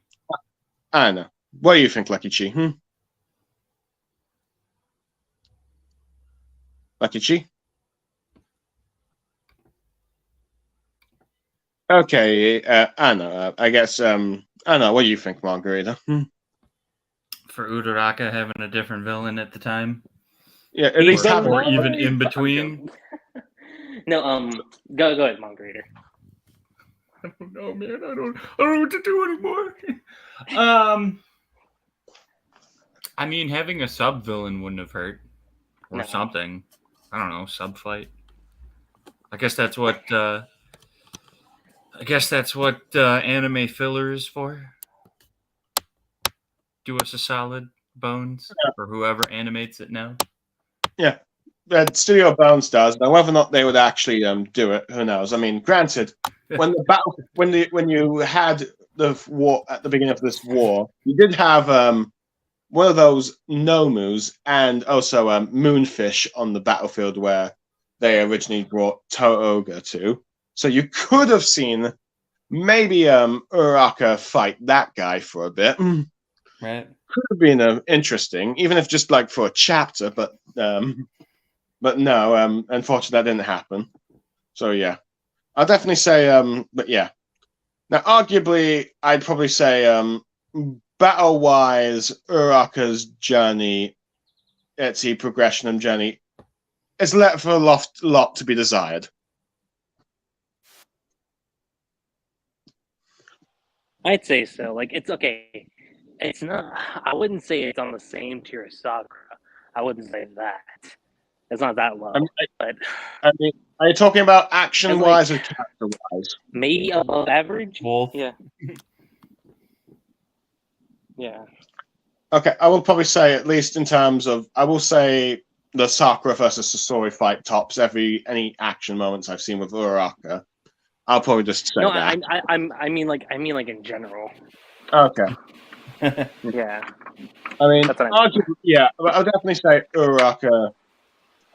don't know. What do you think, LuckyChi? LuckyChi? Okay, Anna, I guess, Anna, what do you think, Margarita? For Uraraka having a different villain at the time? Yeah, at least have or even in between? No, go ahead, Margarita. I don't know, man. I don't know what to do anymore. I mean, having a sub-villain wouldn't have hurt. Or something. I don't know, sub-fight. I guess that's what anime filler is for. Do us a solid, Bones, or whoever animates it now. Yeah, Studio Bones does. Now, whether or not they would actually do it, who knows? I mean, granted, when you had the war at the beginning of this war, you did have one of those Nomus and also Moonfish on the battlefield where they originally brought Toga to. So you could have seen maybe Uraraka fight that guy for a bit. Right. Could have been interesting, even if just like for a chapter, but no, unfortunately that didn't happen. So yeah, I'll definitely say, but yeah. Now, arguably, I'd probably say, battle-wise, Uraraka's journey, its progression and journey, is left for a lot to be desired. I'd say so. Like, it's okay. It's not. I wouldn't say it's on the same tier as Sakura. I wouldn't say that. It's not that low. But I mean, are you talking about action-wise or character-wise? Maybe above average. Both. Yeah. Yeah. Okay, I will probably say, at least in terms of, I will say the Sakura versus Sasori fight tops any action moments I've seen with Uraraka. I'll probably just say that. I mean like in general. Okay. Yeah. I mean, that's what I mean. Yeah, I'll definitely say Uraraka.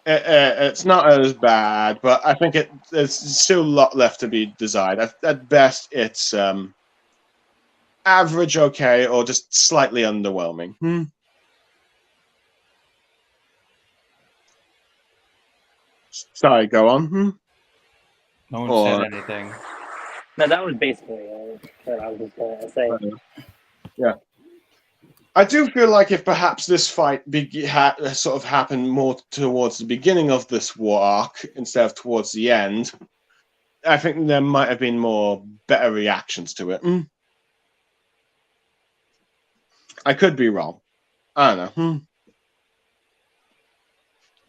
It's not as bad, but I think there's still a lot left to be desired. At best, it's average, okay, or just slightly underwhelming. Sorry, go on. No one said anything. No, that was basically what I was just going to say. Yeah. I do feel like if perhaps this fight sort of happened more towards the beginning of this war arc instead of towards the end, I think there might have been more better reactions to it. I could be wrong. I don't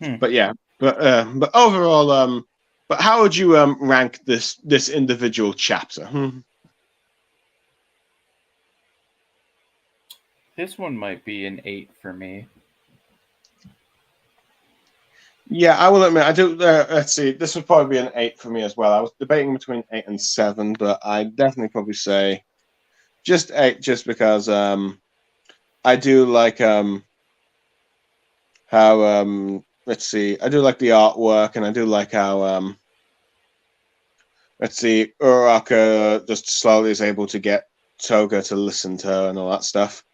know. But yeah, but overall, but how would you rank this individual chapter? This one might be an 8 for me. Yeah, I will admit I do. Let's see, this would probably be an 8 for me as well. I was debating between 8 and 7, but I definitely probably say just 8, just because I do like how let's see, I do like the artwork, and I do like how let's see, Uraraka just slowly is able to get Toga to listen to her and all that stuff.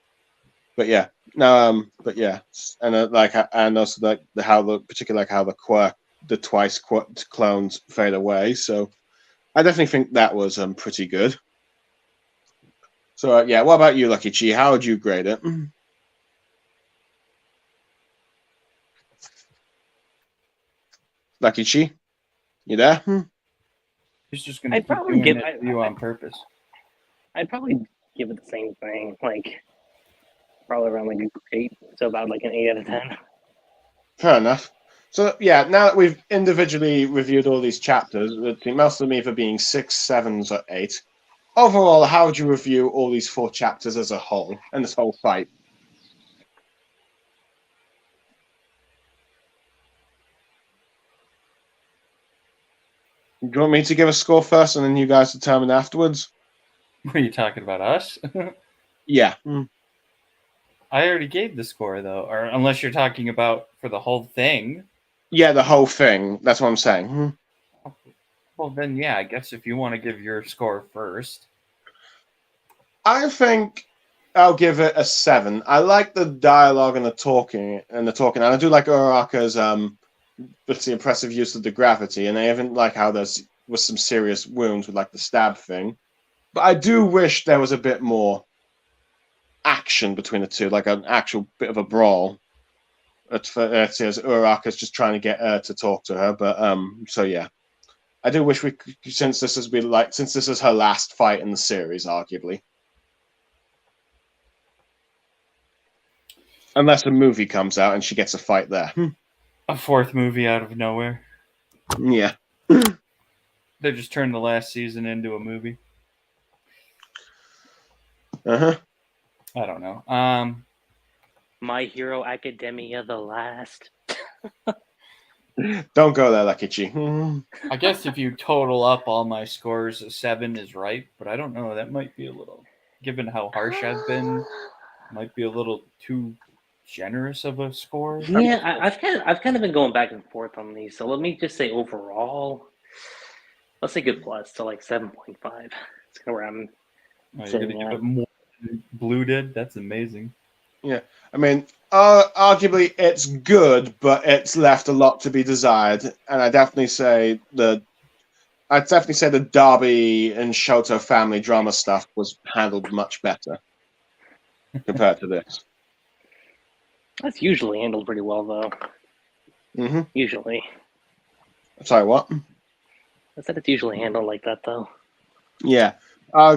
But yeah, no, but yeah, and and also like how the twice clones fade away. So I definitely think that was pretty good. So yeah, what about you, LuckyChi? How would you grade it? LuckyChi, you there? He's just gonna probably give you on purpose. I'd probably give it the same thing, like probably around like 8, so about like an 8 out of 10. Fair enough. So yeah, now that we've individually reviewed all these chapters, most of them either being 6, 7s, or 8. Overall, how would you review all these 4 chapters as a whole and this whole fight? Do you want me to give a score first, and then you guys determine afterwards? Are you talking about us? Yeah. I already gave the score, though, or unless you're talking about for the whole thing. Yeah, the whole thing. That's what I'm saying. Well, then, yeah, I guess if you want to give your score first. I think I'll give it a 7. I like the dialogue and the talking, and I do like Uraraka's with the impressive use of the gravity, and I even like how there was some serious wounds with like the stab thing. But I do wish there was a bit more action between the two, like an actual bit of a brawl. As Uraraka's just trying to get her to talk to her, but so yeah, I do wish we could, since this is her last fight in the series, arguably, unless a movie comes out and she gets a fight there. A 4th movie out of nowhere. Yeah. They just turned the last season into a movie. I don't know. My Hero Academia, the last. Don't go there, LuckyChi. I guess if you total up all my scores, a 7 is right, but I don't know. That might be a little, given how harsh I've been, might be a little too generous of a score. Yeah, I've kind of been going back and forth on these. So let me just say overall, let's say good plus, so like 7.5. It's kind of where I'm sitting at. More than Blue did. That's amazing. Yeah, I mean, arguably it's good, but it's left a lot to be desired. And I'd definitely say the Darby and Shoto family drama stuff was handled much better compared to this. That's usually handled pretty well, though. Mm-hmm. Usually. Sorry, what? I said it's usually handled like that, though. Yeah.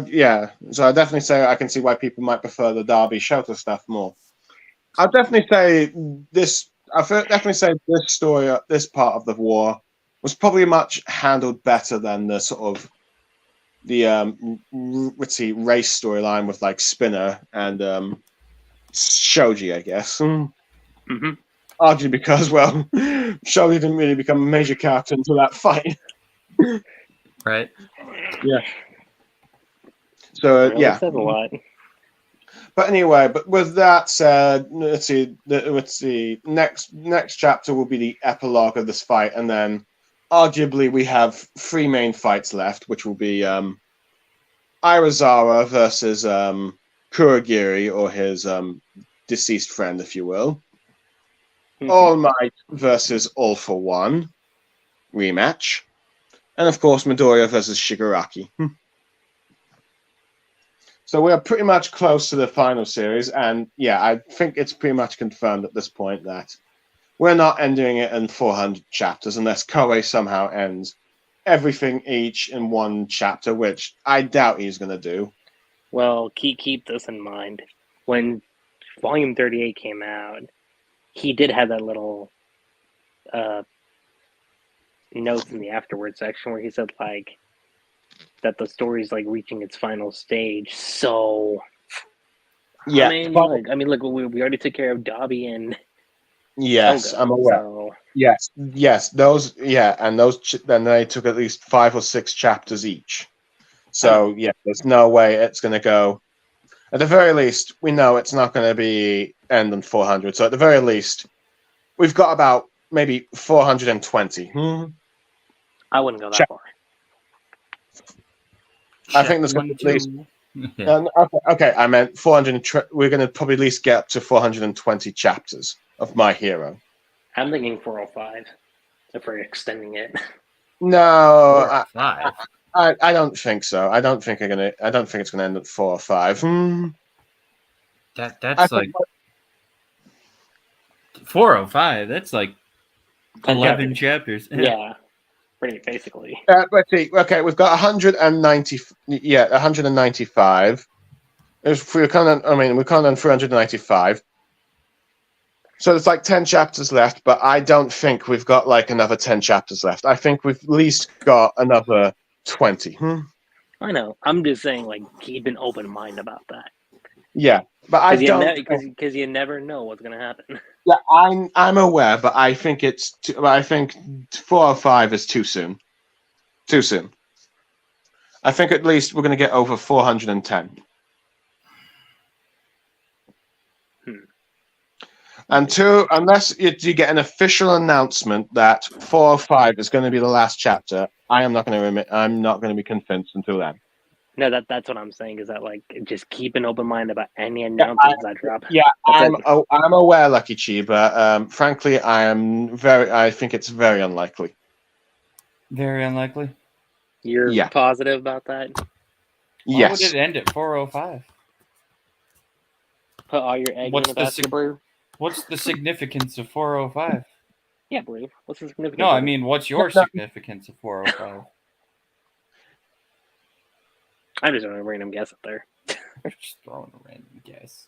Yeah. So I definitely say I can see why people might prefer the Darby Shoto stuff more. I'd definitely say this. Definitely say this story, this part of the war, was probably much handled better than the sort of the race storyline with like Spinner and Shoji, I guess. Mm-hmm. Arguably because, well, Shoji didn't really become a major character until that fight. Right. Yeah. So Really yeah. says a lot. But anyway, but with that said, let's see. Next chapter will be the epilogue of this fight, and then arguably we have 3 main fights left, which will be Irazawa versus Kurogiri, or his deceased friend, if you will. Mm-hmm. All Might versus All for One rematch, and of course Midoriya versus Shigaraki. So we're pretty much close to the final series, and yeah, I think it's pretty much confirmed at this point that we're not ending it in 400 chapters unless Koei somehow ends everything each in one chapter, which I doubt he's going to do. Well, keep this in mind. When Volume 38 came out, he did have that little notes in the afterward section where he said like that the story's like reaching its final stage. So Yeah, I mean, look, we already took care of Dobby and yes, Toga, I'm aware. So... Yes, those, and those. Then they took at least 5 or 6 chapters each. So yeah, there's no way it's going to go. At the very least, we know it's not going to be end on 400. So at the very least, we've got about maybe 420. I wouldn't go that far. I think there's at least. Okay, I meant 400. We're going to probably at least get up to 420 chapters of My Hero. I'm thinking 405 if we're extending it. No, I don't think so. I don't think it's gonna end at 4 or 5. That's like 405. That's like 11 chapters. Yeah, pretty basically. Let's see. Okay, we've got 190. Yeah, 195. If we're kind of, we're kind of on 395. So there's like 10 chapters left, but I don't think we've got like another 10 chapters left. I think we've at least got another 20. I know. I'm just saying, like, keep an open mind about that. Yeah, but I don't because you never know what's gonna happen. Yeah, I'm aware, but I think I think 4 or 5 is too soon. Too soon. I think at least we're going to get over 410. And unless you get an official announcement that 4 or 5 is going to be the last chapter, I'm not going to be convinced until then. No, that's what I'm saying. Is that like just keep an open mind about any announcements that drop. Yeah, I'm aware, LuckyChi, but frankly, I think it's very unlikely. Very unlikely. You're positive about that? Why would it end at 4:05? Put all your eggs in the basket, Brew. What's the significance of 4:05? Yeah, Brew. What's the significance? No, I mean, what's your significance of 4:05? I'm just throwing a random guess up there. Just throwing a random guess.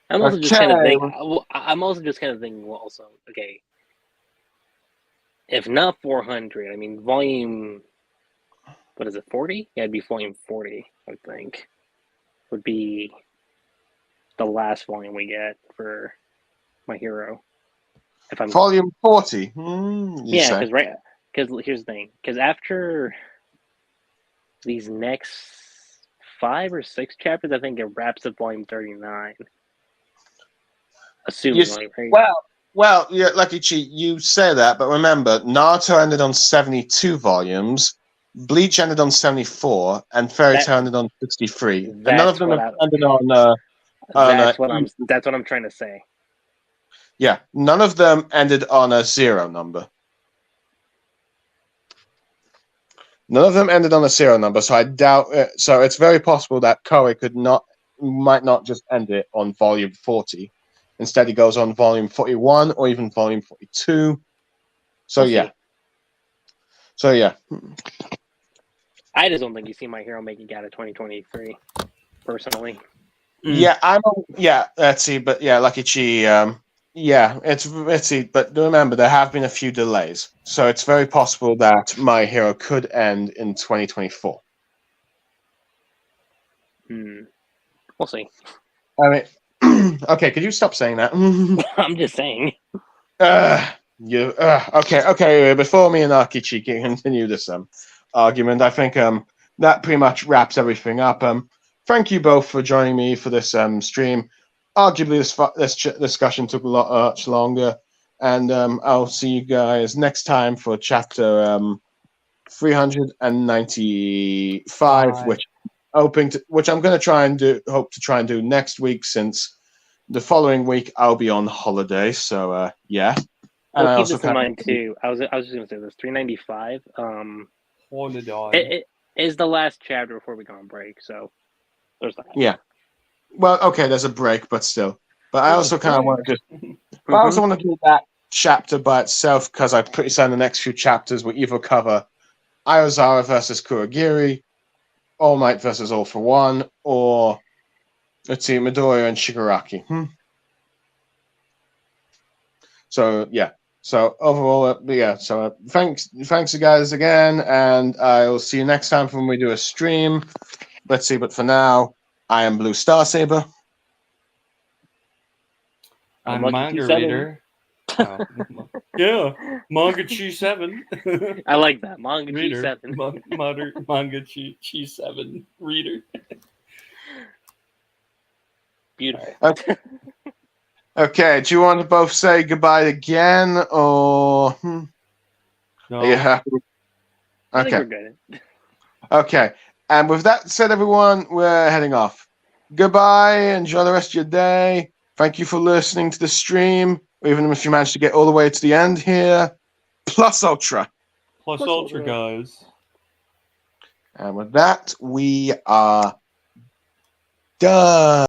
I'm also just kind of thinking. Well, also, okay. If not 400, I mean, volume. What is it? 40? Yeah, it'd be volume 40. I think would be the last volume we get for My Hero. Volume 40. Yeah, because here's the thing. Because after these next 5 or 6 chapters, I think it wraps up volume 39. Assuming, right? Well, yeah, LuckyChi, you say that, but remember, Naruto ended on 72 volumes, Bleach ended on 74, and Fairy Tail ended on 63. And none of them ended on. That's what I'm trying to say. Yeah, none of them ended on a 0 number. None of them ended on a 0 number, so I doubt it. So it's very possible that Koei might not just end it on volume 40. Instead, he goes on volume 41 or even volume 42. So yeah. I just don't think you see My Hero making it out of 2023, personally. Yeah, let's see, but yeah, LuckyChi, let's see, but remember, there have been a few delays, so it's very possible that My Hero could end in 2024. We'll see. I mean, okay, could you stop saying that? I'm just saying. Okay. Before me and LuckyChi continue this argument, I think that pretty much wraps everything up. Thank you both for joining me for this stream. Arguably, this discussion took a lot much longer, and I'll see you guys next time for chapter 395, which I'm going to hope to try and do next week, since the following week I'll be on holiday. So yeah. And I We'll keep also this in kind mind of, too. I was just gonna say this. 395. Holiday. It is the last chapter before we go on break, so there's that. yeah. Well, okay, there's a break, but still. But I also kind of want to just. But I also want to do that chapter by itself because I'm pretty certain the next few chapters will either cover Aiozara versus Kurogiri, All Might versus All for One, or let's see, Midoriya and Shigaraki. So yeah. So overall, yeah. So thanks, you guys again, and I'll see you next time when we do a stream. Let's see. But for now, I am Blue Star Saber. I'm Lucky manga Chi7. reader. Oh. Yeah, Manga Chi7. I like that. Manga reader. Chi7. Manga Chi7 reader. Beautiful. Okay, do you want to both say goodbye again, or No. are you happy? I think Okay. we're good. Okay, and with that said, everyone, we're heading off. Goodbye. Enjoy the rest of your day. Thank you for listening to the stream, even if you managed to get all the way to the end here. Plus Ultra. Plus Ultra, guys. And with that, we are done.